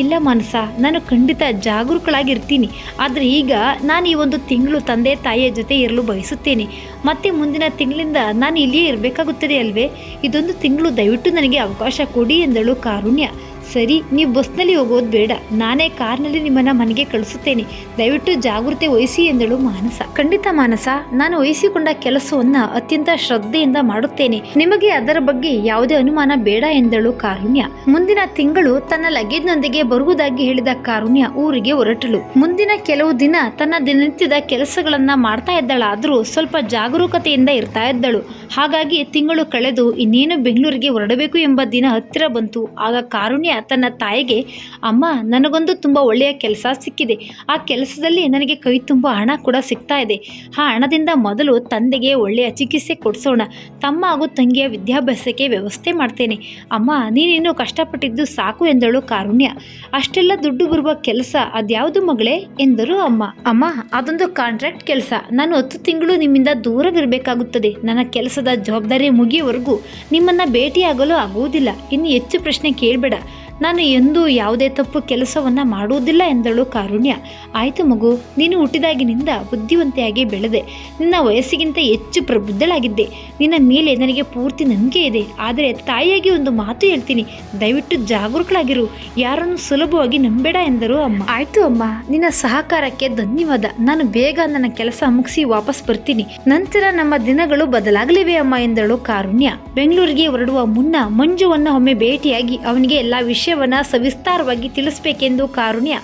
ಇಲ್ಲ ಮಾನಸ, ನಾನು ಖಂಡಿತ ಜಾಗರೂಕಳಾಗಿರ್ತೀನಿ. ಆದರೆ ಈಗ ನಾನು ಈ 1 ತಿಂಗಳು ತಂದೆ ತಾಯಿಯ ಜೊತೆ ಇರಲು ಬಯಸುತ್ತೇನೆ. ಮತ್ತೆ ಮುಂದಿನ ತಿಂಗಳಿಂದ ನಾನು ಇಲ್ಲಿಯೇ ಇರಬೇಕಾಗುತ್ತದೆ ಅಲ್ವೇ? ಇದೊಂದು ತಿಂಗಳು ದಯವಿಟ್ಟು ನನಗೆ ಅವಕಾಶ ಕೊಡಿ ಎಂದಳು ಕಾರುಣ್ಯ. ಸರಿ, ನೀವು ಬಸ್ನಲ್ಲಿ ಹೋಗೋದು ಬೇಡ, ನಾನೇ ಕಾರ್ನಲ್ಲಿ ನಿಮ್ಮನ್ನ ಮನೆಗೆ ಕಳಿಸುತ್ತೇನೆ, ದಯವಿಟ್ಟು ಜಾಗೃತಿ ವಹಿಸಿ ಎಂದಳು ಮಾನಸ. ಖಂಡಿತ ಮಾನಸ, ನಾನು ವಹಿಸಿಕೊಂಡ ಕೆಲಸವನ್ನ ಅತ್ಯಂತ ಶ್ರದ್ಧೆಯಿಂದ ಮಾಡುತ್ತೇನೆ, ನಿಮಗೆ ಅದರ ಬಗ್ಗೆ ಯಾವುದೇ ಅನುಮಾನ ಬೇಡ ಎಂದಳು ಕಾರುಣ್ಯ. ಮುಂದಿನ ತಿಂಗಳು ತನ್ನ ಲಗೇಜ್ನೊಂದಿಗೆ ಬರುವುದಾಗಿ ಹೇಳಿದ ಕಾರುಣ್ಯ ಊರಿಗೆ ಹೊರಟಳು. ಮುಂದಿನ ಕೆಲವು ದಿನ ತನ್ನ ದಿನನಿತ್ಯದ ಕೆಲಸಗಳನ್ನ ಮಾಡ್ತಾ ಇದ್ದಳಾದ್ರೂ ಸ್ವಲ್ಪ ಜಾಗರೂಕತೆಯಿಂದ ಇರ್ತಾ ಇದ್ದಳು. ಹಾಗಾಗಿ ತಿಂಗಳು ಕಳೆದು ಇನ್ನೇನು ಬೆಂಗಳೂರಿಗೆ ಹೊರಡಬೇಕು ಎಂಬ ದಿನ ಹತ್ತಿರ ಬಂತು. ಆಗ ಕಾರುಣ್ಯ ತನ್ನ ತಾಯಿಗೆ, ಅಮ್ಮ, ನನಗೊಂದು ತುಂಬ ಒಳ್ಳೆಯ ಕೆಲಸ ಸಿಕ್ಕಿದೆ. ಆ ಕೆಲಸದಲ್ಲಿ ನನಗೆ ಕೈ ತುಂಬ ಹಣ ಕೂಡ ಸಿಗ್ತಾ ಇದೆ. ಆ ಹಣದಿಂದ ಮೊದಲು ತಂದೆಗೆ ಒಳ್ಳೆಯ ಚಿಕಿತ್ಸೆ ಕೊಡಿಸೋಣ, ತಮ್ಮ ಹಾಗೂ ತಂಗಿಯ ವಿದ್ಯಾಭ್ಯಾಸಕ್ಕೆ ವ್ಯವಸ್ಥೆ ಮಾಡ್ತೇನೆ. ಅಮ್ಮ, ನೀನಿನ್ನೂ ಕಷ್ಟಪಟ್ಟಿದ್ದು ಸಾಕು ಎಂದಳು ಕಾರುಣ್ಯ. ಅಷ್ಟೆಲ್ಲ ದುಡ್ಡು ಬರುವ ಕೆಲಸ ಅದ್ಯಾವುದು ಮಗಳೇ ಎಂದರು ಅಮ್ಮ. ಅಮ್ಮ, ಅದೊಂದು ಕಾಂಟ್ರಾಕ್ಟ್ ಕೆಲಸ. ನಾನು 10 ತಿಂಗಳು ನಿಮ್ಮಿಂದ ದೂರವಿರಬೇಕಾಗುತ್ತದೆ. ನನ್ನ ಕೆಲಸದ ಜವಾಬ್ದಾರಿ ಮುಗಿಯುವವರೆಗೂ ನಿಮ್ಮನ್ನ ಭೇಟಿಯಾಗಲು ಆಗುವುದಿಲ್ಲ. ಇನ್ನು ಹೆಚ್ಚು ಪ್ರಶ್ನೆ ಕೇಳಬೇಡ. ನಾನು ಎಂದೂ ಯಾವುದೇ ತಪ್ಪು ಕೆಲಸವನ್ನ ಮಾಡುವುದಿಲ್ಲ ಎಂದಳು ಕಾರುಣ್ಯ. ಆಯ್ತು ಮಗು, ನೀನು ಹುಟ್ಟಿದಾಗಿನಿಂದ ಬುದ್ಧಿವಂತೆಯಾಗಿ ಬೆಳೆದೆ. ನಿನ್ನ ವಯಸ್ಸಿಗಿಂತ ಹೆಚ್ಚು ಪ್ರಬುದ್ಧಳಾಗಿದ್ದೆ. ನಿನ್ನ ಮೇಲೆ ನನಗೆ ಪೂರ್ತಿ ನಂಬಿಕೆ ಇದೆ. ಆದರೆ ತಾಯಿಯಾಗಿ ಒಂದು ಮಾತು ಹೇಳ್ತೀನಿ, ದಯವಿಟ್ಟು ಜಾಗರೂಕಳಾಗಿರು, ಯಾರನ್ನು ಸುಲಭವಾಗಿ ನಂಬೇಡ ಎಂದರು ಅಮ್ಮ. ಆಯ್ತು ಅಮ್ಮ, ನಿನ್ನ ಸಹಕಾರಕ್ಕೆ ಧನ್ಯವಾದ. ನಾನು ಬೇಗ ನನ್ನ ಕೆಲಸ ಮುಗಿಸಿ ವಾಪಸ್ ಬರ್ತೀನಿ. ನಂತರ ನಮ್ಮ ದಿನಗಳು ಬದಲಾಗಲಿವೆ ಅಮ್ಮ ಎಂದಳು ಕಾರುಣ್ಯ. ಬೆಂಗಳೂರಿಗೆ ಹೊರಡುವ ಮುನ್ನ ಮಂಜುವನ್ನ ಒಮ್ಮೆ ಭೇಟಿಯಾಗಿ ಅವನಿಗೆ ಎಲ್ಲ ವಿಷಯವನ್ನ ಸವಿಸ್ತಾರವಾಗಿ ತಿಳಿಸಬೇಕೆಂದು ಕಾರುಣ್ಯ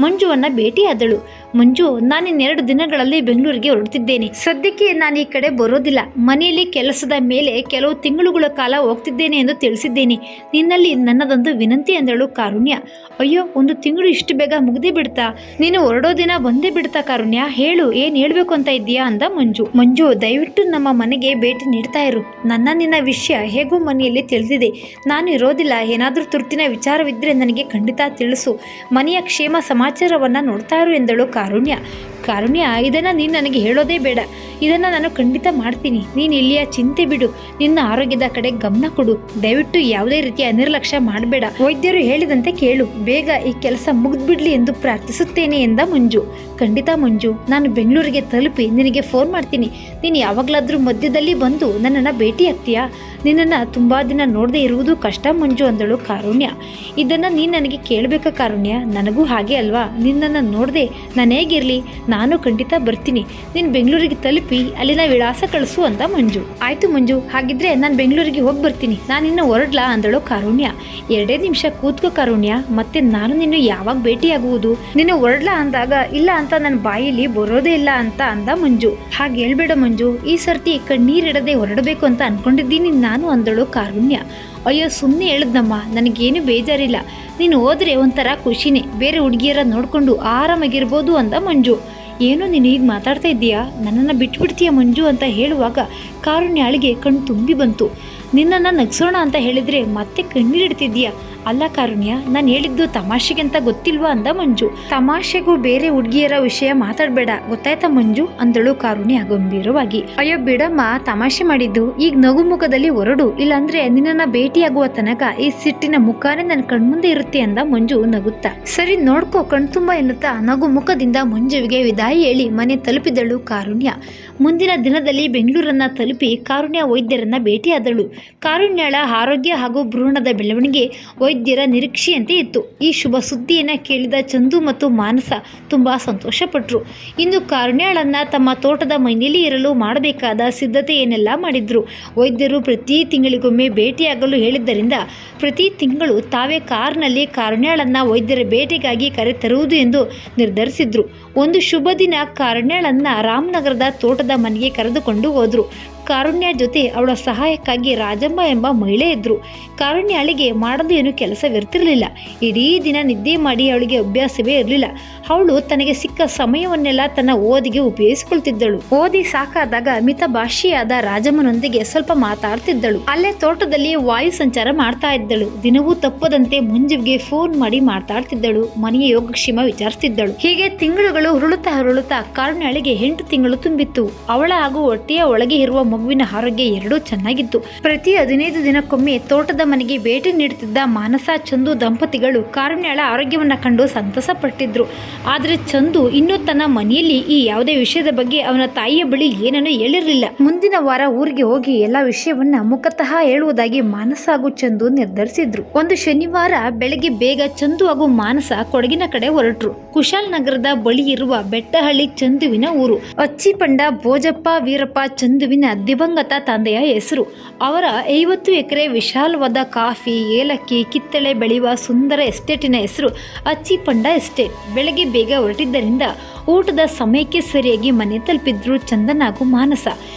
ಮಂಜುವನ್ನ ಭೇಟಿಯಾದಳು. ಮಂಜು, ನಾನಿನ್ನೆರಡು ದಿನಗಳಲ್ಲಿ ಬೆಂಗಳೂರಿಗೆ ಹೊರಡ್ತಿದ್ದೇನೆ. ಸದ್ಯಕ್ಕೆ ನಾನು ಈ ಕಡೆ ಬರೋದಿಲ್ಲ. ಮನೆಯಲ್ಲಿ ಕೆಲಸದ ಮೇಲೆ ಕೆಲವು ತಿಂಗಳುಗಳ ಕಾಲ ಹೋಗ್ತಿದ್ದೇನೆ ಎಂದು ತಿಳಿಸಿದ್ದೇನೆ. ನಿನ್ನಲ್ಲಿ ನನ್ನದೊಂದು ವಿನಂತಿ ಎಂದಳು ಕಾರುಣ್ಯ. ಅಯ್ಯೋ, 1 ತಿಂಗಳು ಇಷ್ಟು ಬೇಗ ಮುಗ್ದೇ ಬಿಡ್ತಾ? ನೀನು ಹೊರಡೋ ದಿನ ಬಂದೇ ಬಿಡ್ತಾ ಕಾರುಣ್ಯ? ಹೇಳು, ಏನ್ ಹೇಳ್ಬೇಕು ಅಂತ ಇದ್ದೀಯಾ ಅಂದ ಮಂಜು. ಮಂಜು, ದಯವಿಟ್ಟು ನಮ್ಮ ಮನೆಗೆ ಭೇಟಿ ನೀಡ್ತಾ ಇರು. ನಿನ್ನ ವಿಷಯ ಹೇಗೂ ಮನೆಯಲ್ಲಿ ತಿಳಿದಿದೆ. ನಾನು ಇರೋದಿಲ್ಲ. ಏನಾದರೂ ತುರ್ತಿನ ವಿಚಾರವಿದ್ರೆ ನನಗೆ ಖಂಡಿತ ತಿಳಿಸು. ಮನೆಯ ಕ್ಷೇಮ ಸಮಾಚಾರವನ್ನ ನೋಡ್ತಾ ಇರು ಎಂದಳು ಕಾರುಣ್ಯ. ಕಾರುಣ್ಯ, ಇದನ್ನ ನೀನು ನನಗೆ ಹೇಳೋದೇ ಬೇಡ. ಇದನ್ನ ನಾನು ಖಂಡಿತ ಮಾಡ್ತೀನಿ. ನೀನು ಇಲ್ಲಿಯ ಚಿಂತೆ ಬಿಡು. ನಿನ್ನ ಆರೋಗ್ಯದ ಕಡೆ ಗಮನ ಕೊಡು. ದಯವಿಟ್ಟು ಯಾವುದೇ ರೀತಿಯ ನಿರ್ಲಕ್ಷ್ಯ ಮಾಡಬೇಡ. ವೈದ್ಯರು ಹೇಳಿದಂತೆ ಕೇಳು. ಬೇಗ ಈ ಕೆಲಸ ಮುಗಿದ್ಬಿಡ್ಲಿ ಎಂದು ಪ್ರಾರ್ಥಿಸುತ್ತೇನೆ ಎಂದ ಮಂಜು. ಖಂಡಿತ ಮಂಜು, ನಾನು ಬೆಂಗಳೂರಿಗೆ ತಲುಪಿ ನಿನಗೆ ಫೋನ್ ಮಾಡ್ತೀನಿ. ನೀನು ಯಾವಾಗಲಾದ್ರೂ ಮಧ್ಯದಲ್ಲಿ ಬಂದು ನನ್ನನ್ನು ಭೇಟಿ ಆಗ್ತೀಯಾ? ನಿನ್ನನ್ನು ತುಂಬ ದಿನ ನೋಡದೆ ಇರುವುದು ಕಷ್ಟ ಮಂಜು ಅಂದಳು ಕಾರುಣ್ಯ. ಇದನ್ನು ನೀನು ನನಗೆ ಕೇಳಬೇಕಾ ಕಾರುಣ್ಯ? ನನಗೂ ಹಾಗೆ ಅಲ್ವಾ? ನಿನ್ನನ್ನು ನೋಡದೆ ನಾನು ಹೇಗಿರಲಿ? ನಾನು ಖಂಡಿತ ಬರ್ತೀನಿ. ನೀನು ಬೆಂಗಳೂರಿಗೆ ತಲುಪಿ ಅಲ್ಲಿನ ವಿಳಾಸ ಕಳಿಸು ಅಂದ ಮಂಜು. ಆಯ್ತು ಮಂಜು, ಹಾಗಿದ್ರೆ ನಾನು ಬೆಂಗಳೂರಿಗೆ ಹೋಗಿ ಬರ್ತೀನಿ. ನಾನಿನ್ನು ಹೊರಡ್ಲಾ ಅಂದಳು ಕಾರುಣ್ಯ. 2 ನಿಮಿಷ ಕೂತ್ಕೋ ಕಾರುಣ್ಯ, ಮತ್ತೆ ನಾನು ನಿನ್ನ ಯಾವಾಗ ಭೇಟಿಯಾಗುವುದು? ನೀನು ಹೊರಡ್ಲಾ ಅಂದಾಗ ಇಲ್ಲ ಅಂತ ನನ್ನ ಬಾಯಲ್ಲಿ ಬರೋದೇ ಇಲ್ಲ ಅಂತ ಅಂದ ಮಂಜು. ಹಾಗೆ ಹೇಳ್ಬೇಡ ಮಂಜು, ಈ ಸರ್ತಿ ಕಣ್ಣೀರಿಡದೆ ಹೊರಡಬೇಕು ಅಂತ ಅನ್ಕೊಂಡಿದ್ದೀನಿ ನಾನು ಅಂದಳು ಕಾರುಣ್ಯ. ಅಯ್ಯೋ, ಸುಮ್ಮನೆ ಹೇಳಿದ್ನಮ್ಮ, ನನಗೇನು ಬೇಜಾರಿಲ್ಲ. ನೀನು ಹೋದ್ರೆ ಒಂಥರ ಖುಷಿನೇ. ಬೇರೆ ಹುಡುಗಿಯರ ನೋಡ್ಕೊಂಡು ಆರಾಮಾಗಿರ್ಬೋದು ಅಂದ ಮಂಜು. ಏನು ನೀನು ಹೀಗೆ ಮಾತಾಡ್ತಾ ಇದ್ದೀಯಾ? ನನ್ನನ್ನು ಬಿಟ್ಬಿಡ್ತೀಯ ಮಂಜು ಅಂತ ಹೇಳುವಾಗ ಕಾರುಣ್ಯಾಳಿಗೆ ಕಣ್ಣು ತುಂಬಿ ಬಂತು. ನಿನ್ನನ್ನು ನಗಿಸೋಣ ಅಂತ ಹೇಳಿದರೆ ಮತ್ತೆ ಕಣ್ಣೀರಿಡ್ತಿದ್ದೀಯಾ? ಅಲ್ಲ ಕಾರುಣ್ಯ, ನಾನು ಹೇಳಿದ್ದು ತಮಾಷೆಗೆ ಅಂತ ಗೊತ್ತಿಲ್ವಾ ಅಂದ ಮಂಜು. ತಮಾಷೆಗೂ ಬೇರೆ ಹುಡುಗಿಯರ ವಿಷಯ ಮಾತಾಡ್ಬೇಡ, ಗೊತ್ತಾಯ್ತಾ ಮಂಜು ಅಂದಳು ಕಾರುಣ್ಯ ಗಂಭೀರವಾಗಿ. ಅಯ್ಯೋ ಬಿಡಮ್ಮ, ತಮಾಷೆ ಮಾಡಿದ್ದು. ಈಗ ನಗು ಮುಖದಲ್ಲಿ ಹೊರಡು, ಇಲ್ಲಾಂದ್ರೆ ನಿನ್ನನ್ನ ಭೇಟಿಯಾಗುವ ತನಕ ಈ ಸಿಟ್ಟಿನ ಮುಖಾನೇ ನನ್ನ ಕಣ್ಮುಂದೆ ಇರುತ್ತೆ ಅಂದ ಮಂಜು ನಗುತ್ತಾ. ಸರಿ ನೋಡ್ಕೋ ಕಣ್ತುಂಬ ಎನ್ನುತ್ತಾ ನಗು ಮುಖದಿಂದ ಮಂಜುವಿಗೆ ವಿದಾಯ ಹೇಳಿ ಮನೆ ತಲುಪಿದಳು ಕಾರುಣ್ಯ. ಮುಂದಿನ ದಿನದಲ್ಲಿ ಬೆಂಗಳೂರನ್ನ ತಲುಪಿ ಕಾರುಣ್ಯ ವೈದ್ಯರನ್ನ ಭೇಟಿಯಾದಳು. ಕಾರುಣ್ಯಳ ಆರೋಗ್ಯ ಹಾಗೂ ಭ್ರೂಣದ ಬೆಳವಣಿಗೆ ವೈದ್ಯರ ನಿರೀಕ್ಷೆಯಂತೆ ಇತ್ತು. ಈ ಶುಭ ಸುದ್ದಿಯನ್ನು ಕೇಳಿದ ಚಂದು ಮತ್ತು ಮಾನಸ ತುಂಬಾ ಸಂತೋಷಪಟ್ಟರು. ಇನ್ನು ಕಾರುಣ್ಯಳನ್ನ ತಮ್ಮ ತೋಟದ ಮನೆಯಲ್ಲಿ ಇರಲು ಮಾಡಬೇಕಾದ ಸಿದ್ಧತೆಯನ್ನೆಲ್ಲ ಮಾಡಿದ್ರು. ವೈದ್ಯರು ಪ್ರತಿ ತಿಂಗಳಿಗೊಮ್ಮೆ ಭೇಟಿಯಾಗಲು ಹೇಳಿದ್ದರಿಂದ ಪ್ರತಿ ತಿಂಗಳು ತಾವೇ ಕಾರ್ನಲ್ಲಿ ಕಾರುಣ್ಯಳನ್ನ ವೈದ್ಯರ ಭೇಟಿಗಾಗಿ ಕರೆತರುವುದು ಎಂದು ನಿರ್ಧರಿಸಿದ್ರು. ಒಂದು ಶುಭ ದಿನ ಕಾರುಣ್ಯಳನ್ನ ರಾಮನಗರದ ತೋಟದ ಮನೆಗೆ ಕರೆದುಕೊಂಡು ಹೋದ್ರು. ಕಾರುಣ್ಯ ಜೊತೆ ಅವಳ ಸಹಾಯಕ್ಕಾಗಿ ರಾಜಮ್ಮ ಎಂಬ ಮಹಿಳೆ ಇದ್ರು. ಕಾರುಣ್ಯಳಿಗೆ ಮಾಡಲು ಏನು ಕೆಲಸವಿರ್ತಿರ್ಲಿಲ್ಲ. ಇಡೀ ದಿನ ನಿದ್ದೆ ಮಾಡಿ ಅವಳಿಗೆ ಅಭ್ಯಾಸವೇ ಇರಲಿಲ್ಲ. ಅವಳು ತನಗೆ ಸಿಕ್ಕ ಸಮಯವನ್ನೆಲ್ಲ ತನ್ನ ಓದಿಗೆ ಉಪಯೋಗಿಸಿಕೊಳ್ತಿದ್ದಳು. ಓದಿ ಸಾಕಾದಾಗ ಮಿತಭಾಷಿಯಾದ ರಾಜಮ್ಮನೊಂದಿಗೆ ಸ್ವಲ್ಪ ಮಾತಾಡ್ತಿದ್ದಳು. ಅಲ್ಲೇ ತೋಟದಲ್ಲಿ ವಾಯು ಸಂಚಾರ ಮಾಡ್ತಾ ಇದ್ದಳು. ದಿನವೂ ತಪ್ಪದಂತೆ ಮಂಜುವಿಗೆ ಫೋನ್ ಮಾಡಿ ಮಾತಾಡ್ತಿದ್ದಳು. ಮನೆಯ ಯೋಗಕ್ಷೇಮ ವಿಚಾರಿಸ್ತಿದ್ದಳು. ಹೀಗೆ ತಿಂಗಳುಗಳು ಹುರುಳುತ್ತಾ ಕಾರುಣ್ಯಳಿಗೆ 8 ತಿಂಗಳು ತುಂಬಿತ್ತು. ಅವಳ ಹಾಗೂ ಹೊಟ್ಟೆಯ ಒಳಗೆ ಇರುವ ಮಗುವಿನ ಆರೋಗ್ಯ ಎರಡೂ ಚೆನ್ನಾಗಿತ್ತು. ಪ್ರತಿ 15 ದಿನಕ್ಕೊಮ್ಮೆ ತೋಟದ ಮನೆಗೆ ಭೇಟಿ ನೀಡುತ್ತಿದ್ದ ಮಾನಸ ಚಂದು ದಂಪತಿಗಳು ಕಾರುಣ್ಯಳ ಆರೋಗ್ಯವನ್ನ ಕಂಡು ಸಂತಸ ಪಟ್ಟಿದ್ರು. ಆದರೆ ಚಂದು ಇನ್ನೂ ತನ್ನ ಮನೆಯಲ್ಲಿ ಈ ಯಾವುದೇ ವಿಷಯದ ಬಗ್ಗೆ ಅವನ ತಾಯಿಯ ಬಳಿ ಏನನ್ನೂ ಹೇಳಿರಲಿಲ್ಲ. ಮುಂದಿನ ವಾರ ಊರಿಗೆ ಹೋಗಿ ಎಲ್ಲ ವಿಷಯವನ್ನ ಮುಖತಃ ಹೇಳುವುದಾಗಿ ಮಾನಸ ಹಾಗೂ ಚಂದು ನಿರ್ಧರಿಸಿದ್ರು. ಒಂದು ಶನಿವಾರ ಬೆಳಗ್ಗೆ ಬೇಗ ಚಂದು ಹಾಗೂ ಮಾನಸ ಕೊಡಗಿನ ಕಡೆ ಹೊರಟರು. ಕುಶಾಲ್ ನಗರದ ಬಳಿ ಇರುವ ಬೆಟ್ಟಹಳ್ಳಿ ಚಂದುವಿನ ಊರು. ಅಚ್ಚಿಪಂಡ ಭೋಜಪ್ಪ ವೀರಪ್ಪ ಚಂದುವಿನ ದಿವಂಗತ ತಂದೆಯ ಹೆಸರು. ಅವರ 50 ಎಕರೆ ವಿಶಾಲವಾದ ಕಾಫಿ, ಏಲಕ್ಕಿ, ಕಿತ್ತಳೆ ಬೆಳೆಯುವ ಸುಂದರ ಎಸ್ಟೇಟಿನ ಹೆಸರು ಅಚ್ಚಿಪಂಡ ಎಸ್ಟೇಟ್. ಬೆಳಗ್ಗೆ ಬೇಗ ಹೊರಟಿದ್ದರಿಂದ ಊಟದ ಸಮಯಕ್ಕೆ ಸರಿಯಾಗಿ ಮನೆ ತಲುಪಿದ್ರು ಚಂದನ್ ಹಾಗೂ ಮಾನಸ.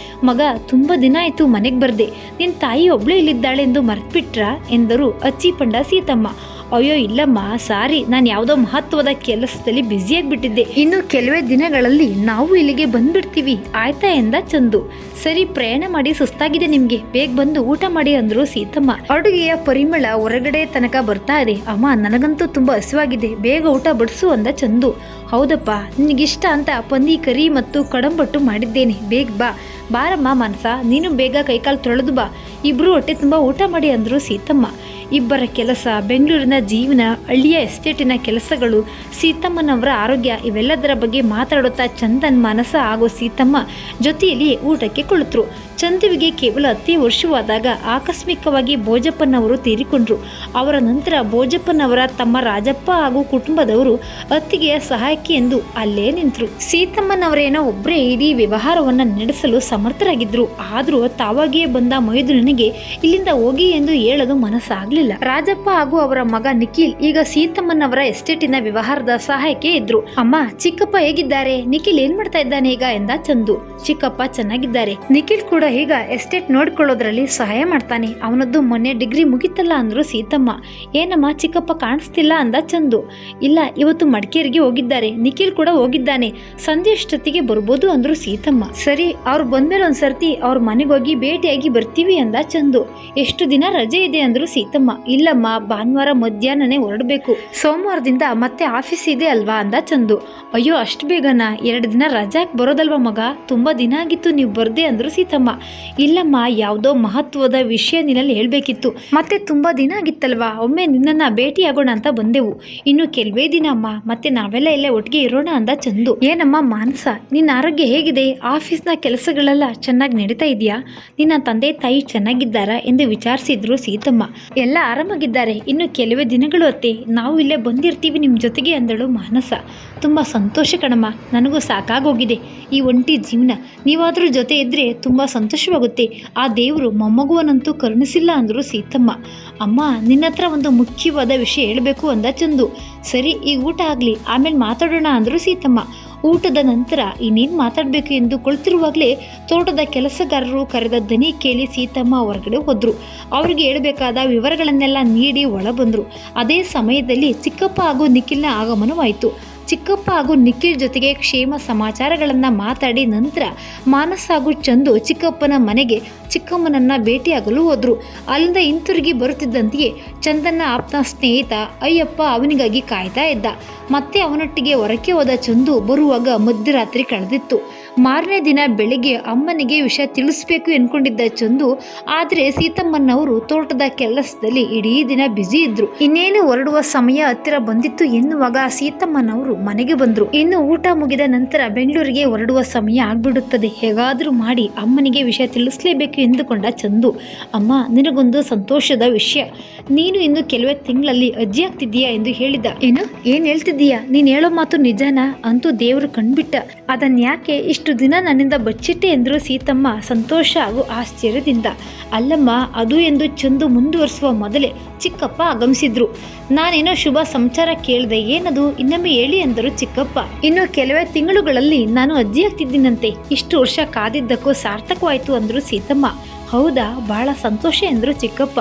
ಮಗ, ತುಂಬಾ ದಿನ ಆಯ್ತು ಮನೆಗೆ ಬರ್ದೆ, ನಿನ್ ತಾಯಿ ಒಬ್ಳೇ ಇಲ್ಲಿದ್ದಾಳೆ ಎಂದು ಮರ್ತ್ಬಿಟ್ರಾ ಎಂದರು ಅಚ್ಚಿಪಂಡ ಸೀತಮ್ಮ. ಅಯ್ಯೋ ಇಲ್ಲಮ್ಮ, ಸಾರಿ, ನಾನು ಯಾವುದೋ ಮಹತ್ವದ ಕೆಲಸದಲ್ಲಿ ಬ್ಯುಸಿಯಾಗಿಬಿಟ್ಟಿದ್ದೆ. ಇನ್ನು ಕೆಲವೇ ದಿನಗಳಲ್ಲಿ ನಾವು ಇಲ್ಲಿಗೆ ಬಂದ್ಬಿಡ್ತೀವಿ, ಆಯ್ತಾ ಎಂದ ಚಂದು. ಸರಿ, ಪ್ರಯಾಣ ಮಾಡಿ ಸುಸ್ತಾಗಿದೆ ನಿಮ್ಗೆ, ಬೇಗ ಬಂದು ಊಟ ಮಾಡಿ ಅಂದ್ರು ಸೀತಮ್ಮ. ಅಡುಗೆಯ ಪರಿಮಳ ಹೊರಗಡೆ ತನಕ ಬರ್ತಾ ಇದೆ. ಅಮ್ಮ, ನನಗಂತೂ ತುಂಬಾ ಹಸಿವಾಗಿದೆ, ಬೇಗ ಊಟ ಬಡಿಸು ಅಂದ ಚಂದು. ಹೌದಪ್ಪ, ನಿನಗಿಷ್ಟ ಅಂತ ಪಂದಿ ಕರಿ ಮತ್ತು ಕಡಂಬಟ್ಟು ಮಾಡಿದ್ದೇನೆ, ಬೇಗ ಬಾ. ಬಾರಮ್ಮ ಮಾನಸ, ನೀನು ಬೇಗ ಕೈಕಾಲು ತೊಳೆದು ಬಾ, ಇಬ್ರು ಹೊಟ್ಟೆ ತುಂಬ ಊಟ ಮಾಡಿ ಅಂದ್ರು ಸೀತಮ್ಮ. ಇಬ್ಬರ ಕೆಲಸ, ಬೆಂಗಳೂರಿನ ಜೀವನ, ಹಳ್ಳಿಯ ಎಸ್ಟೇಟಿನ ಕೆಲಸಗಳು, ಸೀತಮ್ಮನವರ ಆರೋಗ್ಯ ಇವೆಲ್ಲದರ ಬಗ್ಗೆ ಮಾತಾಡುತ್ತಾ ಚಂದನ್, ಮಾನಸ ಹಾಗೂ ಸೀತಮ್ಮ ಜೊತೆಯಲ್ಲಿ ಊಟಕ್ಕೆ ಕುಳಿತರು. ಚಂದುವಿಗೆ ಕೇವಲ 10 ವರ್ಷವಾದಾಗ ಆಕಸ್ಮಿಕವಾಗಿ ಭೋಜಪ್ಪನವರು ತೀರಿಕೊಂಡ್ರು. ಅವರ ನಂತರ ಭೋಜಪ್ಪನವರ ತಮ್ಮ ರಾಜಪ್ಪ ಹಾಗೂ ಕುಟುಂಬದವರು ಅತ್ತಿಗೆಯ ಸಹಾಯಕ್ಕೆ ಎಂದು ಅಲ್ಲೇ ನಿಂತರು. ಸೀತಮ್ಮನವರೇನೋ ಒಬ್ಬರೇ ಇಡೀ ವ್ಯವಹಾರವನ್ನು ನಡೆಸಲು ಸಮರ್ಥರಾಗಿದ್ರು. ಆದರೂ ತಾವಾಗಿಯೇ ಬಂದ ಮೈದುನನಿಗೆ ಇಲ್ಲಿಂದ ಹೋಗಿ ಎಂದು ಹೇಳಲು ಮನಸ್ಸಾಗಲಿಲ್ಲ. ರಾಜಪ್ಪ ಹಾಗೂ ಅವರ ಮಗ ನಿಖಿಲ್ ಈಗ ಸೀತಮ್ಮನವರ ಎಸ್ಟೇಟಿನ ವ್ಯವಹಾರದ ಸಹಾಯಕ್ಕೆ ಇದ್ರು. ಅಮ್ಮ, ಚಿಕ್ಕಪ್ಪ ಹೇಗಿದ್ದಾರೆ? ನಿಖಿಲ್ ಏನ್ ಮಾಡ್ತಾ ಇದ್ದಾನೆ ಈಗ ಎಂದ ಚಂದು. ಚಿಕ್ಕಪ್ಪ ಚೆನ್ನಾಗಿದ್ದಾರೆ, ನಿಖಿಲ್ ಕೂಡ ಈಗ ಎಸ್ಟೇಟ್ ನೋಡ್ಕೊಳ್ಳೋದ್ರಲ್ಲಿ ಸಹಾಯ ಮಾಡ್ತಾನೆ. ಅವನದ್ದು ಮೊನ್ನೆ ಡಿಗ್ರಿ ಮುಗಿತಲ್ಲ ಅಂದ್ರು ಸೀತಮ್ಮ. ಏನಮ್ಮ, ಚಿಕ್ಕಪ್ಪ ಕಾಣಿಸ್ತಿಲ್ಲ ಅಂದ ಚಂದು. ಇಲ್ಲ, ಇವತ್ತು ಮಡಿಕೇರಿಗೆ ಹೋಗಿದ್ದಾರೆ, ನಿಖಿಲ್ ಕೂಡ ಹೋಗಿದ್ದಾನೆ, ಸಂಜೆ ಅಷ್ಟೊತ್ತಿಗೆ ಬರ್ಬೋದು ಅಂದ್ರು ಸೀತಮ್ಮ. ಸರಿ, ಅವ್ರು ಬಂದ್ಮೇಲೆ ಒಂದ್ಸರ್ತಿ ಅವ್ರ ಮನೆಗೆ ಹೋಗಿ ಭೇಟಿಯಾಗಿ ಬರ್ತೀವಿ ಅಂದ ಚಂದು. ಎಷ್ಟು ದಿನ ರಜೆ ಇದೆ ಅಂದ್ರು ಸೀತಮ್ಮ. ಇಲ್ಲಮ್ಮ, ಭಾನುವಾರ ಮಧ್ಯಾಹ್ನನೇ ಹೊರಡಬೇಕು, ಸೋಮವಾರದಿಂದ ಮತ್ತೆ ಆಫೀಸ್ ಇದೆ ಅಲ್ವಾ ಅಂದ ಚಂದು. ಅಯ್ಯೋ, ಅಷ್ಟು ಬೇಗನಾ? 2 ದಿನ ರಜಾಕ್ ಬರೋದಲ್ವಾ ಮಗ, ತುಂಬಾ ದಿನ ಆಗಿತ್ತು ನೀವು ಬರ್ದೆ ಅಂದ್ರು ಸೀತಮ್ಮ. ಇಲ್ಲಮ್ಮ, ಯಾವುದೋ ಮಹತ್ವದ ವಿಷಯ ನಿನ್ನಲ್ಲಿ ಹೇಳ್ಬೇಕಿತ್ತು, ಮತ್ತೆ ತುಂಬಾ ದಿನ ಆಗಿತ್ತಲ್ವಾ, ಒಮ್ಮೆ ನಿನ್ನನ್ನ ಭೇಟಿಯಾಗೋಣ ಅಂತ ಬಂದೆವು. ಇನ್ನು ಕೆಲವೇ ದಿನ ಅಮ್ಮ, ಮತ್ತೆ ನಾವೆಲ್ಲ ಇಲ್ಲೇ ಒಟ್ಟಿಗೆ ಇರೋಣ ಅಂದ ಚಂದು. ಏನಮ್ಮ ಮಾನಸ, ನಿನ್ನ ಆರೋಗ್ಯ ಹೇಗಿದೆ? ಆಫೀಸ್ನ ಕೆಲಸಗಳೆಲ್ಲ ಚೆನ್ನಾಗಿ ನಡೀತಾ ಇದೆಯಾ? ನಿನ್ನ ತಂದೆ ತಾಯಿ ಚೆನ್ನಾಗಿದ್ದಾರಾ ಎಂದು ವಿಚಾರಿಸಿದ್ರು ಸೀತಮ್ಮ. ಎಲ್ಲ ಆರಾಮಾಗಿದ್ದಾರೆ, ಇನ್ನು ಕೆಲವೇ ದಿನಗಳು ಅತ್ತೆ, ನಾವು ಇಲ್ಲೇ ಬಂದಿರ್ತೀವಿ ನಿಮ್ಮ ಜೊತೆಗೆ ಅಂದಳು ಮಾನಸ. ತುಂಬ ಸಂತೋಷ ಕಣಮ್ಮ, ನನಗೂ ಸಾಕಾಗೋಗಿದೆ ಈ ಒಂಟಿ ಜೀವನ, ನೀವಾದ್ರೂ ಜೊತೆ ಇದ್ರೆ ತುಂಬ ಸಂತೋಷವಾಗುತ್ತೆ. ಆ ದೇವರು ಮೊಮ್ಮಗುವನಂತೂ ಕರುಣಿಸಿಲ್ಲ ಅಂದರು ಸೀತಮ್ಮ. ಅಮ್ಮ, ನಿನ್ನ ಹತ್ರ ಒಂದು ಮುಖ್ಯವಾದ ವಿಷಯ ಹೇಳಬೇಕು ಅಂದ ಚಂದು. ಸರಿ, ಈಗ ಊಟ ಆಗಲಿ, ಆಮೇಲೆ ಮಾತಾಡೋಣ ಅಂದರು ಸೀತಮ್ಮ. ಊಟದ ನಂತರ ಇನ್ನೇನು ಮಾತಾಡಬೇಕು ಎಂದು ಕುಳಿತಿರುವಾಗಲೇ ತೋಟದ ಕೆಲಸಗಾರರು ಕರೆದ ದನಿ ಕೇಳಿ ಸೀತಮ್ಮ ಹೊರಗಡೆ ಹೋದ್ರು. ಅವ್ರಿಗೆ ಹೇಳಬೇಕಾದ ವಿವರಗಳನ್ನೆಲ್ಲ ನೀಡಿ ಒಳ ಬಂದರು. ಅದೇ ಸಮಯದಲ್ಲಿ ಚಿಕ್ಕಪ್ಪ ಹಾಗೂ ನಿಖಿಲ್ನ ಆಗಮನವಾಯಿತು. ಚಿಕ್ಕಪ್ಪ ಹಾಗೂ ನಿಖಿಲ್ ಜೊತೆಗೆ ಕ್ಷೇಮ ಸಮಾಚಾರಗಳನ್ನ ಮಾತಾಡಿ ನಂತರ ಮಾನಸ್ ಹಾಗೂ ಚಂದು ಚಿಕ್ಕಪ್ಪನ ಮನೆಗೆ ಚಿಕ್ಕಮ್ಮನನ್ನ ಭೇಟಿಯಾಗಲು ಹೋದ್ರು. ಅಲ್ಲಿಂದ ಹಿಂತಿರುಗಿ ಬರುತ್ತಿದ್ದಂತೆಯೇ ಚಂದನ್ನ ಆಪ್ತ ಸ್ನೇಹಿತ ಅಯ್ಯಪ್ಪ ಅವನಿಗಾಗಿ ಕಾಯ್ತಾ ಇದ್ದ. ಮತ್ತೆ ಅವನೊಟ್ಟಿಗೆ ಹೊರಕ್ಕೆ ಹೋದ ಚಂದು ಬರುವಾಗ ಮಧ್ಯರಾತ್ರಿ ಕಳೆದಿತ್ತು. ಮಾರನೇ ದಿನ ಬೆಳಿಗ್ಗೆ ಅಮ್ಮನಿಗೆ ವಿಷಯ ತಿಳಿಸ್ಬೇಕು ಎನ್ಕೊಂಡಿದ್ದ ಚಂದು, ಆದರೆ ಸೀತಮ್ಮನವರು ತೋಟದ ಕೆಲಸದಲ್ಲಿ ಇಡೀ ದಿನ ಬ್ಯುಸಿ ಇದ್ರು. ಇನ್ನೇನು ಹೊರಡುವ ಸಮಯ ಹತ್ತಿರ ಬಂದಿತ್ತು ಎನ್ನುವಾಗ ಸೀತಮ್ಮನವರು ಮನೆಗೆ ಬಂದ್ರು. ಇನ್ನು ಊಟ ಮುಗಿದ ನಂತರ ಬೆಂಗಳೂರಿಗೆ ಹೊರಡುವ ಸಮಯ ಆಗ್ಬಿಡುತ್ತದೆ. ಹೇಗಾದ್ರೂ ಮಾಡಿ ಅಮ್ಮನಿಗೆ ವಿಷಯ ತಿಳಿಸ್ಲೇಬೇಕು ಎಂದುಕೊಂಡ ಚಂದು, ಅಮ್ಮ ನಿನಗೊಂದು ಸಂತೋಷದ ವಿಷಯ, ನೀನು ಇನ್ನು ಕೆಲವೇ ತಿಂಗಳಲ್ಲಿ ಅಜ್ಜಿ ಆಗ್ತಿದ್ದೀಯಾ ಎಂದು ಹೇಳಿದ. ಏನ್ ಹೇಳ್ತಿದ್ದೀಯಾ? ನೀನ್ ಹೇಳೋ ಮಾತು ನಿಜನಾ? ಅಂತೂ ದೇವರು ಕಂಡ್ಬಿಟ್ಟ. ಅದನ್ಯಾಕೆ ಇಷ್ಟು ದಿನ ನನ್ನಿಂದ ಬಚ್ಚಿಟ್ಟೆ ಎಂದ್ರು ಸೀತಮ್ಮ ಸಂತೋಷ ಹಾಗೂ ಆಶ್ಚರ್ಯದಿಂದ. ಅಲ್ಲಮ್ಮ ಅದು ಎಂದು ಚಂದು ಮುಂದುವರಿಸುವ ಮೊದಲೇ ಚಿಕ್ಕಪ್ಪ ಆಗಮಿಸಿದ್ರು. ನಾನೇನೋ ಶುಭ ಸಮಾಚಾರ ಕೇಳಿದೆ, ಏನದು? ಇನ್ನೊಮ್ಮೆ ಹೇಳಿ ಎಂದರು ಚಿಕ್ಕಪ್ಪ. ಇನ್ನು ಕೆಲವೇ ತಿಂಗಳುಗಳಲ್ಲಿ ನಾನು ಅಜ್ಜಿ ಆಗ್ತಿದ್ದೀನಂತೆ. ಇಷ್ಟು ವರ್ಷ ಕಾದಿದ್ದಕ್ಕೂ ಸಾರ್ಥಕವಾಯಿತು ಅಂದ್ರು ಸೀತಮ್ಮ. ಹೌದಾ, ಬಹಳ ಸಂತೋಷ ಎಂದ್ರು ಚಿಕ್ಕಪ್ಪ.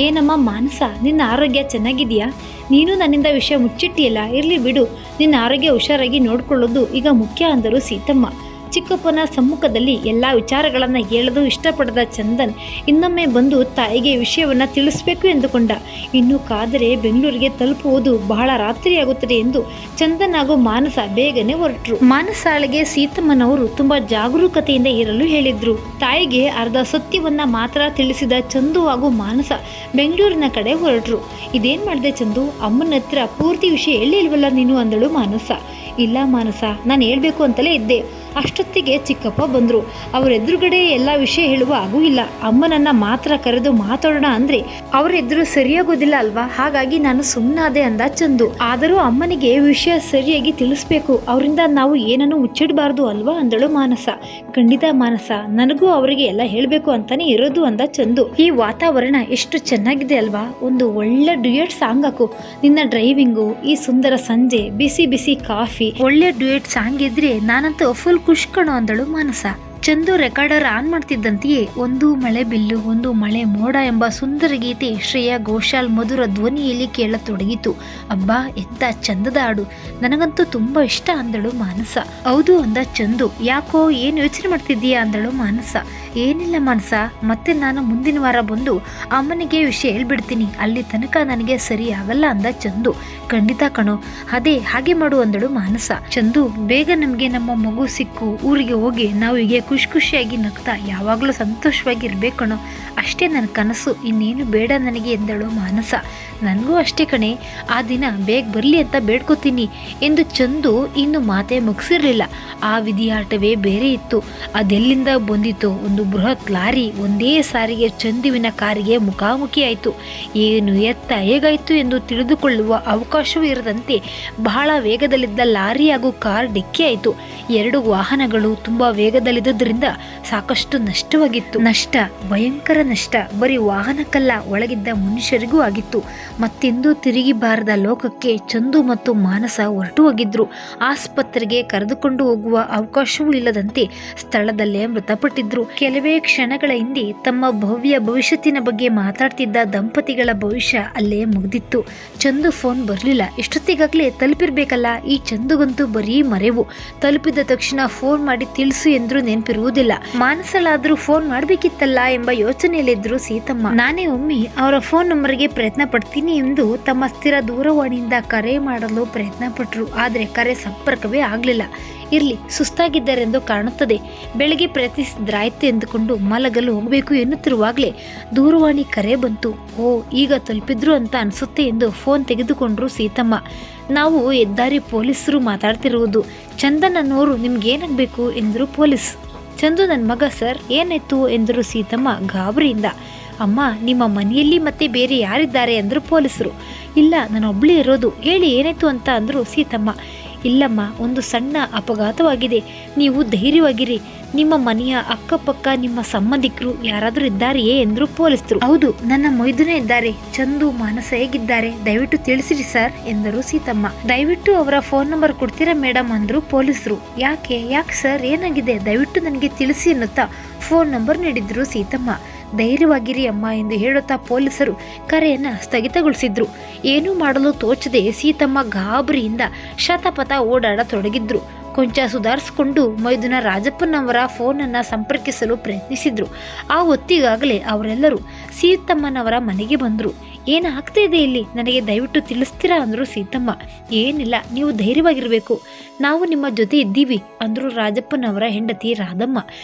ಏನಮ್ಮ ಮಾನಸ, ನಿನ್ನ ಆರೋಗ್ಯ ಚೆನ್ನಾಗಿದೆಯಾ? ನೀನು ನನ್ನಿಂದ ವಿಷಯ ಮುಚ್ಚಿಟ್ಟಿಯಲ್ಲ, ಇರಲಿ ಬಿಡು, ನಿನ್ನ ಆರೋಗ್ಯ ಹುಷಾರಾಗಿ ನೋಡ್ಕೊಳ್ಳೋದು ಈಗ ಮುಖ್ಯ ಅಂದರು ಸೀತಮ್ಮ. ಚಿಕ್ಕಪ್ಪನ ಸಮ್ಮುಖದಲ್ಲಿ ಎಲ್ಲ ವಿಚಾರಗಳನ್ನು ಹೇಳಲು ಇಷ್ಟಪಡದ ಚಂದನ್ ಇನ್ನೊಮ್ಮೆ ಬಂದು ತಾಯಿಗೆ ವಿಷಯವನ್ನು ತಿಳಿಸಬೇಕು ಎಂದುಕೊಂಡ. ಇನ್ನು ಕಾದರೆ ಬೆಂಗಳೂರಿಗೆ ತಲುಪುವುದು ಬಹಳ ರಾತ್ರಿಯಾಗುತ್ತದೆ ಎಂದು ಚಂದನ್ ಹಾಗೂ ಮಾನಸ ಬೇಗನೆ ಹೊರಟರು. ಮಾನಸಾಳಿಗೆ ಸೀತಮ್ಮನವರು ತುಂಬಾ ಜಾಗರೂಕತೆಯಿಂದ ಇರಲು ಹೇಳಿದ್ರು. ತಾಯಿಗೆ ಅರ್ಧ ಸತ್ಯವನ್ನ ಮಾತ್ರ ತಿಳಿಸಿದ ಚಂದು ಹಾಗೂ ಮಾನಸ ಬೆಂಗಳೂರಿನ ಕಡೆ ಹೊರಟರು. ಇದೇನ್ ಮಾಡಿದೆ ಚಂದು? ಅಮ್ಮನ ಹತ್ರ ಪೂರ್ತಿ ವಿಷಯ ಹೇಳಿಲ್ವಲ್ಲ ನೀನು ಅಂದಳು ಮಾನಸ. ಇಲ್ಲ ಮಾನಸ, ನಾನು ಹೇಳ್ಬೇಕು ಅಂತಲೇ ಇದ್ದೆ. ಅಷ್ಟೊತ್ತಿಗೆ ಚಿಕ್ಕಪ್ಪ ಬಂದರು. ಅವರ ಎದುರುಗಡೆ ಎಲ್ಲ ವಿಷಯ ಹೇಳುವ ಆಗೂ ಇಲ್ಲ. ಅಮ್ಮನನ್ನ ಮಾತ್ರ ಕರೆದು ಮಾತಾಡೋಣ ಅಂದ್ರೆ ಅವರ ಎದುರು ಸರಿಯಾಗೋದಿಲ್ಲ ಅಲ್ವಾ, ಹಾಗಾಗಿ ನಾನು ಸುಮ್ಮನಾದೆ ಅಂದ ಚಂದು. ಆದರೂ ಅಮ್ಮನಿಗೆ ವಿಷಯ ಸರಿಯಾಗಿ ತಿಳಿಸ್ಬೇಕು, ಅವರಿಂದ ನಾವು ಏನನ್ನು ಮುಚ್ಚಿಡಬಾರ್ದು ಅಲ್ವಾ ಅಂದಳು ಮಾನಸ. ಖಂಡಿತ ಮಾನಸ, ನನಗೂ ಅವರಿಗೆ ಎಲ್ಲ ಹೇಳಬೇಕು ಅಂತಾನೆ ಇರೋದು ಅಂದ ಚಂದು. ಈ ವಾತಾವರಣ ಎಷ್ಟು ಚೆನ್ನಾಗಿದೆ ಅಲ್ವಾ, ಒಂದು ಒಳ್ಳೆ ಡ್ಯೂಯೆಟ್ ಸಾಂಗ್ ಹಾಕು. ನಿನ್ನ ಡ್ರೈವಿಂಗು, ಈ ಸುಂದರ ಸಂಜೆ, ಬಿಸಿ ಬಿಸಿ ಕಾಫಿ, ಒಳ್ಳೆ ಡ್ಯೂಯೆಟ್ ಸಾಂಗ್ ಇದ್ರೆ ನಾನಂತೂ ಫುಲ್ ಖುಷ್ ಕಣೋ ಅಂದಳು ಮಾನಸ. ಚಂದು ರೆಕಾರ್ಡರ್ ಆನ್ ಮಾಡ್ತಿದ್ದಂತೆಯೇ ಒಂದು ಮಳೆ ಬಿಲ್ಲು ಒಂದು ಮಳೆ ಮೋಡ ಎಂಬ ಸುಂದರ ಗೀತೆ ಶ್ರೇಯಾ ಘೋಷಾಲ್ ಮಧುರ ಧ್ವನಿಯಲ್ಲಿ ಕೇಳತೊಡಗಿತು. ಅಬ್ಬಾ, ಎಂತ ಚಂದದ ಹಾಡು, ನನಗಂತೂ ತುಂಬಾ ಇಷ್ಟ ಅಂದಳು ಮಾನಸ. ಹೌದು ಅಂದ ಚಂದು. ಯಾಕೋ ಏನು ಯೋಚನೆ ಮಾಡ್ತಿದ್ದೀಯಾ ಅಂದಳು ಮಾನಸ. ಏನಿಲ್ಲ ಮಾನಸ, ಮತ್ತೆ ನಾನು ಮುಂದಿನ ವಾರ ಬಂದು ಅಮ್ಮನಿಗೆ ವಿಷಯ ಹೇಳ್ಬಿಡ್ತೀನಿ, ಅಲ್ಲಿ ತನಕ ನನಗೆ ಸರಿ ಆಗಲ್ಲ ಅಂದ ಚಂದು. ಖಂಡಿತ ಕಣೋ, ಅದೇ ಹಾಗೆ ಮಾಡು ಅಂದಳು ಮಾನಸ. ಚಂದು, ಬೇಗ ನಮಗೆ ನಮ್ಮ ಮಗು ಸಿಕ್ಕು ಊರಿಗೆ ಹೋಗಿ ನಾವು ಹೀಗೆ ಖುಷಿಯಾಗಿ ನಗ್ತಾ ಯಾವಾಗಲೂ ಸಂತೋಷವಾಗಿ ಇರ್ಬೇಕಣೋ, ಅಷ್ಟೇ ನನ್ನ ಕನಸು, ಇನ್ನೇನು ಬೇಡ ನನಗೆ ಎಂದಳು ಮಾನಸ. ನನಗೂ ಅಷ್ಟೇ ಕಣೆ, ಆ ದಿನ ಬೇಗ ಬರಲಿ ಅಂತ ಬೇಡ್ಕೋತೀನಿ ಎಂದು ಚಂದು ಇನ್ನು ಮಾತೆ ಮುಗಿಸಿರ್ಲಿಲ್ಲ. ಆ ವಿಧಿಯಾಟವೇ ಬೇರೆ ಇತ್ತು. ಅದೆಲ್ಲಿಂದ ಬಂದಿತ್ತು? ಒಂದು ಬೃಹತ್ ಲಾರಿ ಒಂದೇ ಸಾರಿಗೆ ಚಂದುವಿನ ಕಾರಿಗೆ ಮುಖಾಮುಖಿ ಆಯಿತು. ಏನು ಎತ್ತ ಹೇಗಾಯಿತು ಎಂದು ತಿಳಿದುಕೊಳ್ಳುವ ಅವಕಾಶವೂ ಇರದಂತೆ ಬಹಳ ವೇಗದಲ್ಲಿದ್ದ ಲಾರಿ ಹಾಗೂ ಕಾರ್ ಡಿಕ್ಕಿ ಆಯಿತು. ಎರಡು ವಾಹನಗಳು ತುಂಬಾ ವೇಗದಲ್ಲಿದ್ದರಿಂದ ಸಾಕಷ್ಟು ನಷ್ಟವಾಗಿತ್ತು. ನಷ್ಟ, ಭಯಂಕರ ನಷ್ಟ. ಬರೀ ವಾಹನಕ್ಕಲ್ಲ, ಒಳಗಿದ್ದ ಮನುಷ್ಯರಿಗೂ ಆಗಿತ್ತು. ಮತ್ತೆಂದೂ ತಿರುಗಿ ಬಾರದ ಲೋಕಕ್ಕೆ ಚಂದು ಮತ್ತು ಮಾನಸ ಹೊರಟು ಹೋಗಿದ್ರು. ಆಸ್ಪತ್ರೆಗೆ ಕರೆದುಕೊಂಡು ಹೋಗುವ ಅವಕಾಶವೂ ಇಲ್ಲದಂತೆ ಸ್ಥಳದಲ್ಲೇ ಮೃತಪಟ್ಟಿದ್ರು. ಕೆಲವೇ ಕ್ಷಣಗಳ ಹಿಂದೆ ತಮ್ಮ ಭವ್ಯ ಭವಿಷ್ಯತ್ತಿನ ಬಗ್ಗೆ ಮಾತಾಡ್ತಿದ್ದ ದಂಪತಿಗಳ ಭವಿಷ್ಯ ಅಲ್ಲೇ ಮುಗಿದಿತ್ತು. ಚಂದು ಫೋನ್ ಬರಲಿಲ್ಲ. ಎಷ್ಟೊತ್ತಿಗಾಗಲೇ ತಲುಪಿರ್ಬೇಕಲ್ಲ. ಈ ಚಂದುಗಂತೂ ಬರೀ ಮರೆವು. ತಲುಪಿದ ತಕ್ಷಣ ಫೋನ್ ಮಾಡಿ ತಿಳಿಸು ಎಂದ್ರೂ ನೆನಪಿರುವುದಿಲ್ಲ. ಮಾನಸಲಾದ್ರೂ ಫೋನ್ ಮಾಡ್ಬೇಕಿತ್ತಲ್ಲ ಎಂಬ ಯೋಚನೆಯಲ್ಲಿದ್ರು ಸೀತಮ್ಮ. ನಾನೇ ಒಮ್ಮೆ ಅವರ ಫೋನ್ ನಂಬರ್ಗೆ ಪ್ರಯತ್ನ ಪಡ್ತೀನಿ ಎಂದು ತಮ್ಮ ಸ್ಥಿರ ದೂರವಾಣಿಯಿಂದ ಕರೆ ಮಾಡಲು ಪ್ರಯತ್ನ ಪಟ್ಟರು. ಆದರೆ ಕರೆ ಸಂಪರ್ಕವೇ ಆಗಲಿಲ್ಲ. ಇರ್ಲಿ, ಸುಸ್ತಾಗಿದ್ದಾರೆಂದು ಕಾಣುತ್ತದೆ, ಬೆಳಗ್ಗೆ ಪ್ರಯತ್ನಿಸಿದ್ರಾಯ್ತು ಎಂದುಕೊಂಡು ಮಲಗಲು ಹೋಗಬೇಕು ಎನ್ನುತ್ತಿರುವಾಗಲೇ ದೂರವಾಣಿ ಕರೆ ಬಂತು. ಓ, ಈಗ ತಲುಪಿದ್ರು ಅಂತ ಅನಿಸುತ್ತೆ ಎಂದು ಫೋನ್ ತೆಗೆದುಕೊಂಡ್ರು ಸೀತಮ್ಮ. ನಾವು ಹೆದ್ದಾರಿ ಪೊಲೀಸರು ಮಾತಾಡ್ತಿರುವುದು. ಚಂದನ್ ಅನ್ನೋರು ನಿಮ್ಗೇನಾಗಬೇಕು ಎಂದರು ಪೊಲೀಸ್. ಚಂದು ನನ್ನ ಮಗ ಸರ್, ಏನಾಯ್ತು ಎಂದರು ಸೀತಮ್ಮ ಗಾಬರಿಯಿಂದ. ಅಮ್ಮ, ನಿಮ್ಮ ಮನೆಯಲ್ಲಿ ಮತ್ತೆ ಬೇರೆ ಯಾರಿದ್ದಾರೆ ಅಂದರು ಪೊಲೀಸರು. ಇಲ್ಲ, ನಾನೊಬ್ಳೇ ಇರೋದು, ಹೇಳಿ ಏನಾಯ್ತು ಅಂತ ಅಂದರು ಸೀತಮ್ಮ. ಇಲ್ಲಮ್ಮ, ಒಂದು ಸಣ್ಣ ಅಪಘಾತವಾಗಿದೆ, ನೀವು ಧೈರ್ಯವಾಗಿರಿ. ನಿಮ್ಮ ಮನೆಯ ಅಕ್ಕಪಕ್ಕ ನಿಮ್ಮ ಸಂಬಂಧಿಕರು ಯಾರಾದರೂ ಇದ್ದಾರೆಯೇ ಎಂದರು ಪೊಲೀಸರು. ಹೌದು, ನನ್ನ ಮೈದುನೇ ಇದ್ದಾರೆ. ಚಂದು, ಮಾನಸ ಹೇಗಿದ್ದಾರೆ ದಯವಿಟ್ಟು ತಿಳಿಸಿರಿ ಸರ್ ಎಂದರು ಸೀತಮ್ಮ. ದಯವಿಟ್ಟು ಅವರ ಫೋನ್ ನಂಬರ್ ಕೊಡ್ತೀರಾ ಮೇಡಮ್ ಅಂದರು ಪೊಲೀಸರು. ಯಾಕೆ ಸರ್, ಏನಾಗಿದೆ ದಯವಿಟ್ಟು ನನಗೆ ತಿಳಿಸಿ ಎನ್ನುತ್ತಾ ಫೋನ್ ನಂಬರ್ ನೀಡಿದ್ರು ಸೀತಮ್ಮ. ಧೈರ್ಯವಾಗಿರಿ ಅಮ್ಮ ಎಂದು ಹೇಳುತ್ತಾ ಪೊಲೀಸರು ಕರೆಯನ್ನ ಸ್ಥಗಿತಗೊಳಿಸಿದ್ರು. ಏನೂ ಮಾಡಲು ತೋಚದೆ ಸೀತಮ್ಮ ಗಾಬರಿಯಿಂದ ಶತಪಥ ಓಡಾಡತೊಡಗಿದ್ರು. ಕೊಂಚ ಸುಧಾರಿಸಿಕೊಂಡು ಮೈದುನ ರಾಜಪ್ಪನವರ ಫೋನನ್ನು ಸಂಪರ್ಕಿಸಲು ಪ್ರಯತ್ನಿಸಿದ್ರು. ಆ ಹೊತ್ತಿಗಾಗಲೇ ಅವರೆಲ್ಲರೂ ಸೀತಮ್ಮನವರ ಮನೆಗೆ ಬಂದರು. ಏನಾಗ್ತಾ ಇದೆ ಇಲ್ಲಿ, ನನಗೆ ದಯವಿಟ್ಟು ತಿಳಿಸ್ತೀರಾ ಅಂದರು ಸೀತಮ್ಮ. ಏನಿಲ್ಲ, ನೀವು ಧೈರ್ಯವಾಗಿರಬೇಕು, ನಾವು ನಿಮ್ಮ ಜೊತೆ ಇದ್ದೀವಿ ಅಂದರು ರಾಜಪ್ಪನವರ ಹೆಂಡತಿ ರಾಧಮ್ಮ.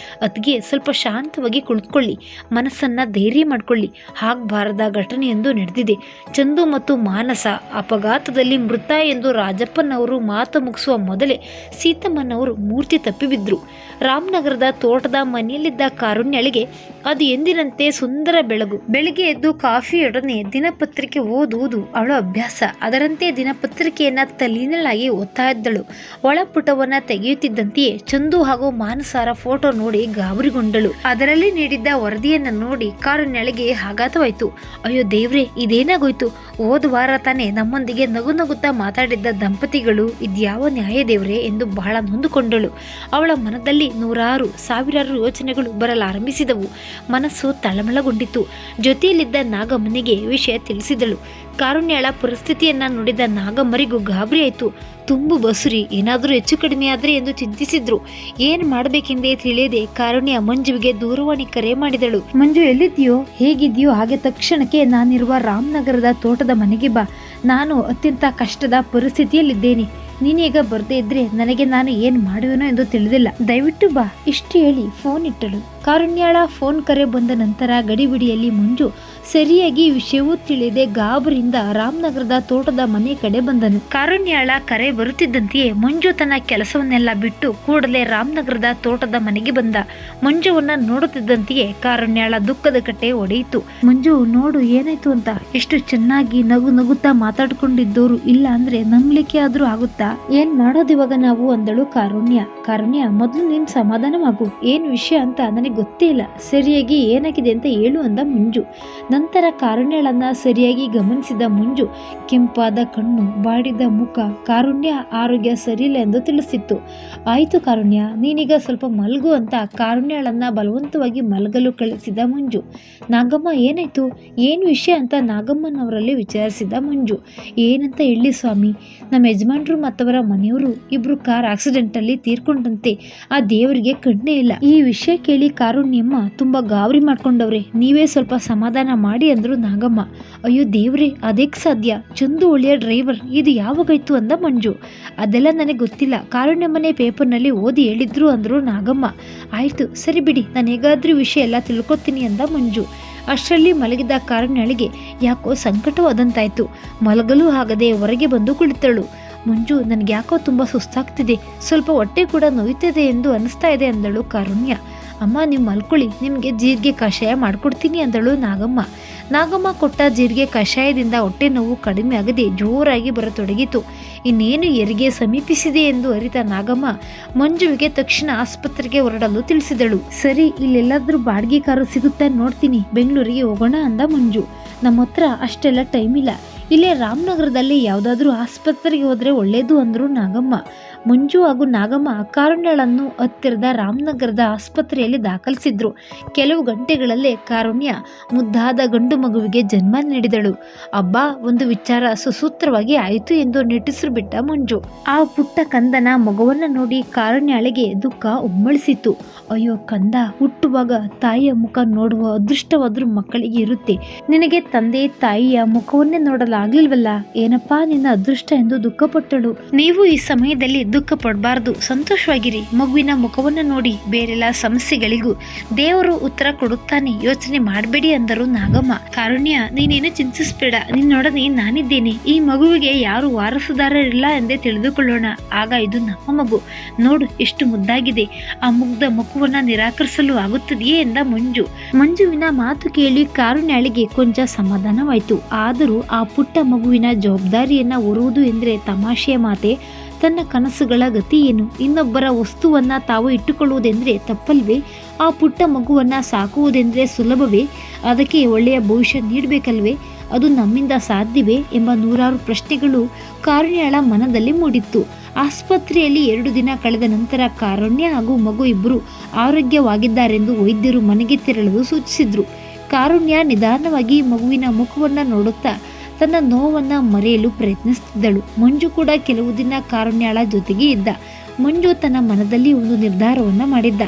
ಅದ್ಗೆ ಸ್ವಲ್ಪ ಶಾಂತವಾಗಿ ಕುಳಿತುಕೊಳ್ಳಿ, ಮನಸ್ಸನ್ನು ಧೈರ್ಯ ಮಾಡಿಕೊಳ್ಳಿ. ಆಗಬಾರದ ಘಟನೆಯೊಂದು ನಡೆದಿದೆ. ಚಂದು ಮತ್ತು ಮಾನಸ ಅಪಘಾತದಲ್ಲಿ ಮೃತ ಎಂದು ರಾಜಪ್ಪನವರು ಮಾತು ಮುಗಿಸುವ ಮೊದಲೇ ಸೀತಮ್ಮನವರು ಮೂರ್ತಿ ತಪ್ಪಿಬಿದ್ರು. ರಾಮನಗರದ ತೋಟದ ಮನೆಯಲ್ಲಿದ್ದ ಕಾರುಣ್ಯಳಿಗೆ ಅದು ಎಂದಿನಂತೆ ಸುಂದರ ಬೆಳಗು. ಬೆಳಿಗ್ಗೆ ಎದ್ದು ಕಾಫಿಯೊಡನೆ ದಿನಪತ್ರಿಕೆ ಓದುವುದು ಅವಳ ಅಭ್ಯಾಸ. ಅದರಂತೆ ದಿನಪತ್ರಿಕೆಯನ್ನ ತಲ್ಲೀನಲಾಗಿ ಓದ್ತಾ ಇದ್ದಳು. ಒಳಪುಟವನ್ನ ತೆಗೆಯುತ್ತಿದ್ದಂತೆಯೇ ಚಂದು ಹಾಗೂ ಮಾನಸಾರ ಫೋಟೋ ನೋಡಿ ಗಾಬರಿಗೊಂಡಳು. ಅದರಲ್ಲಿ ನೀಡಿದ್ದ ವರದಿಯನ್ನ ನೋಡಿ ಕಾರುಣ್ಯಳಿಗೆ ಆಘಾತವಾಯಿತು. ಅಯ್ಯೋ ದೇವ್ರೆ, ಇದೇನಾಗೋಯ್ತು? ಹೋದ ವಾರ ತಾನೇ ನಮ್ಮೊಂದಿಗೆ ನಗು ನಗುತ್ತಾ ಮಾತಾಡಿದ್ದ ದಂಪತಿಗಳು, ಇದ್ಯಾವ ನ್ಯಾಯ ದೇವ್ರೆ ಎಂದು ಬಹಳ ನೊಂದುಕೊಂಡಳು. ಅವಳ ಮನದಲ್ಲಿ ನೂರಾರು ಸಾವಿರಾರು ಯೋಚನೆಗಳು ಬರಲಾರಂಭಿಸಿದವು. ಮನಸ್ಸು ತಳಮಳಗೊಂಡಿತು. ಜೊತೆಯಲ್ಲಿದ್ದ ನಾಗಮ್ಮನಿಗೆ ವಿಷಯ ತಿಳಿಸಿದಳು. ಕಾರುಣ್ಯಳ ಪರಿಸ್ಥಿತಿಯನ್ನ ನೋಡಿದ ನಾಗಮ್ಮರಿಗೂ ಗಾಬರಿ ಆಯಿತು. ತುಂಬು ಬಸುರಿ, ಏನಾದರೂ ಹೆಚ್ಚು ಕಡಿಮೆ ಆದರೆ ಎಂದು ಚಿಂತಿಸಿದ್ರು. ಏನ್ ಮಾಡಬೇಕೆಂದೇ ತಿಳಿಯದೆ ಕಾರುಣ್ಯ ಮಂಜುವಿಗೆ ದೂರವಾಣಿ ಕರೆ ಮಾಡಿದಳು. ಮಂಜು, ಎಲ್ಲಿದ್ದೀಯೋ, ಹೇಗಿದ್ದೀಯೋ? ಹಾಗೆ ತಕ್ಷಣಕ್ಕೆ ನಾನಿರುವ ರಾಮನಗರದ ತೋಟದ ಮನೆಗೆ ಬಾ. ನಾನು ಅತ್ಯಂತ ಕಷ್ಟದ ಪರಿಸ್ಥಿತಿಯಲ್ಲಿದ್ದೇನೆ. ನೀನೀಗ ಬರ್ದೇ ಇದ್ರೆ ನನಗೆ ನಾನು ಏನ್ ಮಾಡುವೆನೋ ಎಂದು ತಿಳಿದಿಲ್ಲ. ದಯವಿಟ್ಟು ಬಾ. ಇಷ್ಟು ಹೇಳಿ ಫೋನ್ ಇಟ್ಟಳು. ಕಾರುಣ್ಯಳ ಫೋನ್ ಕರೆ ಬಂದ ನಂತರ ಗಡಿಬಿಡಿಯಲ್ಲಿ ಮಂಜು ಸರಿಯಾಗಿ ವಿಷಯವೂ ತಿಳಿಯದೆ ಗಾಬರಿಯಿಂದ ರಾಮನಗರದ ತೋಟದ ಮನೆ ಕಡೆ ಬಂದನು. ಕಾರುಣ್ಯಳ ಕರೆ ಬರುತ್ತಿದ್ದಂತೆಯೇ ಮಂಜು ತನ್ನ ಕೆಲಸವನ್ನೆಲ್ಲ ಬಿಟ್ಟು ಕೂಡಲೇ ರಾಮನಗರದ ತೋಟದ ಮನೆಗೆ ಬಂದ. ಮಂಜುವನ್ನ ನೋಡುತ್ತಿದ್ದಂತೆಯೇ ಕಾರುಣ್ಯಳ ದುಃಖದ ಕಟ್ಟೆ ಒಡೆಯಿತು. ಮಂಜು, ನೋಡು ಏನಾಯ್ತು ಅಂತ. ಎಷ್ಟು ಚೆನ್ನಾಗಿ ನಗು ನಗುತ್ತಾ ಮಾತಾಡ್ಕೊಂಡಿದ್ದೋರು ಇಲ್ಲ ಅಂದ್ರೆ ನಂಬಲಿಕ್ಕೆ ಆದ್ರೂ ಆಗುತ್ತಾ? ಏನ್ ಮಾಡೋದಿವಾಗ ನಾವು ಅಂದಳು ಕಾರುಣ್ಯ. ಕಾರುಣ್ಯ, ಮೊದಲು ನೀನ್ ಸಮಾಧಾನವಾಗು. ಏನ್ ವಿಷಯ ಅಂತ ನನಗೆ ಗೊತ್ತೇ ಇಲ್ಲ. ಸರಿಯಾಗಿ ಏನಾಗಿದೆ ಅಂತ ಹೇಳು ಅಂದ ಮಂಜು. ನಂತರ ಕಾರುಣ್ಯಳನ್ನ ಸರಿಯಾಗಿ ಗಮನಿಸಿದ ಮಂಜು ಕೆಂಪಾದ ಕಣ್ಣು, ಬಾಡಿದ ಮುಖ, ಕಾರುಣ್ಯ ಆರೋಗ್ಯ ಸರಿಯಿಲ್ಲ ಎಂದು ತಿಳಿಸಿತ್ತು. ಆಯ್ತು ಕಾರುಣ್ಯ, ನೀನೀಗ ಸ್ವಲ್ಪ ಮಲ್ಗು ಅಂತ ಕಾರುಣ್ಯಳನ್ನ ಬಲವಂತವಾಗಿ ಮಲಗಲು ಕಳಿಸಿದ ಮಂಜು. ನಾಗಮ್ಮ, ಏನಾಯ್ತು, ಏನು ವಿಷಯ ಅಂತ ನಾಗಮ್ಮನವರಲ್ಲಿ ವಿಚಾರಿಸಿದ ಮಂಜು. ಏನಂತ ಹೇಳಿ ಸ್ವಾಮಿ, ನಮ್ಮ ಯಜಮಾನ್ರು ಮತ್ತವರ ಮನೆಯವರು ಇಬ್ರು ಕಾರ್ ಆಕ್ಸಿಡೆಂಟಲ್ಲಿ ತೀರ್ಕೊಂಡಂತೆ. ಆ ದೇವರಿಗೆ ಕಣ್ಣೇ ಇಲ್ಲ. ಈ ವಿಷಯ ಕೇಳಿ ಕಾರುಣ್ಯಮ್ಮ ತುಂಬಾ ಗಾಬರಿ ಮಾಡ್ಕೊಂಡವ್ರೆ. ನೀವೇ ಸ್ವಲ್ಪ ಸಮಾಧಾನ ಮಾಡಿ ಅಂದ್ರು ನಾಗಮ್ಮ. ಅಯ್ಯೋ ದೇವ್ರೆ, ಅದಕ್ಕೆ ಸಾಧ್ಯ? ಚಂದು ಒಳ್ಳೆಯ ಡ್ರೈವರ್, ಇದು ಯಾವಾಗಾಯ್ತು ಅಂದ ಮಂಜು. ಅದೆಲ್ಲ ನನಗೆ ಗೊತ್ತಿಲ್ಲ, ಕಾರುಣ್ಯಮ್ಮನೆ ಪೇಪರ್ನಲ್ಲಿ ಓದಿ ಹೇಳಿದ್ರು ಅಂದ್ರು ನಾಗಮ್ಮ. ಆಯ್ತು ಸರಿ ಬಿಡಿ, ನಾನು ಹೇಗಾದ್ರೂ ವಿಷಯ ಎಲ್ಲ ತಿಳ್ಕೊತೀನಿ ಅಂದ ಮಂಜು. ಅಷ್ಟರಲ್ಲಿ ಮಲಗಿದ ಕಾರುಣ್ಯಳಿಗೆ ಯಾಕೋ ಸಂಕಟವಾದಂತಾಯ್ತು. ಮಲಗಲು ಆಗದೆ ಹೊರಗೆ ಬಂದು ಕುಳಿತಳು. ಮಂಜು, ನನಗೆ ಯಾಕೋ ತುಂಬ ಸುಸ್ತಾಗ್ತಿದೆ, ಸ್ವಲ್ಪ ಹೊಟ್ಟೆ ಕೂಡ ನೋಯ್ತಿದೆ ಎಂದು ಅನಿಸ್ತಾ ಇದೆ ಅಂದಳು ಕಾರುಣ್ಯ. ಅಮ್ಮ, ನೀವು ಮಲ್ಕೊಳ್ಳಿ, ನಿಮಗೆ ಜೀರಿಗೆ ಕಷಾಯ ಮಾಡಿಕೊಡ್ತೀನಿ ಅಂದಳು ನಾಗಮ್ಮ. ನಾಗಮ್ಮ ಕೊಟ್ಟ ಜೀರಿಗೆ ಕಷಾಯದಿಂದ ಹೊಟ್ಟೆ ನೋವು ಕಡಿಮೆ ಆಗದೆ ಜೋರಾಗಿ ಬರತೊಡಗಿತು. ಇನ್ನೇನು ಹೆರಿಗೆ ಸಮೀಪಿಸಿದೆ ಎಂದು ಅರಿತ ನಾಗಮ್ಮ ಮಂಜುವಿಗೆ ತಕ್ಷಣ ಆಸ್ಪತ್ರೆಗೆ ಹೊರಡಲು ತಿಳಿಸಿದಳು. ಸರಿ, ಇಲ್ಲೆಲ್ಲಾದ್ರೂ ಬಾಡಿಗೆ ಕಾರು ಸಿಗುತ್ತಾ ನೋಡ್ತೀನಿ, ಬೆಂಗಳೂರಿಗೆ ಹೋಗೋಣ ಅಂದ ಮಂಜು. ನಮ್ಮ ಹತ್ರ ಅಷ್ಟೆಲ್ಲ ಟೈಮ್ ಇಲ್ಲ, ಇಲ್ಲೇ ರಾಮನಗರದಲ್ಲಿ ಯಾವುದಾದ್ರೂ ಆಸ್ಪತ್ರೆಗೆ ಹೋದ್ರೆ ಒಳ್ಳೇದು ಅಂದ್ರು ನಾಗಮ್ಮ. ಮಂಜು ಹಾಗೂ ನಾಗಮ್ಮ ಕಾರುಣ್ಯಳನ್ನು ಹತ್ತಿರದ ರಾಮನಗರದ ಆಸ್ಪತ್ರೆಯಲ್ಲಿ ದಾಖಲಿಸಿದ್ರು. ಕೆಲವು ಗಂಟೆಗಳಲ್ಲೇ ಕಾರುಣ್ಯ ಮುದ್ದಾದ ಗಂಡು ಮಗುವಿಗೆ ಜನ್ಮ ನೀಡಿದಳು. ಹಬ್ಬ, ಒಂದು ವಿಚಾರ ಸುಸೂತ್ರವಾಗಿ ಆಯಿತು ಎಂದು ನಿಟ್ಟುಸಿರು ಬಿಟ್ಟ ಮಂಜು. ಆ ಪುಟ್ಟ ಕಂದನ ಮಗುವನ್ನ ನೋಡಿ ಕಾರುಣ್ಯಳಿಗೆ ದುಃಖ ಉಮ್ಮಳಿಸಿತು. ಅಯ್ಯೋ ಕಂದ, ಹುಟ್ಟುವಾಗ ತಾಯಿಯ ಮುಖ ನೋಡುವ ಅದೃಷ್ಟವಾದ್ರೂ ಮಕ್ಕಳಿಗೆ ಇರುತ್ತೆ. ನಿನಗೆ ತಂದೆ ತಾಯಿಯ ಮುಖವನ್ನೇ ನೋಡಲಾಗ್ಲಿಲ್ವಲ್ಲ, ಏನಪ್ಪಾ ನಿನ್ನ ಅದೃಷ್ಟ ಎಂದು ದುಃಖಪಟ್ಟಳು. ನೀವು ಈ ಸಮಯದಲ್ಲಿ ದುಃಖ ಪಡಬಾರ್ದು, ಸಂತೋಷವಾಗಿರಿ. ಮಗುವಿನ ಮುಖವನ್ನು ನೋಡಿ ಬೇರೆಲ್ಲ ಸಮಸ್ಯೆಗಳಿಗೂ ದೇವರು ಉತ್ತರ ಕೊಡುತ್ತಾನೆ, ಯೋಚನೆ ಮಾಡಬೇಡಿ ಅಂದರು ನಾಗಮ್ಮ. ಕಾರುಣ್ಯ, ನೀನೇನು ಚಿಂತಿಸಬೇಡ, ನಿನ್ನೊಡನೆ ನಾನಿದ್ದೇನೆ. ಈ ಮಗುವಿಗೆ ಯಾರು ವಾರಸುದಾರರಿಲ್ಲ ಎಂದೇ ತಿಳಿದುಕೊಳ್ಳೋಣ. ಆಗ ಇದು ನಮ್ಮ ಮಗು, ನೋಡು ಎಷ್ಟು ಮುದ್ದಾಗಿದೆ. ಆ ಮುಗ್ಧ ಮಗುವನ್ನ ನಿರಾಕರಿಸಲು ಆಗುತ್ತದೆಯೇ ಎಂದ ಮಂಜು. ಮಂಜುವಿನ ಮಾತು ಕೇಳಿ ಕಾರುಣ್ಯಳಿಗೆ ಕೊಂಚ ಸಮಾಧಾನವಾಯಿತು. ಆದರೂ ಆ ಪುಟ್ಟ ಮಗುವಿನ ಜವಾಬ್ದಾರಿಯನ್ನ ಹೊರುವುದು ಎಂದ್ರೆ ತಮಾಷೆಯ ಮಾತೆ. ತನ್ನ ಕನಸುಗಳ ಗತಿ ಏನು? ಇನ್ನೊಬ್ಬರ ವಸ್ತುವನ್ನ ತಾವು ಇಟ್ಟುಕೊಳ್ಳುವುದೆಂದ್ರೆ ತಪ್ಪಲ್ವೇ? ಆ ಪುಟ್ಟ ಮಗುವನ್ನ ಸಾಕುವುದೆಂದ್ರೆ ಸುಲಭವೇ? ಅದಕ್ಕೆ ಒಳ್ಳೆಯ ಭವಿಷ್ಯ ನೀಡಬೇಕಲ್ವೇ? ಅದು ನಮ್ಮಿಂದ ಸಾಧ್ಯವೇ ಎಂಬ ನೂರಾರು ಪ್ರಶ್ನೆಗಳು ಕಾರುಣ್ಯಳ ಮನದಲ್ಲಿ ಮೂಡಿತ್ತು. ಆಸ್ಪತ್ರೆಯಲ್ಲಿ 2 ದಿನ ಕಳೆದ ನಂತರ ಕಾರುಣ್ಯ ಹಾಗೂ ಮಗು ಇಬ್ಬರು ಆರೋಗ್ಯವಾಗಿದ್ದಾರೆಂದು ವೈದ್ಯರು ಮನೆಗೆ ತೆರಳಲು ಸೂಚಿಸಿದ್ರು. ಕಾರುಣ್ಯ ನಿಧಾನವಾಗಿ ಮಗುವಿನ ಮುಖವನ್ನ ನೋಡುತ್ತಾ ತನ್ನ ನೋವನ್ನ ಮರೆಯಲು ಪ್ರಯತ್ನಿಸುತ್ತಿದ್ದಳು. ಮಂಜು ಕೂಡ ಕೆಲವು ದಿನ ಕಾರುಣ್ಯಳ ಜೊತೆಗೆ ಇದ್ದ. ಮಂಜು ತನ್ನ ಮನದಲ್ಲಿ ಒಂದು ನಿರ್ಧಾರವನ್ನ ಮಾಡಿದ್ದ.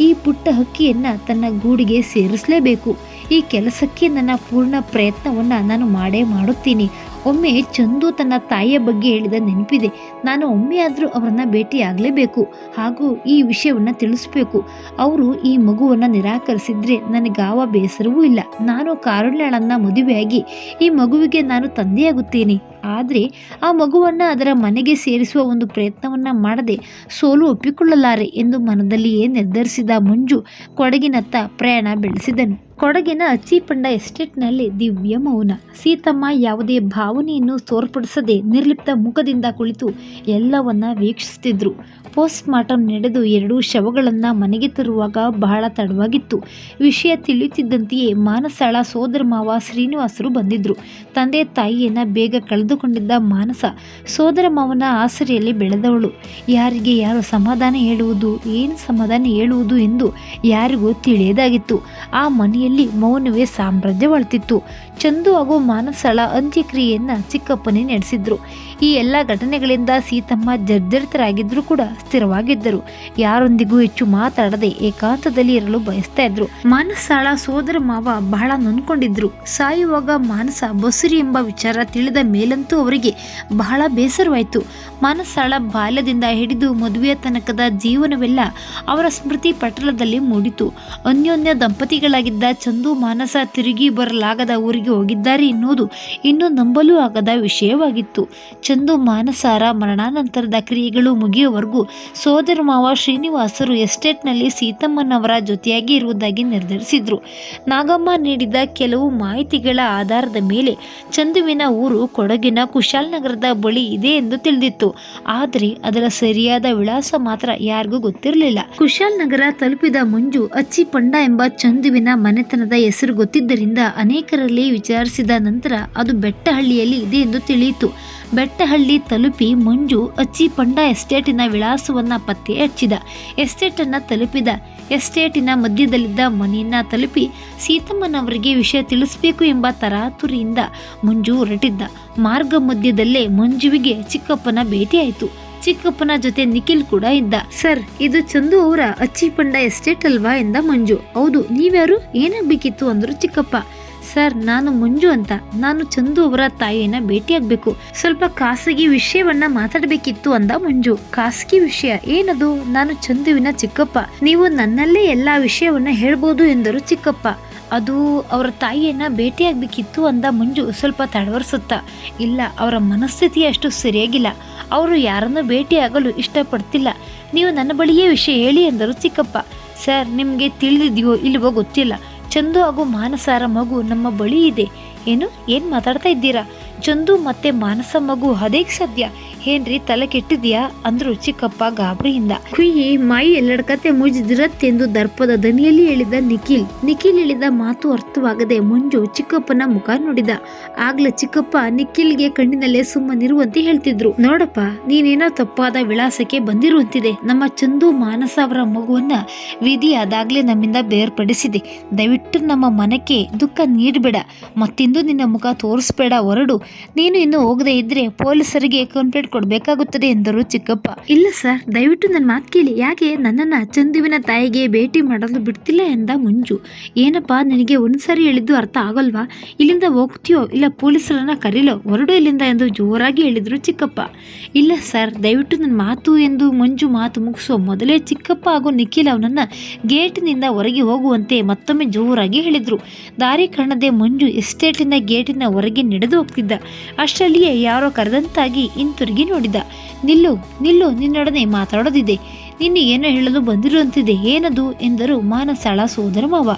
ಈ ಪುಟ್ಟ ಹಕ್ಕಿಯನ್ನ ತನ್ನ ಗೂಡಿಗೆ ಸೇರಿಸಲೇಬೇಕು. ಈ ಕೆಲಸಕ್ಕೆ ನನ್ನ ಪೂರ್ಣ ಪ್ರಯತ್ನವನ್ನ ನಾನು ಮಾಡುತ್ತೀನಿ. ಒಮ್ಮೆ ಚಂದು ತನ್ನ ತಾಯಿಯ ಬಗ್ಗೆ ಹೇಳಿದ ನೆನಪಿದೆ. ನಾನು ಒಮ್ಮೆ ಆದರೂ ಅವರನ್ನ ಭೇಟಿಯಾಗಲೇಬೇಕು ಹಾಗೂ ಈ ವಿಷಯವನ್ನ ತಿಳಿಸ್ಬೇಕು. ಅವರು ಈ ಮಗುವನ್ನ ನಿರಾಕರಿಸಿದ್ರೆ ನನಗಾವ ಬೇಸರವೂ ಇಲ್ಲ. ನಾನು ಕಾರುಣ್ಯಳನ್ನ ಮದುವೆಯಾಗಿ ಈ ಮಗುವಿಗೆ ನಾನು ತಂದೆಯಾಗುತ್ತೇನೆ. ಆದರೆ ಆ ಮಗುವನ್ನ ಅದರ ಮನೆಗೆ ಸೇರಿಸುವ ಒಂದು ಪ್ರಯತ್ನವನ್ನ ಮಾಡದೆ ಸೋಲು ಒಪ್ಪಿಕೊಳ್ಳಲಾರೆ ಎಂದು ಮನದಲ್ಲಿಯೇ ನಿರ್ಧರಿಸಿದ ಮಂಜು ಕೊಡಗಿನತ್ತ ಪ್ರಯಾಣ ಬೆಳೆಸಿದನು. ಕೊಡಗಿನ ಅಚ್ಚಿಪಂಡ ಎಸ್ಟೇಟ್ನಲ್ಲಿ ದಿವ್ಯ ಮೌನ. ಸೀತಮ್ಮ ಯಾವುದೇ ಭಾವನೆಯನ್ನು ತೋರ್ಪಡಿಸದೆ ನಿರ್ಲಿಪ್ತ ಮುಖದಿಂದ ಕುಳಿತು ಎಲ್ಲವನ್ನ ವೀಕ್ಷಿಸುತ್ತಿದ್ರು. ಪೋಸ್ಟ್ ಮಾರ್ಟಮ್ ನಡೆದು 2 ಶವಗಳನ್ನ ಮನೆಗೆ ತರುವಾಗ ಬಹಳ ತಡವಾಗಿತ್ತು. ವಿಷಯ ತಿಳಿಯುತ್ತಿದ್ದಂತೆಯೇ ಮಾನಸಾಳ ಸೋದರ ಮಾವ ಶ್ರೀನಿವಾಸರು ಬಂದಿದ್ರು. ತಂದೆ ತಾಯಿಯನ್ನ ಬೇಗ ಕಳೆದುಕೊಂಡಿದ್ದ ಮಾನಸ ಸೋದರ ಮಾವನ ಆಸರೆಯಲ್ಲಿ ಬೆಳೆದವಳು. ಯಾರಿಗೆ ಯಾರು ಸಮಾಧಾನ ಹೇಳುವುದು, ಏನು ಸಮಾಧಾನ ಹೇಳುವುದು ಎಂದು ಯಾರಿಗೂ ತಿಳಿಯದಾಗಿತ್ತು. ಆ ಮನೆಯಲ್ಲಿ ಮೌನವೇ ಸಾಮ್ರಾಜ್ಯವಾಳ್ತಿತ್ತು. ಚಂದು ಹಾಗೂ ಮಾನಸಾಳ ಅಂತ್ಯಕ್ರಿಯೆಯನ್ನ ಚಿಕ್ಕಪ್ಪನೇ ನಡೆಸಿದ್ರು. ಈ ಎಲ್ಲ ಘಟನೆಗಳಿಂದ ಸೀತಮ್ಮ ಜರ್ಜರಿತರಾಗಿದ್ರು ಕೂಡ ಸ್ಥಿರವಾಗಿದ್ದರು. ಯಾರೊಂದಿಗೂ ಹೆಚ್ಚು ಮಾತಾಡದೆ ಏಕಾಂತದಲ್ಲಿ ಇರಲು ಬಯಸ್ತಾ ಇದ್ರು. ಮಾನಸಾಳ ಸೋದರ ಮಾವ ಬಹಳ ನೊಂದ್ಕೊಂಡಿದ್ರು. ಸಾಯುವಾಗ ಮಾನಸ ಬಸುರಿ ಎಂಬ ವಿಚಾರ ತಿಳಿದ ಮೇಲಂತೂ ಅವರಿಗೆ ಬಹಳ ಬೇಸರವಾಯಿತು. ಮಾನಸಾಳ ಬಾಲ್ಯದಿಂದ ಹಿಡಿದು ಮದುವೆಯ ತನಕದ ಜೀವನವೆಲ್ಲ ಅವರ ಸ್ಮೃತಿ ಪಟಲದಲ್ಲಿ ಮೂಡಿತು. ಅನ್ಯೋನ್ಯ ದಂಪತಿಗಳಾಗಿದ್ದ ಚಂದು ಮಾನಸ ತಿರುಗಿ ಬರಲಾಗದ ಊರಿಗೆ ಹೋಗಿದ್ದಾರೆ ಎನ್ನುವುದು ಇನ್ನೂ ನಂಬಲೂ ಆಗದ ವಿಷಯವಾಗಿತ್ತು. ಚಂದು ಮಾನಸಾರ ಮರಣಾನಂತರದ ಕ್ರಿಯೆಗಳು ಮುಗಿಯುವವರೆಗೂ ಸೋದರ ಮಾವ ಶ್ರೀನಿವಾಸರು ಎಸ್ಟೇಟ್ನಲ್ಲಿ ಸೀತಮ್ಮನವರ ಜೊತೆಯಾಗಿ ಇರುವುದಾಗಿ ನಿರ್ಧರಿಸಿದ್ರು. ನಾಗಮ್ಮ ನೀಡಿದ ಕೆಲವು ಮಾಹಿತಿಗಳ ಆಧಾರದ ಮೇಲೆ ಚಂದುವಿನ ಊರು ಕೊಡಗಿನ ಕುಶಾಲನಗರದ ಬಳಿ ಇದೆ ಎಂದು ತಿಳಿದಿತ್ತು. ಆದರೆ ಅದರ ಸರಿಯಾದ ವಿಳಾಸ ಮಾತ್ರ ಯಾರಿಗೂ ಗೊತ್ತಿರಲಿಲ್ಲ. ಕುಶಾಲನಗರ ತಲುಪಿದ ಮಂಜು ಅಚ್ಚಿಪಂಡ ಎಂಬ ಚಂದುವಿನ ಮನೆತನದ ಹೆಸರು ಗೊತ್ತಿದ್ದರಿಂದ ಅನೇಕರಲ್ಲಿ ವಿಚಾರಿಸಿದ ನಂತರ ಅದು ಬೆಟ್ಟಹಳ್ಳಿಯಲ್ಲಿ ಇದೆ ಎಂದು ತಿಳಿಯಿತು. ಬೆಟ್ಟಹಳ್ಳಿ ತಲುಪಿ ಮಂಜು ಅಚ್ಚಿಪಂಡ ಎಸ್ಟೇಟಿನ ವಿಳಾಸವನ್ನ ಪತ್ತೆ ಹಚ್ಚಿದ. ಎಸ್ಟೇಟನ್ನು ತಲುಪಿದ. ಎಸ್ಟೇಟಿನ ಮಧ್ಯದಲ್ಲಿದ್ದ ಮನೆಯನ್ನ ತಲುಪಿ ಸೀತಮ್ಮನವರಿಗೆ ವಿಷಯ ತಿಳಿಸಬೇಕು ಎಂಬ ತರಾತುರಿಯಿಂದ ಮಂಜು ಹೊರಟಿದ್ದ. ಮಾರ್ಗ ಮಧ್ಯದಲ್ಲೇ ಮಂಜುವಿಗೆ ಚಿಕ್ಕಪ್ಪನ ಭೇಟಿಯಾಯಿತು. ಚಿಕ್ಕಪ್ಪನ ಜೊತೆ ನಿಖಿಲ್ ಕೂಡ ಇದ್ದ. ಸರ್, ಇದು ಚಂದು ಅವರ ಅಚ್ಚಿಪಂಡ ಎಸ್ಟೇಟ್ ಅಲ್ವಾ ಎಂದ ಮಂಜು. ಹೌದು, ನೀವ್ಯಾರು, ಏನಾಗಬೇಕಿತ್ತು ಅಂದ್ರು ಚಿಕ್ಕಪ್ಪ. ಸರ್, ನಾನು ಮಂಜು ಅಂತ. ನಾನು ಚಂದು ಅವರ ತಾಯಿಯನ್ನ ಭೇಟಿಯಾಗಬೇಕು. ಸ್ವಲ್ಪ ಖಾಸಗಿ ವಿಷಯವನ್ನ ಮಾತಾಡಬೇಕಿತ್ತು ಅಂದ ಮಂಜು. ಖಾಸಗಿ ವಿಷಯ ಏನದು? ನಾನು ಚಂದುವಿನ ಚಿಕ್ಕಪ್ಪ. ನೀವು ನನ್ನಲ್ಲೇ ಎಲ್ಲಾ ವಿಷಯವನ್ನ ಹೇಳ್ಬೋದು ಎಂದರು ಚಿಕ್ಕಪ್ಪ. ಅದು ಅವರ ತಾಯಿಯನ್ನ ಭೇಟಿಯಾಗಬೇಕಿತ್ತು ಅಂದ ಮಂಜು ಸ್ವಲ್ಪ ತಡವರಿಸುತ್ತಾ. ಇಲ್ಲ, ಅವರ ಮನಸ್ಥಿತಿ ಅಷ್ಟು ಸರಿಯಾಗಿಲ್ಲ. ಅವರು ಯಾರನ್ನು ಭೇಟಿಯಾಗಲು ಇಷ್ಟಪಡ್ತಿಲ್ಲ. ನೀವು ನನ್ನ ಬಳಿಯೇ ವಿಷಯ ಹೇಳಿ ಎಂದರು ಚಿಕ್ಕಪ್ಪ. ಸರ್, ನಿಮಗೆ ತಿಳಿದಿದೆಯೋ ಇಲ್ವೋ ಗೊತ್ತಿಲ್ಲ. ಚಂದು ಹಾಗೂ ಮಾನಸಾರ ಮಗು ನಮ್ಮ ಬಳಿ ಇದೆ. ಏನು ಮಾತಾಡ್ತಾ ಇದ್ದೀರಾ? ಚಂದು ಮತ್ತೆ ಮಾನಸ ಮಗು ಅದೇಗ್ ಸಾಧ್ಯ? ಏನ್ರಿ ತಲೆ ಕೆಟ್ಟಿದ್ಯಾ ಅಂದ್ರು ಚಿಕ್ಕಪ್ಪ ಗಾಬರಿಯಿಂದ. ಕುಯ್ಯಿ ಮಾಯಿ ಎಲ್ಲಡ್ಕತೆ ಮುಜಿದಿರತ್ತೆಂದು ದರ್ಪದ ದನಿಯಲ್ಲಿ ಹೇಳಿದ ನಿಖಿಲ್ ಹೇಳಿದ ಮಾತು ಅರ್ಥವಾಗದೆ ಮಂಜು ಚಿಕ್ಕಪ್ಪನ ಮುಖ ನೋಡಿದ. ಆಗ್ಲೇ ಚಿಕ್ಕಪ್ಪ ನಿಖಿಲ್ಗೆ ಕಣ್ಣಿನಲ್ಲೇ ಸುಮ್ಮನಿರುವಂತೆ ಹೇಳ್ತಿದ್ರು. ನೋಡಪ್ಪ, ನೀನೇನೋ ತಪ್ಪಾದ ವಿಳಾಸಕ್ಕೆ ಬಂದಿರುವಂತಿದೆ. ನಮ್ಮ ಚಂದು ಮಾನಸ ಅವರ ಮಗುವನ್ನ ವಿಧಿ ಅದಾಗ್ಲೇ ನಮ್ಮಿಂದ ಬೇರ್ಪಡಿಸಿದೆ. ದಯವಿಟ್ಟು ನಮ್ಮ ಮನಕ್ಕೆ ದುಃಖ ನೀಡಬೇಡ. ಮತ್ತಿಂದು ನಿನ್ನ ಮುಖ ತೋರಿಸ್ಬೇಡ. ಹೊರಡು. ನೀನು ಇನ್ನು ಹೋಗದೆ ಇದ್ರೆ ಪೊಲೀಸರಿಗೆ ಕಂಪ್ಲೇಂಟ್ ಕೊಡ್ಬೇಕಾಗುತ್ತದೆ ಎಂದರು ಚಿಕ್ಕಪ್ಪ. ಇಲ್ಲ ಸರ್, ದಯವಿಟ್ಟು ನನ್ನ ಮಾತು ಕೇಳಿ. ಯಾಕೆ ನನ್ನನ್ನ ಚಂದುವಿನ ತಾಯಿಗೆ ಭೇಟಿ ಮಾಡಲು ಬಿಡ್ತಿಲ್ಲ ಎಂದ ಮಂಜು. ಏನಪ್ಪಾ, ನಿನಗೆ ಒಂದ್ಸರಿ ಹೇಳಿದ್ದು ಅರ್ಥ ಆಗಲ್ವಾ? ಇಲ್ಲಿಂದ ಹೋಗ್ತೀಯೋ ಇಲ್ಲ ಪೊಲೀಸರನ್ನ ಕರೀಲೋ? ಹೊರಡು ಇಲ್ಲಿಂದ ಎಂದು ಜೋರಾಗಿ ಹೇಳಿದ್ರು ಚಿಕ್ಕಪ್ಪ. ಇಲ್ಲ ಸರ್, ದಯವಿಟ್ಟು ನನ್ನ ಮಾತು ಎಂದು ಮಂಜು ಮಾತು ಮುಗಿಸೋ ಮೊದಲೇ ಚಿಕ್ಕಪ್ಪ ಹಾಗೂ ನಿಖಿಲ್ ಅವನನ್ನ ಗೇಟಿನಿಂದ ಹೊರಗೆ ಹೋಗುವಂತೆ ಮತ್ತೊಮ್ಮೆ ಜೋರಾಗಿ ಹೇಳಿದ್ರು. ದಾರಿ ಕಾಣದೆ ಮಂಜು ಎಸ್ಟೇಟಿನ ಗೇಟಿನ ಹೊರಗೆ ನಡೆದು ಹೋಗ್ತಿದ್ದ. ಅಷ್ಟರಲ್ಲಿಯೇ ಯಾರೋ ಕರೆದಂತಾಗಿ ಹಿಂತಿರುಗಿ ನೋಡಿದ. ನಿಲ್ಲು, ನಿನ್ನೊಡನೆ ಮಾತಾಡೋದಿದೆ. ನಿನ್ನೆ ಏನೋ ಹೇಳಲು ಬಂದಿರುವಂತಿದೆ. ಏನದು ಎಂದರು ಮಾನಸಾಳ ಸೋದರ ಮಾವ.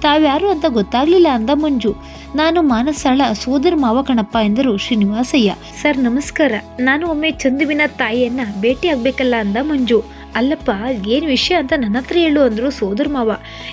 ತಾವ್ಯಾರು ಅಂತ ಗೊತ್ತಾಗ್ಲಿಲ್ಲ ಅಂದ ಮಂಜು. ನಾನು ಮಾನಸಾಳ ಸೋದರ ಮಾವ ಕಣಪ್ಪ ಎಂದರು ಶ್ರೀನಿವಾಸಯ್ಯ. ಸರ್ ನಮಸ್ಕಾರ, ನಾನು ಒಮ್ಮೆ ಚಂದುವಿನ ತಾಯಿಯನ್ನ ಭೇಟಿ ಆಗ್ಬೇಕಲ್ಲ ಅಂದ ಮಂಜು. ಅಲ್ಲಪ್ಪ ಏನು ವಿಷಯ ಅಂತ ನನ್ನ ಹತ್ರ ಹೇಳು ಅಂದ್ರು ಸೋದರ ಮಾವ.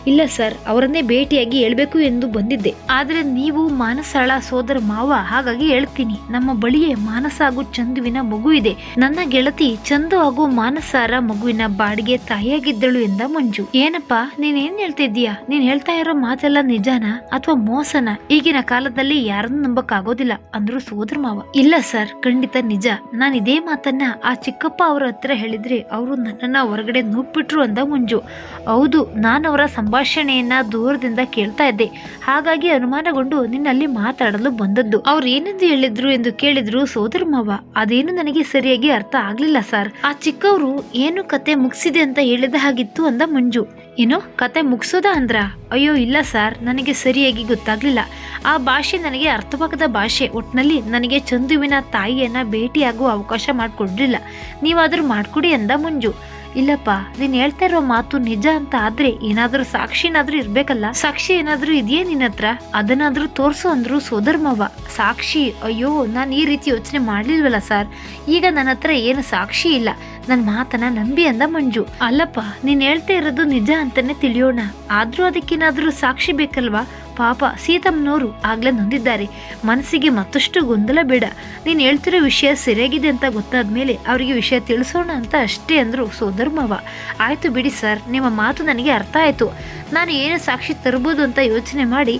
ಇಲ್ಲ ಸರ್, ಅವರನ್ನೇ ಭೇಟಿಯಾಗಿ ಹೇಳ್ಬೇಕು ಎಂದು ಬಂದಿದ್ದೆ. ಆದ್ರೆ ನೀವು ಮಾನಸಾಳ ಸೋದರ ಮಾವ, ಹಾಗಾಗಿ ಹೇಳ್ತೀನಿ. ನಮ್ಮ ಬಳಿಯೇ ಮಾನಸ ಹಾಗೂ ಚಂದುವಿನ ಮಗು ಇದೆ. ನನ್ನ ಗೆಳತಿ ಚಂದು ಹಾಗೂ ಮಾನಸಾರ ಮಗುವಿನ ಬಾಡಿಗೆ ತಾಯಿಯಾಗಿದ್ದಳು ಎಂದ ಮಂಜು. ಏನಪ್ಪ ನೀನೇನ್ ಹೇಳ್ತಿದ್ದೀಯಾ? ನೀನ್ ಹೇಳ್ತಾ ಇರೋ ಮಾತೆಲ್ಲ ನಿಜಾನ ಅಥವಾ ಮೋಸನ? ಈಗಿನ ಕಾಲದಲ್ಲಿ ಯಾರನ್ನು ನಂಬಕ್ಕಾಗೋದಿಲ್ಲ ಅಂದ್ರು ಸೋದರ ಮಾವ. ಇಲ್ಲ ಸರ್, ಖಂಡಿತ ನಿಜ. ನಾನು ಇದೇ ಮಾತನ್ನ ಆ ಚಿಕ್ಕಪ್ಪ ಅವರ ಹತ್ರ ಹೇಳಿದ್ರೆ ಅವರು ನನ್ನನ್ನ ಹೊರಗಡೆ ನೂಕ್ಬಿಟ್ರು ಅಂದ ಮಂಜು. ಹೌದು, ನಾನು ಅವರ ಸಂಭಾಷಣೆಯನ್ನ ದೂರದಿಂದ ಕೇಳ್ತಾ ಇದ್ದೆ, ಹಾಗಾಗಿ ಅನುಮಾನಗೊಂಡು ನಿನ್ನಲ್ಲಿ ಮಾತಾಡಲು ಬಂದದ್ದು. ಅವ್ರು ಏನೆಂದು ಹೇಳಿದ್ರು ಎಂದು ಕೇಳಿದ್ರು ಸೋದರ ಮಾವ. ಅದೇನು ನನಗೆ ಸರಿಯಾಗಿ ಅರ್ಥ ಆಗ್ಲಿಲ್ಲ ಸರ್. ಆ ಚಿಕ್ಕವರು ಏನು ಕತೆ ಮುಗಿಸಿದೆ ಅಂತ ಹೇಳಿದ ಹಾಗಿತ್ತು ಅಂದ ಮಂಜು. ಏನೋ ಕತೆ ಮುಗಿಸೋದ ಅಂದ್ರ? ಅಯ್ಯೋ ಇಲ್ಲ ಸರ್, ನನಗೆ ಸರಿಯಾಗಿ ಗೊತ್ತಾಗ್ಲಿಲ್ಲ. ಆ ಭಾಷೆ ನನಗೆ ಅರ್ಥವಾಗದ ಭಾಷೆ. ಒಟ್ನಲ್ಲಿ ನನಗೆ ಚಂದುವಿನ ತಾಯಿಯನ್ನ ಭೇಟಿಯಾಗುವ ಅವಕಾಶ ಮಾಡಿಕೊಡ್ಲಿಲ್ಲ. ನೀವಾದ್ರೂ ಮಾಡ್ಕೊಡಿ ಅಂದ ಮಂಜು. ಇಲ್ಲಪ್ಪ, ನೀನ್ ಹೇಳ್ತಾ ಇರೋ ಮಾತು ನಿಜ ಅಂತ ಆದ್ರೆ ಏನಾದ್ರೂ ಸಾಕ್ಷಿನಾದ್ರೂ ಇರ್ಬೇಕಲ್ಲ. ಸಾಕ್ಷಿ ಏನಾದ್ರೂ ಇದೆಯೇ ನಿನ್ನ ಹತ್ರ? ಅದನ್ನಾದ್ರೂ ತೋರ್ಸು ಅಂದ್ರು ಸೋದರ ಮಾವ. ಸಾಕ್ಷಿ? ಅಯ್ಯೋ, ನಾನು ಈ ರೀತಿ ಯೋಚನೆ ಮಾಡ್ಲಿಲ್ವಲ್ಲ ಸರ್. ಈಗ ನನ್ನ ಹತ್ರ ಏನು ಸಾಕ್ಷಿ ಇಲ್ಲ, ನನ್ನ ಮಾತನ್ನ ನಂಬಿ ಅಂದ ಮಂಜು. ಅಲ್ಲಪ್ಪ, ನೀನ್ ಹೇಳ್ತಾ ಇರೋದು ನಿಜ ಅಂತಾನೆ ತಿಳಿಯೋಣ, ಆದ್ರೂ ಅದಕ್ಕೇನಾದ್ರೂ ಸಾಕ್ಷಿ ಬೇಕಲ್ವಾ? ಪಾಪ ಸೀತಮ್ಮನವರು ಆಗ್ಲೇ ನೊಂದಿದ್ದಾರೆ. ಮನಸ್ಸಿಗೆ ಮತ್ತಷ್ಟು ಗೊಂದಲ ಬೇಡ. ನೀನ್ ಹೇಳ್ತಿರೋ ವಿಷಯ ಸರಿಯಾಗಿದೆ ಅಂತ ಗೊತ್ತಾದ್ಮೇಲೆ ಅವರಿಗೆ ವಿಷಯ ತಿಳಿಸೋಣ ಅಂತ ಅಷ್ಟೇ ಅಂದ್ರು ಸೋದರ ಮಾವ. ಆಯ್ತು ಬಿಡಿ ಸರ್, ನಿಮ್ಮ ಮಾತು ನನಗೆ ಅರ್ಥ ಆಯ್ತು. ನಾನು ಏನು ಸಾಕ್ಷಿ ತರಬಹುದು ಅಂತ ಯೋಚನೆ ಮಾಡಿ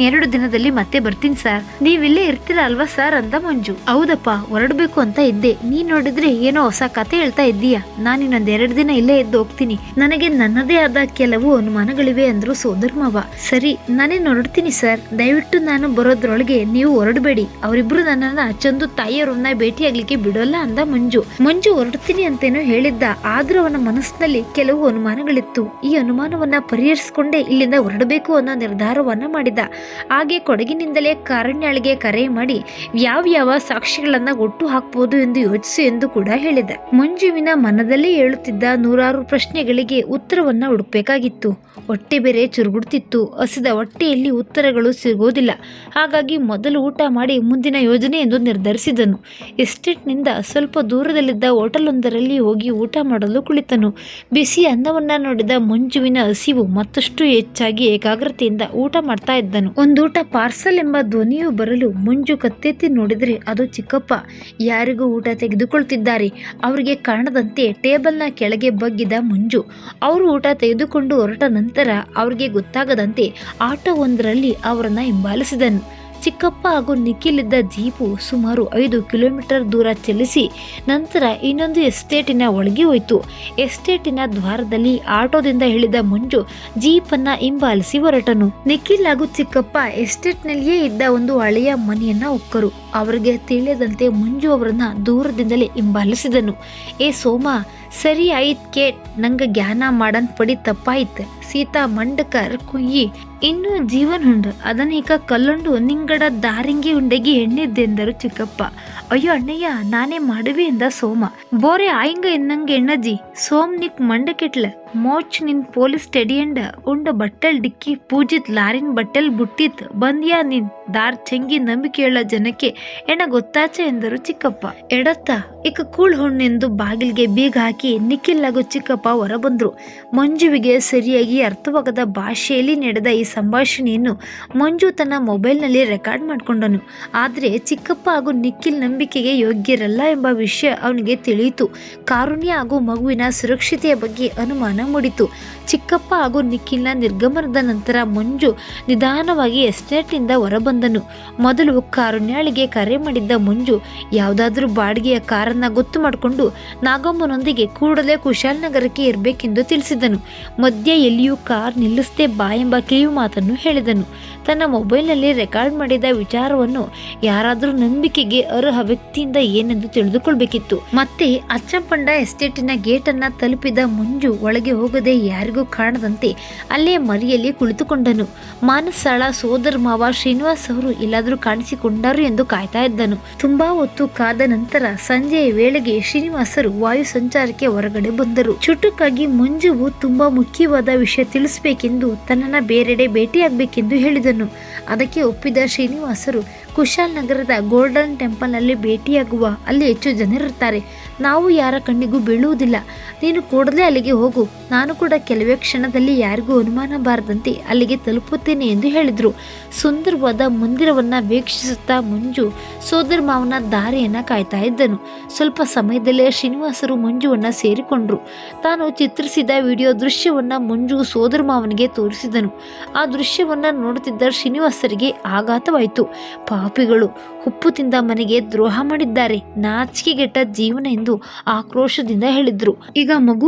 2 ದಿನದಲ್ಲಿ ಮತ್ತೆ ಬರ್ತೀನಿ ಸರ್. ನೀವಿಲ್ಲೇ ಇರ್ತೀರ ಅಲ್ವಾ ಸರ್ ಅಂದ ಮಂಜು. ಹೌದಪ್ಪ, ಹೊರಡ್ಬೇಕು ಅಂತ ಇದ್ದೆ. ನೀನ್ ನೋಡಿದ್ರೆ ಏನೋ ಹೊಸ ಕತೆ ಹೇಳ್ತಾ ಇದ್ದೀಯಾ. ನಾನು ಇನ್ನೊಂದ್ 2 ದಿನ ಇಲ್ಲೇ ಎದ್ದು ಹೋಗ್ತೀನಿ. ನನಗೆ ನನ್ನದೇ ಆದ ಕೆಲವು ಅನುಮಾನಗಳಿವೆ ಅಂದ್ರು ಸೋದರ ಮಾವ. ಸರಿ, ನಾನೇ ಹೊರಡ್ತೀನಿ ಸರ್. ದಯವಿಟ್ಟು ನಾನು ಬರೋದ್ರೊಳಗೆ ನೀವು ಹೊರಡಬೇಡಿ. ಅವರಿಬ್ರು ನನ್ನನ್ನ ಚಂದು ತಾಯಿಯವರನ್ನ ಭೇಟಿಯಾಗ್ಲಿಕ್ಕೆ ಬಿಡೋಲ್ಲ ಅಂದ ಮಂಜು. ಮಂಜು ಹೊರಡ್ತೀನಿ ಅಂತೇನೋ ಹೇಳಿದ್ದ, ಆದ್ರೂ ಅವನ ಮನಸ್ಸಿನಲ್ಲಿ ಕೆಲವು ಅನುಮಾನಗಳಿತ್ತು. ಈ ಅನುಮಾನವನ್ನ ಪರಿಹರಿಸಿಕೊಂಡೇ ಇಲ್ಲಿಂದ ಹೊರಡಬೇಕು ಅನ್ನೋ ನಿರ್ಧಾರವನ್ನ ಮಾಡಿದ. ಹಾಗೆ ಕೊಡಗಿನಿಂದಲೇ ಕಾರಣ್ಯಾಳಿಗೆ ಕರೆ ಮಾಡಿ ಯಾವ ಸಾಕ್ಷಿಗಳನ್ನ ಒಟ್ಟು ಹಾಕ್ಬೋದು ಎಂದು ಯೋಚಿಸು ಎಂದು ಕೂಡ ಹೇಳಿದ. ಮಂಜುವಿನ ಮನದಲ್ಲೇ ಹೇಳುತ್ತಿದ್ದ 100 ಪ್ರಶ್ನೆಗಳಿಗೆ ಉತ್ತರವನ್ನ ಹುಡುಕ್ಬೇಕಾಗಿತ್ತು. ಹೊಟ್ಟೆ ಬೇರೆ ಚುರುಗುಡ್ತಿತ್ತು. ಹಸಿದ ಹೊಟ್ಟೆಯಲ್ಲಿ ಉತ್ತರಗಳು ಸಿಗೋದಿಲ್ಲ. ಹಾಗಾಗಿ ಮೊದಲು ಊಟ ಮಾಡಿ ಮುಂದಿನ ಯೋಜನೆ ಎಂದು ನಿರ್ಧರಿಸಿದನು. ಎಸ್ಟೇಟ್ನಿಂದ ಸ್ವಲ್ಪ ದೂರದಲ್ಲಿದ್ದ ಹೋಟೆಲೊಂದರಲ್ಲಿ ಹೋಗಿ ಊಟ ಮಾಡಲು ಕುಳಿತನು. ಬಿಸಿ ಅನ್ನವನ್ನ ನೋಡಿದ ಮಂಜುವಿನ ಹಸಿವು ಮತ್ತಷ್ಟು ಹೆಚ್ಚಾಗಿ ಏಕಾಗ್ರತೆಯಿಂದ ಊಟ ಮಾಡ್ತಾ ಇದ್ದನು. ಒಂದೂಟ ಪಾರ್ಸಲ್ ಎಂಬ ಧ್ವನಿಯು ಬರಲು ಮಂಜು ಕತ್ತೆತ್ತಿ ನೋಡಿದ್ರೆ ಅದು ಚಿಕ್ಕಪ್ಪ. ಯಾರಿಗೂ ಊಟ ತೆಗೆದುಕೊಳ್ತಿದ್ದಾರೆ. ಅವರಿಗೆ ಕಾಣದಂತೆ ಟೇಬಲ್ನ ಕೆಳಗೆ ಬಗ್ಗಿದ ಮಂಜು. ಅವರು ಊಟ ತೆಗೆದುಕೊಂಡು ಹೊರಟ ನಂತರ ಅವ್ರಿಗೆ ಗೊತ್ತಾಗದಂತೆ ಆಟೋ ಒಂದರಲ್ಲಿ ಅವರನ್ನ ಹಿಂಬಾಲಿಸಿದನು. ಚಿಕ್ಕಪ್ಪ ಹಾಗೂ ನಿಖಿಲ್ ಇದ್ದ ಜೀಪು ಸುಮಾರು 5 ಕಿಲೋಮೀಟರ್ ದೂರ ಚಲಿಸಿ ನಂತರ ಇನ್ನೊಂದು ಎಸ್ಟೇಟಿನ ಒಳಗೆ ಹೋಯಿತು. ಎಸ್ಟೇಟಿನ ದ್ವಾರದಲ್ಲಿ ಆಟೋದಿಂದ ಇಳಿದ ಮಂಜು ಜೀಪನ್ನ ಹಿಂಬಾಲಿಸಿ ಹೊರಟನು. ನಿಖಿಲ್ ಹಾಗೂ ಚಿಕ್ಕಪ್ಪ ಎಸ್ಟೇಟ್ನಲ್ಲಿಯೇ ಇದ್ದ ಒಂದು ಹಳೆಯ ಮನೆಯನ್ನ ಹೊಕ್ಕರು. ಅವರಿಗೆ ತಿಳಿಯದಂತೆ ಮಂಜು ಅವರನ್ನ ದೂರದಿಂದಲೇ ಹಿಂಬಾಲಿಸಿದನು. ಏ ಸೋಮ, ಸರಿ ಆಯ್ತ್ ಕೇಟ್, ನಂಗೆ ಜ್ಞಾನ ಮಾಡನ್ ಪಡಿ ತಪ್ಪಾಯ್ತು. ಸೀತಾ ಮಂಡಕರ್ ಕುಯ್ಯಿ ಇನ್ನು ಜೀವನ್ ಹುಂಡು ಅದನ್ನೀಗ ಕಲ್ಲುಂಡು ನಿಂಗಡ ದಾರಿಂಗಿ ಉಂಡೆಗಿ ಎಣ್ಣಿದ್ದೆಂದರು ಚಿಕ್ಕಪ್ಪ. ಅಯ್ಯೋ ಅಣ್ಣಯ್ಯ, ನಾನೇ ಮಾಡುವೆ ಎಂದ ಸೋಮ. ಬೋರೆ ಆಯಿಂಗ ಎನ್ನಂಗೆ ಎಣ್ಣಜಿ ಸೋಮ್ ನಿಕ್ ಮಂಡಕೆಟ್ಲ ಮೋಚ್ ನಿನ್ ಪೊಲೀಸ್ ಸ್ಟೇಡಿಯಂಡ ಉಂಡ ಬಟ್ಟಲ್ ಡಿಕ್ಕಿ ಪೂಜಿತ್ ಲಾರಿನ್ ಬಟ್ಟೆಲ್ ಬುಟ್ಟಿತ್ ಬಂದ್ಯಾ ನಿನ್ ದಾರ್ ಚೆಂಗಿ ನಂಬಿಕೆಯುಳ್ಳ ಜನಕ್ಕೆ ಎಣ್ಣ ಗೊತ್ತಾಚ ಎಂದರು ಚಿಕ್ಕಪ್ಪ. ಎಡತ್ತ ಇಕ ಕೂಳ್ ಹೊಣ್ಣೆಂದು ಬಾಗಿಲಿಗೆ ಬೀಗ ಹಾಕಿ ನಿಖಿಲ್ ಹಾಗೂ ಚಿಕ್ಕಪ್ಪ ಹೊರಬಂದ್ರು. ಮಂಜುವಿಗೆ ಸರಿಯಾಗಿ ಅರ್ಥವಾಗದ ಭಾಷೆಯಲ್ಲಿ ನಡೆದ ಈ ಸಂಭಾಷಣೆಯನ್ನು ಮಂಜು ತನ್ನ ಮೊಬೈಲ್ನಲ್ಲಿ ರೆಕಾರ್ಡ್ ಮಾಡಿಕೊಂಡನು. ಆದರೆ ಚಿಕ್ಕಪ್ಪ ಹಾಗೂ ನಿಖಿಲ್ ನಂಬಿಕೆಗೆ ಯೋಗ್ಯರಲ್ಲ ಎಂಬ ವಿಷಯ ಅವನಿಗೆ ತಿಳಿಯಿತು. ಕಾರುಣ್ಯ ಹಾಗೂ ಮಗುವಿನ ಸುರಕ್ಷತೆಯ ಬಗ್ಗೆ ಅನುಮಾನ ಮೂಡಿತು. ಚಿಕ್ಕಪ್ಪ ಹಾಗೂ ನಿಖಿಲ್ನ ನಿರ್ಗಮನದ ನಂತರ ಮಂಜು ನಿಧಾನವಾಗಿ ಎಸ್ಟೇಟ್ನಿಂದ ಹೊರಬಂದನು. ಮೊದಲು ಕಾರುಣ್ಯಾಳಿಗೆ ಕರೆ ಮಾಡಿದ್ದ ಮಂಜು ಯಾವುದಾದ್ರೂ ಬಾಡಿಗೆಯ ಕಾರನ್ನ ಗೊತ್ತು ಮಾಡಿಕೊಂಡು ನಾಗಮ್ಮನೊಂದಿಗೆ ಕೂಡಲೇ ಕುಶಾಲನಗರಕ್ಕೆ ಇರಬೇಕೆಂದು ತಿಳಿಸಿದನು. ಮಧ್ಯೆ ಎಲ್ಲಿಯೂ ಕಾರ್ ನಿಲ್ಲಿಸದೆ ಬಾ ಎಂಬ ಕಿವಿ ಮಾತನ್ನು ಹೇಳಿದನು. ತನ್ನ ಮೊಬೈಲ್ನಲ್ಲಿ ರೆಕಾರ್ಡ್ ಮಾಡಿದ ವಿಚಾರವನ್ನು ಯಾರಾದರೂ ನಂಬಿಕೆಗೆ ಅರ್ಹ ವ್ಯಕ್ತಿಯಿಂದ ಏನೆಂದು ತಿಳಿದುಕೊಳ್ಬೇಕಿತ್ತು. ಮತ್ತೆ ಅಚ್ಚಂಪಂಡ ಎಸ್ಟೇಟಿನ ಗೇಟನ್ನ ತಲುಪಿದ ಮಂಜು ಒಳಗೆ ಹೋಗದೆ ಯಾರಿಗೂ ಕಾಣದಂತೆ ಅಲ್ಲೇ ಮರಿಯಲ್ಲಿ ಕುಳಿತುಕೊಂಡನು. ಮಾನಸಾಳ ಸೋದರ ಮಾವ ಶ್ರೀನಿವಾಸ್ ಅವರು ಎಲ್ಲಾದರೂ ಕಾಣಿಸಿಕೊಂಡರು ಎಂದು ಕಾಯ್ತಾ ಇದ್ದನು. ತುಂಬಾ ಹೊತ್ತು ಕಾದ ನಂತರ ಸಂಜೆಯ ವೇಳೆಗೆ ಶ್ರೀನಿವಾಸರು ವಾಯು ಸಂಚಾರಕ್ಕೆ ಹೊರಗಡೆ ಬಂದರು. ಚುಟುಕಾಗಿ ಮಂಜುವು ತುಂಬಾ ಮುಖ್ಯವಾದ ವಿಷಯ ತಿಳಿಸಬೇಕೆಂದು ತನ್ನನ್ನ ಬೇರೆಡೆ ಭೇಟಿಯಾಗಬೇಕೆಂದು ಹೇಳಿದನು. ಅದಕ್ಕೆ ಒಪ್ಪಿದ ಶ್ರೀನಿವಾಸರು ಕುಶಾಲ್ ನಗರದ ಗೋಲ್ಡನ್ ಟೆಂಪಲ್ನಲ್ಲಿ ಭೇಟಿಯಾಗುವ. ಅಲ್ಲಿ ಹೆಚ್ಚು ಜನರಿರ್ತಾರೆ. ನಾವು ಯಾರ ಕಣ್ಣಿಗೂ ಬೀಳುವುದಿಲ್ಲ. ನೀನು ಕೂಡಲೇ ಅಲ್ಲಿಗೆ ಹೋಗು. ನಾನು ಕೂಡ ಕೆಲವೇ ಕ್ಷಣದಲ್ಲಿ ಯಾರಿಗೂ ಅನುಮಾನ ಬಾರದಂತೆ ಅಲ್ಲಿಗೆ ತಲುಪುತ್ತೇನೆ ಎಂದು ಹೇಳಿದರು. ಸುಂದರವಾದ ಮಂದಿರವನ್ನು ವೀಕ್ಷಿಸುತ್ತಾ ಮಂಜು ಸೋದರ ಮಾವನ ದಾರಿಯನ್ನು ಕಾಯ್ತಾ ಇದ್ದನು. ಸ್ವಲ್ಪ ಸಮಯದಲ್ಲೇ ಶ್ರೀನಿವಾಸರು ಮಂಜುವನ್ನು ಸೇರಿಕೊಂಡ್ರು. ತಾನು ಚಿತ್ರಿಸಿದ ವಿಡಿಯೋ ದೃಶ್ಯವನ್ನು ಮಂಜು ಸೋದರ ಮಾವನಿಗೆ ತೋರಿಸಿದನು. ಆ ದೃಶ್ಯವನ್ನು ನೋಡುತ್ತಿದ್ದ ಶ್ರೀನಿವಾಸರಿಗೆ ಆಘಾತವಾಯಿತು. ಪಾಪಿಗಳು, ಉಪ್ಪು ತಿಂದ ಮನೆಗೆ ದ್ರೋಹ ಮಾಡಿದ್ದಾರೆ, ನಾಚಿಕೆಗೆಟ್ಟ ಜೀವನ ಎಂದು ಆಕ್ರೋಶದಿಂದ ಹೇಳಿದ್ರು. ಈಗ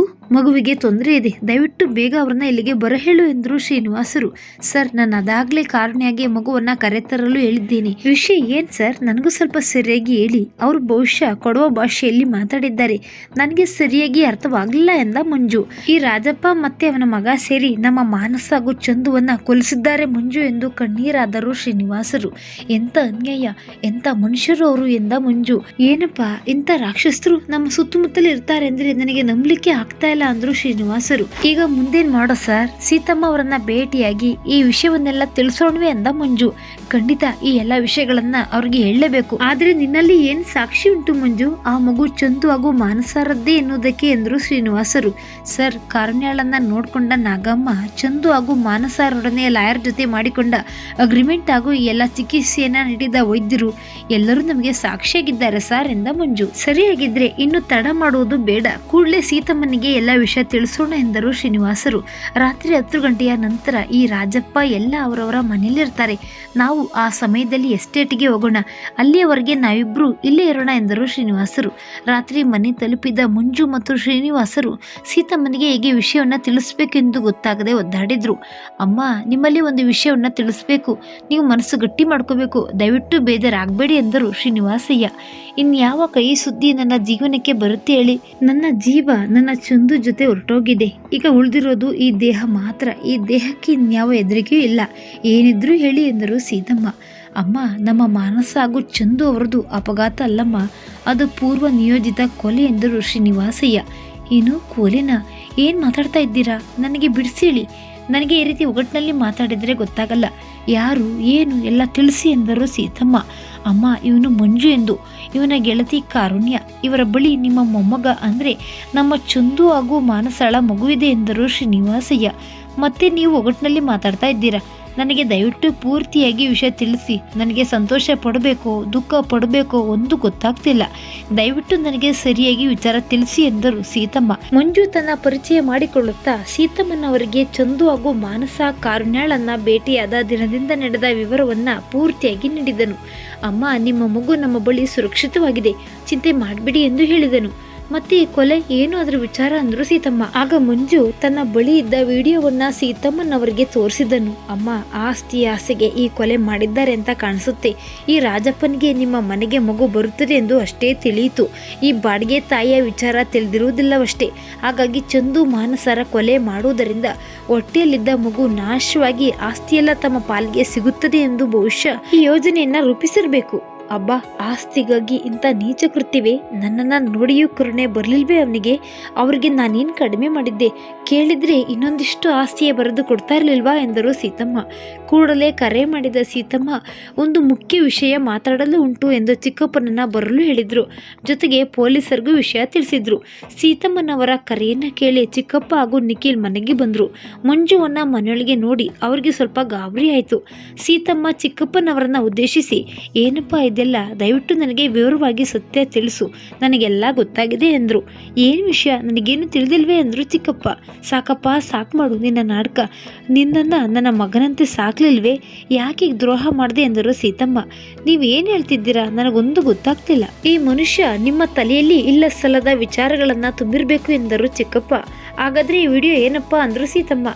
ಮಗುವಿಗೆ ತೊಂದರೆ ಇದೆ, ದಯವಿಟ್ಟು ಬೇಗ ಅವ್ರನ್ನ ಇಲ್ಲಿಗೆ ಬರಹೇಳು ಎಂದರು ಶ್ರೀನಿವಾಸರು. ಸರ್, ನಾನು ಅದಾಗ್ಲೇ ಕಾರಣೆಯಾಗಿ ಮಗುವನ್ನ ಕರೆತರಲು ಹೇಳಿದ್ದೀನಿ. ವಿಷಯ ಏನ್ ಸರ್, ನನಗೂ ಸ್ವಲ್ಪ ಸರಿಯಾಗಿ ಹೇಳಿ. ಅವರು ಬಹುಶಃ ಕೊಡುವ ಭಾಷೆಯಲ್ಲಿ ಮಾತಾಡಿದ್ದಾರೆ, ನನಗೆ ಸರಿಯಾಗಿ ಅರ್ಥವಾಗಲಿಲ್ಲ ಎಂದ ಮಂಜು. ಈ ರಾಜಪ್ಪ ಮತ್ತೆ ಅವನ ಮಗ ಸೇರಿ ನಮ್ಮ ಮಾನಸ ಹಾಗೂ ಚಂದುವನ್ನ ಕೊಲಿಸಿದ್ದಾರೆ ಮಂಜು ಎಂದು ಕಣ್ಣೀರಾದರು ಶ್ರೀನಿವಾಸರು. ಎಂತ ಅನ್ಯಾಯ, ಎಂತ ಮನುಷ್ಯರು ಅವರು ಎಂದ ಮಂಜು. ಏನಪ್ಪಾ, ಇಂಥ ರಾಕ್ಷಸರು ನಮ್ಮ ಸುತ್ತಮುತ್ತಲು ಇರ್ತಾರೆ ಅಂದ್ರೆ ನನಗೆ ನಂಬಲಿಕ್ಕೆ ಆಗ್ತಾ ಇಲ್ಲ ಅಂದ್ರು ಶ್ರೀನಿವಾಸರು. ಈಗ ಮುಂದೇನ್ ಮಾಡೋ ಸರ್, ಸೀತಮ್ಮ ಅವರನ್ನ ಭೇಟಿಯಾಗಿ ಈ ವಿಷಯವನ್ನೆಲ್ಲ ತಿಳಿಸೋಣವೆ ಎಂದ ಮಂಜು. ಖಂಡಿತ ಈ ಎಲ್ಲ ವಿಷಯಗಳನ್ನ ಅವ್ರಿಗೆ ಹೇಳಲೇಬೇಕು. ಆದ್ರೆ ನಿನ್ನಲ್ಲಿ ಏನ್ ಸಾಕ್ಷಿ ಉಂಟು ಮಂಜು? ಆ ಮಗು ಚಂದು ಹಾಗೂ ಮಾನಸಾರದ್ದೇ ಎನ್ನುವುದಕ್ಕೆ ಎಂದ್ರು ಶ್ರೀನಿವಾಸರು. ಸರ್, ಕಾರಣ್ಯಾಳನ್ನ ನೋಡ್ಕೊಂಡ ನಾಗಮ್ಮ, ಚಂದು ಹಾಗೂ ಮಾನಸಾರೊಡನೆ ಲಾಯರ್ ಜೊತೆ ಮಾಡಿಕೊಂಡ ಅಗ್ರಿಮೆಂಟ್ ಹಾಗೂ ಎಲ್ಲ ಚಿಕಿತ್ಸೆಯನ್ನ ನೀಡಿದ ವೈದ್ಯರು ಎಲ್ಲರೂ ನಮಗೆ ಸಾಕ್ಷಿಯಾಗಿದ್ದಾರೆ ಸರ್ ಎಂದ ಮಂಜು. ಸರಿಯಾಗಿದ್ರೆ ಇನ್ನು ತಡ ಮಾಡುವುದು ಬೇಡ, ಕೂಡಲೇ ಸೀತಮ್ಮನಿಗೆ ಎಲ್ಲ ವಿಷಯ ತಿಳಿಸೋಣ ಎಂದರು ಶ್ರೀನಿವಾಸರು. ರಾತ್ರಿ 10 ಗಂಟೆಯ ನಂತರ ಈ ರಾಜಪ್ಪ ಎಲ್ಲ ಅವರವರ ಮನೆಯಲ್ಲಿರ್ತಾರೆ. ನಾವು ಆ ಸಮಯದಲ್ಲಿ ಎಸ್ಟೇಟ್ಗೆ ಹೋಗೋಣ, ಅಲ್ಲಿಯವರೆಗೆ ನಾವಿಬ್ರು ಇಲ್ಲೇ ಇರೋಣ ಎಂದರು ಶ್ರೀನಿವಾಸರು. ರಾತ್ರಿ ಮನೆ ತಲುಪಿದ ಮಂಜು ಮತ್ತು ಶ್ರೀನಿವಾಸರು ಸೀತಮ್ಮನಿಗೆ ಹೇಗೆ ವಿಷಯವನ್ನ ತಿಳಿಸ್ಬೇಕೆಂದು ಗೊತ್ತಾಗದೆ ಒದ್ದಾಡಿದ್ರು. ಅಮ್ಮ, ನಿಮ್ಮಲ್ಲಿ ಒಂದು ವಿಷಯವನ್ನ ತಿಳಿಸ್ಬೇಕು, ನೀವು ಮನಸ್ಸು ಗಟ್ಟಿ ಮಾಡ್ಕೋಬೇಕು, ದಯವಿಟ್ಟು ಬೇಜಾರಾಗಬೇಡಿ ಎಂದರು ಶ್ರೀನಿವಾಸಯ್ಯ. ಇನ್ಯಾವ ಕೈ ಸುದ್ದಿ ನನ್ನ ಜೀವನಕ್ಕೆ ಬರುತ್ತೆ ಹೇಳಿ? ನನ್ನ ಜೀವ ನನ್ನ ಚಂದು ಜೊತೆ ಹೊರಟೋಗಿದೆ. ಈಗ ಉಳಿದಿರೋದು ಈ ದೇಹ ಮಾತ್ರ. ಈ ದೇಹಕ್ಕೆ ಇನ್ಯಾವ ಎದುರಿಗೂ ಇಲ್ಲ. ಏನಿದ್ರು ಹೇಳಿ ಎಂದರು ಸೀತಮ್ಮ. ಅಮ್ಮ, ನಮ್ಮ ಮಾನಸ ಹಾಗೂ ಚಂದು ಅವರದು ಅಪಘಾತ ಅಲ್ಲಮ್ಮ, ಅದು ಪೂರ್ವ ನಿಯೋಜಿತ ಕೊಲೆ ಎಂದರು ಶ್ರೀನಿವಾಸಯ್ಯ. ಏನು ಕೊಲೆನಾ? ಏನು ಮಾತಾಡ್ತಾ ಇದ್ದೀರಾ? ನನಗೆ ಬಿಡಿಸಿಳಿ. ನನಗೆ ಈ ರೀತಿ ಒಗಟ್ಟಿನಲ್ಲಿ ಮಾತಾಡಿದರೆ ಗೊತ್ತಾಗಲ್ಲ. ಯಾರು ಏನು ಎಲ್ಲ ತಿಳಿಸಿ ಎಂದರು ಸೀತಮ್ಮ. ಅಮ್ಮ, ಇವನು ಮಂಜು ಎಂದು, ಇವನ ಗೆಳತಿ ಕಾರುಣ್ಯ, ಇವರ ಬಳಿ ನಿಮ್ಮ ಮೊಮ್ಮಗ ಅಂದರೆ ನಮ್ಮ ಚಂದು ಹಾಗೂ ಮಾನಸಾಳ ಮಗುವಿದೆ ಎಂದರು ಶ್ರೀನಿವಾಸಯ್ಯ. ಮತ್ತೆ ನೀವು ಒಗಟ್ಟಿನಲ್ಲಿ ಮಾತಾಡ್ತಾ ಇದ್ದೀರಾ? ನನಗೆ ದಯವಿಟ್ಟು ಪೂರ್ತಿಯಾಗಿ ವಿಷಯ ತಿಳಿಸಿ. ನನಗೆ ಸಂತೋಷ ಪಡಬೇಕೋ ದುಃಖ ಪಡಬೇಕೋ ಒಂದು ಗೊತ್ತಾಗ್ತಿಲ್ಲ. ದಯವಿಟ್ಟು ನನಗೆ ಸರಿಯಾಗಿ ವಿಚಾರ ತಿಳಿಸಿ ಎಂದರು ಸೀತಮ್ಮ. ಮಂಜು ತನ್ನ ಪರಿಚಯ ಮಾಡಿಕೊಳ್ಳುತ್ತಾ ಸೀತಮ್ಮನವರಿಗೆ ಚಂದು ಹಾಗೂ ಮಾನಸ ಕಾರುಣ್ಯಾಳನ್ನ ಭೇಟಿಯಾದ ದಿನದಿಂದ ನಡೆದ ವಿವರವನ್ನ ಪೂರ್ತಿಯಾಗಿ ನೀಡಿದನು. ಅಮ್ಮ, ನಿಮ್ಮ ಮಗು ನಮ್ಮ ಬಳಿ ಸುರಕ್ಷಿತವಾಗಿದೆ, ಚಿಂತೆ ಮಾಡಬೇಡಿ ಎಂದು ಹೇಳಿದನು. ಮತ್ತೆ ಈ ಕೊಲೆ ಏನು ಅದರ ವಿಚಾರ ಅಂದ್ರು ಸೀತಮ್ಮ. ಆಗ ಮಂಜು ತನ್ನ ಬಳಿ ಇದ್ದ ವಿಡಿಯೋವನ್ನ ಸೀತಮ್ಮನವರಿಗೆ ತೋರಿಸಿದನು. ಅಮ್ಮ, ಆಸ್ತಿ ಆಸೆಗೆ ಈ ಕೊಲೆ ಮಾಡಿದ್ದಾರೆ ಅಂತ ಕಾಣಿಸುತ್ತೆ. ಈ ರಾಜಪ್ಪನಿಗೆ ನಿಮ್ಮ ಮನೆಗೆ ಮಗು ಬರುತ್ತದೆ ಎಂದು ಅಷ್ಟೇ ತಿಳಿಯಿತು. ಈ ಬಾಡಿಗೆ ತಾಯಿಯ ವಿಚಾರ ತಿಳಿದಿರುವುದಿಲ್ಲವಷ್ಟೇ. ಹಾಗಾಗಿ ಚಂದು ಮಾನಸರ ಕೊಲೆ ಮಾಡುವುದರಿಂದ ಹೊಟ್ಟೆಯಲ್ಲಿದ್ದ ಮಗು ನಾಶವಾಗಿ ಆಸ್ತಿಯೆಲ್ಲ ತಮ್ಮ ಪಾಲಿಗೆ ಸಿಗುತ್ತದೆ ಎಂದು ಬಹುಶಃ ಈ ಯೋಜನೆಯನ್ನ ರೂಪಿಸಿರಬೇಕು. ಅಬ್ಬಾ, ಆಸ್ತಿಗಾಗಿ ಇಂಥ ನೀಚ ಕೃತ್ಯವೇ? ನನ್ನನ್ನು ನೋಡಿಯೂ ಕರುಣೆ ಬರಲಿಲ್ವೇ ಅವನಿಗೆ? ಅವ್ರಿಗೆ ನಾನೇನು ಕಡಿಮೆ ಮಾಡಿದ್ದೆ? ಕೇಳಿದ್ರೆ ಇನ್ನೊಂದಿಷ್ಟು ಆಸ್ತಿಯೇ ಬರೆದು ಕೊಡ್ತಾ ಇರಲಿಲ್ವಾ ಎಂದರು ಸೀತಮ್ಮ. ಕೂಡಲೇ ಕರೆ ಮಾಡಿದ ಸೀತಮ್ಮ, ಒಂದು ಮುಖ್ಯ ವಿಷಯ ಮಾತಾಡಲು ಉಂಟು ಎಂದು ಚಿಕ್ಕಪ್ಪನನ್ನ ಬರಲು ಹೇಳಿದ್ರು. ಜೊತೆಗೆ ಪೊಲೀಸರಿಗೂ ವಿಷಯ ತಿಳಿಸಿದ್ರು. ಸೀತಮ್ಮನವರ ಕರೆಯನ್ನ ಕೇಳಿ ಚಿಕ್ಕಪ್ಪ ಹಾಗೂ ನಿಖಿಲ್ ಮನೆಗೆ ಬಂದ್ರು. ಮಂಜುವನ್ನ ಮನೆಯೊಳಗೆ ನೋಡಿ ಅವರಿಗೆ ಸ್ವಲ್ಪ ಗಾಬರಿ ಆಯಿತು. ಸೀತಮ್ಮ ಚಿಕ್ಕಪ್ಪನವರನ್ನ ಉದ್ದೇಶಿಸಿ, ಏನಪ್ಪಾ ಇದೆಲ್ಲ? ದಯವಿಟ್ಟು ನನಗೆ ವಿವರವಾಗಿ ಸತ್ಯ ತಿಳಿಸು, ನನಗೆಲ್ಲ ಗೊತ್ತಾಗಿದೆ ಎಂದರು. ಏನು ವಿಷಯ? ನನಗೇನು ತಿಳಿದಿಲ್ವೇ ಎಂದರು ಚಿಕ್ಕಪ್ಪ. ಸಾಕಪ್ಪ, ಸಾಕು ಮಾಡು ನಿನ್ನ ನಾಟಕ. ನಿನ್ನನ್ನು ನನ್ನ ಮಗನಂತೆ ಸಾಕ್ಲಿಲ್ವೇ? ಯಾಕೆ ದ್ರೋಹ ಮಾಡಿದೆ ಎಂದರು ಸೀತಮ್ಮ. ನೀವೇನು ಹೇಳ್ತಿದ್ದೀರಾ? ನನಗೊಂದು ಗೊತ್ತಾಗ್ತಿಲ್ಲ. ಈ ಮನುಷ್ಯ ನಿಮ್ಮ ತಲೆಯಲ್ಲಿ ಇಲ್ಲ ಸಲ್ಲದ ವಿಚಾರಗಳನ್ನ ತುಂಬಿರಬೇಕು ಎಂದರು ಚಿಕ್ಕಪ್ಪ. ಹಾಗಾದ್ರೆ ಈ ವಿಡಿಯೋ ಏನಪ್ಪಾ ಅಂದ್ರು ಸೀತಮ್ಮ.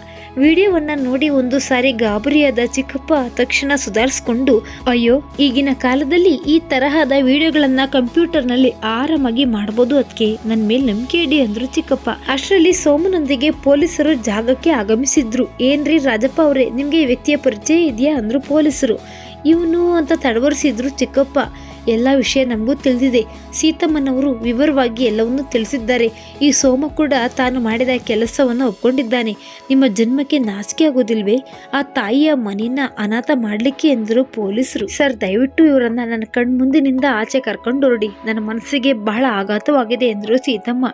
ವಿಡಿಯೋವನ್ನ ನೋಡಿ ಒಂದು ಸಾರಿ ಗಾಬರಿಯಾದ ಚಿಕ್ಕಪ್ಪ ತಕ್ಷಣ ಸುಧಾರಿಸ್ಕೊಂಡು, ಅಯ್ಯೋ, ಈಗಿನ ಕಾಲದಲ್ಲಿ ಈ ತರಹದ ವಿಡಿಯೋಗಳನ್ನ ಕಂಪ್ಯೂಟರ್ನಲ್ಲಿ ಆರಾಮಾಗಿ ಮಾಡಬಹುದು, ಅದಕ್ಕೆ ನನ್ನ ಮೇಲೆ ನಂಬಿಕೆ ಇಡಿ ಅಂದ್ರು ಚಿಕ್ಕಪ್ಪ. ಅಷ್ಟರಲ್ಲಿ ಸೋಮನೊಂದಿಗೆ ಪೊಲೀಸರು ಜಾಗಕ್ಕೆ ಆಗಮಿಸಿದ್ರು. ಏನ್ರಿ ರಾಜಪ್ಪ ಅವರೇ, ನಿಮ್ಗೆ ಈ ವ್ಯಕ್ತಿಯ ಪರಿಚಯ ಇದೆಯಾ ಅಂದ್ರು ಪೊಲೀಸರು. ಇವನು ಅಂತ ತಡವರಿಸಿದ್ರು ಚಿಕ್ಕಪ್ಪ. ಎಲ್ಲ ವಿಷಯ ನಮಗೂ ತಿಳಿದಿದೆ. ಸೀತಮ್ಮನವರು ವಿವರವಾಗಿ ಎಲ್ಲವನ್ನೂ ತಿಳಿಸಿದ್ದಾರೆ. ಈ ಸೋಮ ಕೂಡ ತಾನು ಮಾಡಿದ ಕೆಲಸವನ್ನು ಒಪ್ಕೊಂಡಿದ್ದಾನೆ. ನಿಮ್ಮ ಜನ್ಮಕ್ಕೆ ನಾಚಿಕೆ ಆಗೋದಿಲ್ವೇ? ಆ ತಾಯಿಯ ಮನೆಯನ್ನ ಅನಾಥ ಮಾಡ್ಲಿಕ್ಕೆ ಎಂದರು ಪೊಲೀಸರು. ಸರ್, ದಯವಿಟ್ಟು ಇವರನ್ನ ನನ್ನ ಕಣ್ಮುಂದಿನಿಂದ ಆಚೆ ಕರ್ಕೊಂಡು ಹೊರಡಿ. ನನ್ನ ಮನಸ್ಸಿಗೆ ಬಹಳ ಆಘಾತವಾಗಿದೆ ಎಂದರು ಸೀತಮ್ಮ.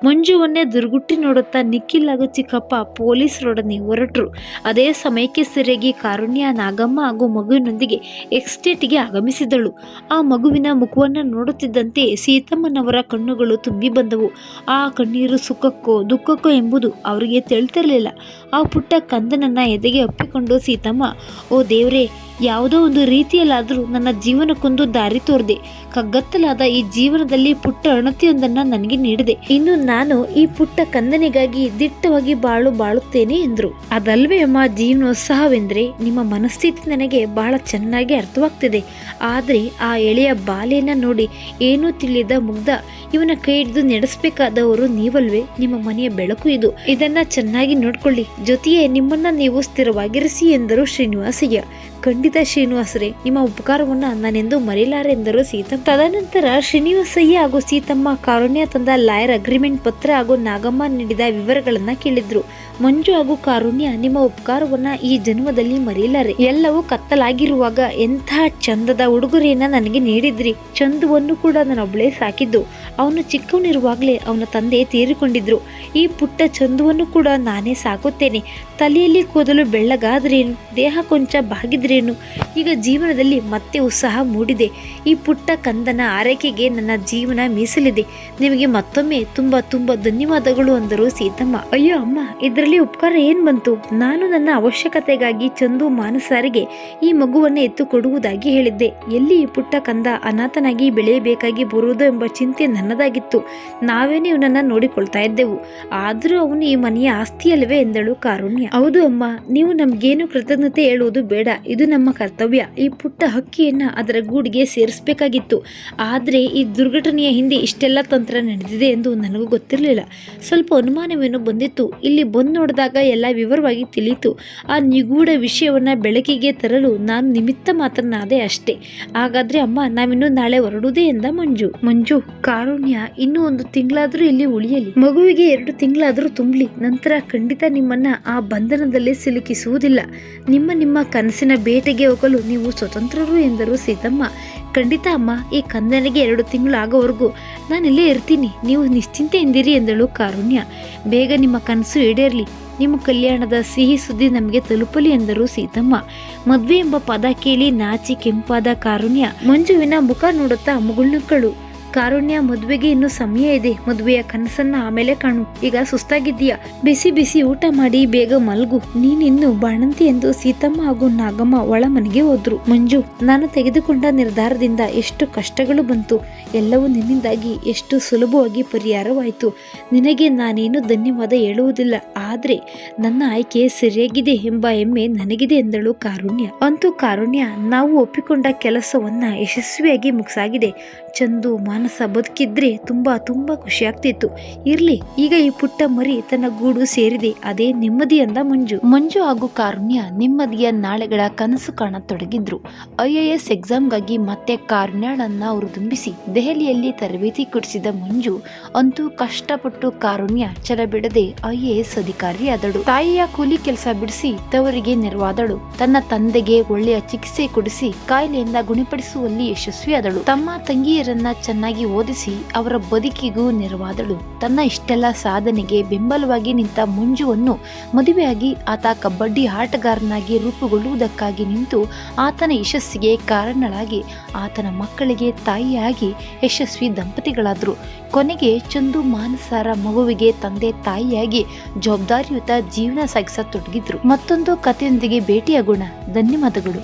ಮಂಜುವನ್ನೇ ದುರ್ಗುಟ್ಟಿ ನೋಡುತ್ತಾ ನಿಖಿಲ್ ಹಾಗೂ ಚಿಕ್ಕಪ್ಪ ಪೊಲೀಸರೊಡನೆ ಹೊರಟರು. ಅದೇ ಸಮಯಕ್ಕೆ ಸರಿಯಾಗಿ ಕಾರುಣ್ಯ, ನಾಗಮ್ಮ ಹಾಗೂ ಮಗುವಿನೊಂದಿಗೆ ಎಕ್ಸ್ಟೇಟ್ಗೆ ಆಗಮಿಸಿದಳು. ಆ ಮಗುವಿನ ಮುಖವನ್ನು ನೋಡುತ್ತಿದ್ದಂತೆ ಸೀತಮ್ಮನವರ ಕಣ್ಣುಗಳು ತುಂಬಿ ಬಂದವು. ಆ ಕಣ್ಣೀರು ಸುಖಕ್ಕೋ ದುಃಖಕ್ಕೋ ಎಂಬುದು ಅವರಿಗೆ ತಿಳಿತಿರಲಿಲ್ಲ. ಆ ಪುಟ್ಟ ಕಂದನನ್ನ ಎದೆಗೆ ಅಪ್ಪಿಕೊಂಡು ಸೀತಮ್ಮ, ಓ ದೇವ್ರೇ, ಯಾವುದೋ ಒಂದು ರೀತಿಯಲ್ಲಾದರೂ ನನ್ನ ಜೀವನಕ್ಕೊಂದು ದಾರಿ ತೋರಿದೆ. ಕಗ್ಗತ್ತಲಾದ ಈ ಜೀವನದಲ್ಲಿ ಪುಟ್ಟ ಅಣತಿಯೊಂದನ್ನು ನನಗೆ ನೀಡಿದೆ. ಇನ್ನು ನಾನು ಈ ಪುಟ್ಟ ಕಂದನಿಗಾಗಿ ದಿಟ್ಟವಾಗಿ ಬಾಳುತ್ತೇನೆ ಎಂದರು. ಅದಲ್ವೇ ಅಮ್ಮ ಜೀವನೋತ್ಸಾಹವೆಂದರೆ? ನಿಮ್ಮ ಮನಸ್ಥಿತಿ ನನಗೆ ಬಹಳ ಚೆನ್ನಾಗಿ ಅರ್ಥವಾಗ್ತಿದೆ. ಆದರೆ ಆ ಎಳೆಯ ಬಾಲೆಯನ್ನು ನೋಡಿ ಏನೂ ತಿಳಿದ ಮುಗ್ಧ ಇವನ ಕೈ ಹಿಡಿದು ನಡೆಸಬೇಕಾದವರು ನೀವಲ್ವೇ? ನಿಮ್ಮ ಮನೆಯ ಬೆಳಕು ಇದು. ಇದನ್ನ ಚೆನ್ನಾಗಿ ನೋಡ್ಕೊಳ್ಳಿ. ಜೊತೆಯೇ ನಿಮ್ಮನ್ನ ನೀವು ಸ್ಥಿರವಾಗಿರಿಸಿ ಎಂದರು ಶ್ರೀನಿವಾಸಯ್ಯ. ಖಂಡಿತ ಶ್ರೀನಿವಾಸರೇ, ನಿಮ್ಮ ಉಪಕಾರವನ್ನ ನಾನೆಂದು ಮರೆಯಲಾರೆ ಎಂದರು ಸೀತಮ್ಮ. ತದನಂತರ ಶ್ರೀನಿವಾಸಯ್ಯ ಹಾಗೂ ಸೀತಮ್ಮ ಕಾರುಣ್ಯ ತಂದ ಲಾಯರ್ ಅಗ್ರಿಮೆಂಟ್ ಪತ್ರ ಹಾಗೂ ನಾಗಮ್ಮ ನೀಡಿದ ವಿವರಗಳನ್ನ ಕೇಳಿದ್ರು. ಮಂಜು ಹಾಗೂ ಕಾರುಣ್ಯ, ನಿಮ್ಮ ಉಪಕಾರವನ್ನ ಈ ಜನ್ಮದಲ್ಲಿ ಮರೆಯಲಾರೆ. ಎಲ್ಲವೂ ಕತ್ತಲಾಗಿರುವಾಗ ಎಂಥ ಚಂದದ ಉಡುಗೊರೆಯನ್ನ ನನಗೆ ನೀಡಿದ್ರಿ. ಚಂದುವನ್ನು ಕೂಡ ನಾನೊಬ್ಬಳೇ ಸಾಕಿದ್ದು. ಅವನು ಚಿಕ್ಕವನಿರುವಾಗಲೇ ಅವನ ತಂದೆ ತೀರಿಕೊಂಡಿದ್ರು. ಈ ಪುಟ್ಟ ಚಂದುವನ್ನು ಕೂಡ ನಾನೇ ಸಾಕುತ್ತೇನೆ. ತಲೆಯಲ್ಲಿ ಕೂದಲು ಬೆಳ್ಳಗಾದ್ರೇನು, ದೇಹ ಕೊಂಚ ಬಾಗಿದ್ರೇನು, ಈಗ ಜೀವನದಲ್ಲಿ ಮತ್ತೆ ಉತ್ಸಾಹ ಮೂಡಿದೆ. ಈ ಪುಟ್ಟ ಕಂದನ ಆರೈಕೆಗೆ ನನ್ನ ಜೀವನ ಮೀಸಲಿದೆ. ನಿಮಗೆ ಮತ್ತೊಮ್ಮೆ ತುಂಬಾ ತುಂಬಾ ಧನ್ಯವಾದಗಳು ಅಂದರು ಸೀತಮ್ಮ. ಅಯ್ಯೋ ಅಮ್ಮ, ಇದರಲ್ಲಿ ಉಪಕಾರ ಏನ್ ಬಂತು? ನಾನು ನನ್ನ ಅವಶ್ಯಕತೆಗಾಗಿ ಚಂದು ಮಾನಸಾರಿಗೆ ಈ ಮಗುವನ್ನೇ ಎತ್ತು ಕೊಡುವುದಾಗಿ ಹೇಳಿದ್ದೆ. ಎಲ್ಲಿ ಈ ಪುಟ್ಟ ಕಂದ ಅನಾಥನಾಗಿ ಬೆಳೆಯಬೇಕಾಗಿ ಬರುವುದು ಎಂಬ ಚಿಂತೆ ನನ್ನದಾಗಿತ್ತು. ನಾವೇನೇ ಇವನನ್ನ ನೋಡಿಕೊಳ್ತಾ ಇದ್ದೆವು. ಆದರೂ ಅವನು ಈ ಮನೆಯ ಆಸ್ತಿಯಲ್ವೇ ಎಂದಳು ಕಾರುಣ್ಯ. ಹೌದು ಅಮ್ಮ, ನೀವು ನಮ್ಗೇನು ಕೃತಜ್ಞತೆ ಹೇಳುವುದು ಬೇಡ. ಇದು ನಮ್ಮ ಕರ್ತವ್ಯ. ಈ ಪುಟ್ಟ ಹಕ್ಕಿಯನ್ನ ಅದರ ಗೂಡಿಗೆ ಸೇರಿಸಬೇಕಾಗಿತ್ತು. ಆದರೆ ಈ ದುರ್ಘಟನೆಯ ಹಿಂದೆ ಇಷ್ಟೆಲ್ಲ ತಂತ್ರ ನಡೆದಿದೆ ಎಂದು ನನಗೂ ಗೊತ್ತಿರಲಿಲ್ಲ. ಸ್ವಲ್ಪ ಅನುಮಾನವೇನು ಬಂದಿತ್ತು. ಇಲ್ಲಿ ಬಂದು ನೋಡಿದಾಗ ಎಲ್ಲ ವಿವರವಾಗಿ ತಿಳಿಯಿತು. ಆ ನಿಗೂಢ ವಿಷಯವನ್ನ ಬೆಳಕಿಗೆ ತರಲು ನಾನು ನಿಮಿತ್ತ ಮಾತ್ರನಾದೆ ಅಷ್ಟೇ. ಹಾಗಾದ್ರೆ ಅಮ್ಮ, ನಾವಿನ್ನು ನಾಳೆ ಹೊರಡುವುದೇ ಎಂದ ಮಂಜು. ಕಾರುಣ್ಯ, ಇನ್ನೂ 1 ತಿಂಗಳಾದ್ರೂ ಇಲ್ಲಿ ಉಳಿಯಲಿ. ಮಗುವಿಗೆ 2 ತಿಂಗಳಾದ್ರೂ ತುಂಬಲಿ. ನಂತರ ಖಂಡಿತ ನಿಮ್ಮನ್ನ ಆ ಬಂಧನದಲ್ಲಿ ಸಿಲುಕಿಸುವುದಿಲ್ಲ. ನಿಮ್ಮ ಕನಸಿನ ಬೇಟೆಗೆ ಹೋಗಲು ನೀವು ಸ್ವತಂತ್ರರು ಎಂದರು ಸೀತಮ್ಮ. ಖಂಡಿತ ಅಮ್ಮ, ಈ ಕಂದನಿಗೆ 2 ತಿಂಗಳು ಆಗೋವರೆಗೂ ನಾನಿಲ್ಲೇ ಇರ್ತೀನಿ. ನೀವು ನಿಶ್ಚಿಂತೆಯಿಂದಿರಿ ಎಂದಳು ಕಾರುಣ್ಯ. ಬೇಗ ನಿಮ್ಮ ಕನಸು ಈಡೇರಲಿ. ನಿಮ್ಮ ಕಲ್ಯಾಣದ ಸಿಹಿ ಸುದ್ದಿ ನಮಗೆ ತಲುಪಲಿ ಎಂದರು ಸೀತಮ್ಮ. ಮದ್ವೆ ಎಂಬ ಪದ ಕೇಳಿ ನಾಚಿ ಕೆಂಪಾದ ಕಾರುಣ್ಯ ಮಂಜುವಿನ ಮುಖ ನೋಡುತ್ತಾ ಮುಗುಳ್ನಕ್ಕಳು. ಕಾರುಣ್ಯ, ಮದುವೆಗೆ ಇನ್ನೂ ಸಮಯ ಇದೆ. ಮದುವೆಯ ಕನಸನ್ನ ಆಮೇಲೆ ಕಾಣು. ಈಗ ಸುಸ್ತಾಗಿದ್ದೀಯಾ? ಬಿಸಿ ಬಿಸಿ ಊಟ ಮಾಡಿ ಬೇಗ ಮಲ್ಗು. ನೀನಿನ್ನು ಬಾಣಂತಿ ಎಂದು ಸೀತಮ್ಮ ಹಾಗೂ ನಾಗಮ್ಮ ಒಳ ಮನೆಗೆ ಹೋದ್ರು. ಮಂಜು, ನಾನು ತೆಗೆದುಕೊಂಡ ನಿರ್ಧಾರದಿಂದ ಎಷ್ಟು ಕಷ್ಟಗಳು ಬಂತು. ಎಲ್ಲವೂ ನಿನ್ನಿಂದಾಗಿ ಎಷ್ಟು ಸುಲಭವಾಗಿ ಪರಿಹಾರವಾಯಿತು. ನಿನಗೆ ನಾನೇನು ಧನ್ಯವಾದ ಹೇಳುವುದಿಲ್ಲ. ಆದ್ರೆ ನನ್ನ ಆಯ್ಕೆ ಸರಿಯಾಗಿದೆ ಎಂಬ ಹೆಮ್ಮೆ ನನಗಿದೆ ಎಂದಳು ಕಾರುಣ್ಯ. ಅಂತೂ ಕಾರುಣ್ಯ, ನಾವು ಒಪ್ಪಿಕೊಂಡ ಕೆಲಸವನ್ನ ಯಶಸ್ವಿಯಾಗಿ ಮುಗಿಸಾಗಿದೆ. ಚಂದು ಮಾನಸ ಬದುಕಿದ್ರೆ ತುಂಬಾ ತುಂಬಾ ಖುಷಿ ಆಗ್ತಿತ್ತು. ಇರ್ಲಿ, ಈಗ ಈ ಪುಟ್ಟ ಮರಿ ತನ್ನ ಗೂಡು ಸೇರಿದೆ. ಅದೇ ನೆಮ್ಮದಿ ಅಂದ ಮಂಜು ಹಾಗೂ ಕಾರುಣ್ಯ ನೆಮ್ಮದಿಯ ನಾಳೆಗಳ ಕನಸು ಕಾಣತೊಡಗಿದ್ರು. IAS ಎಕ್ಸಾಮ್ಗಾಗಿ ಮತ್ತೆ ಕಾರುಣ್ಯಳನ್ನ ಅವರು ದುಂಬಿಸಿ ದೆಹಲಿಯಲ್ಲಿ ತರಬೇತಿ ಕೊಡಿಸಿದ ಮಂಜು ಅಂತೂ ಕಷ್ಟಪಟ್ಟು ಕಾರುಣ್ಯ ಛಲ ಬಿಡದೆ IAS ಅಧಿಕಾರಿಯಾದಳು. ತಾಯಿಯ ಕೂಲಿ ಕೆಲಸ ಬಿಡಿಸಿ ತವರಿಗೆ ನೆರವಾದಳು. ತನ್ನ ತಂದೆಗೆ ಒಳ್ಳೆಯ ಚಿಕಿತ್ಸೆ ಕೊಡಿಸಿ ಕಾಯಿಲೆಯಿಂದ ಗುಣಪಡಿಸುವಲ್ಲಿ ಯಶಸ್ವಿಯಾದಳು. ತಮ್ಮ ತಂಗಿಯರನ್ನ ಚೆನ್ನಾಗಿ ಓದಿಸಿ ಅವರ ಬದುಕಿಗೂ ನೆರವಾದಳು. ತನ್ನ ಇಷ್ಟೆಲ್ಲ ಸಾಧನೆಗೆ ಬೆಂಬಲವಾಗಿ ನಿಂತ ಮಂಜುವನ್ನು ಮದುವೆಯಾಗಿ ಆತ ಕಬಡ್ಡಿ ಆಟಗಾರನಾಗಿ ರೂಪುಗೊಳ್ಳುವುದಕ್ಕಾಗಿ ನಿಂತು ಆತನ ಯಶಸ್ಸಿಗೆ ಕಾರಣಳಾಗಿ ಆತನ ಮಕ್ಕಳಿಗೆ ತಾಯಿಯಾಗಿ ಯಶಸ್ವಿ ದಂಪತಿಗಳಾದರು. ಕೊನೆಗೆ ಚಂದು ಮಾನಸಾರ ಮಗುವಿಗೆ ತಂದೆ ತಾಯಿಯಾಗಿ ಜವಾಬ್ದಾರಿಯುತ ಜೀವನ ಸಾಗಿಸತೊಡಗಿದ್ರು. ಮತ್ತೊಂದು ಕಥೆಯೊಂದಿಗೆ ಭೇಟಿಯಾಗೋಣ. ಧನ್ಯವಾದಗಳು.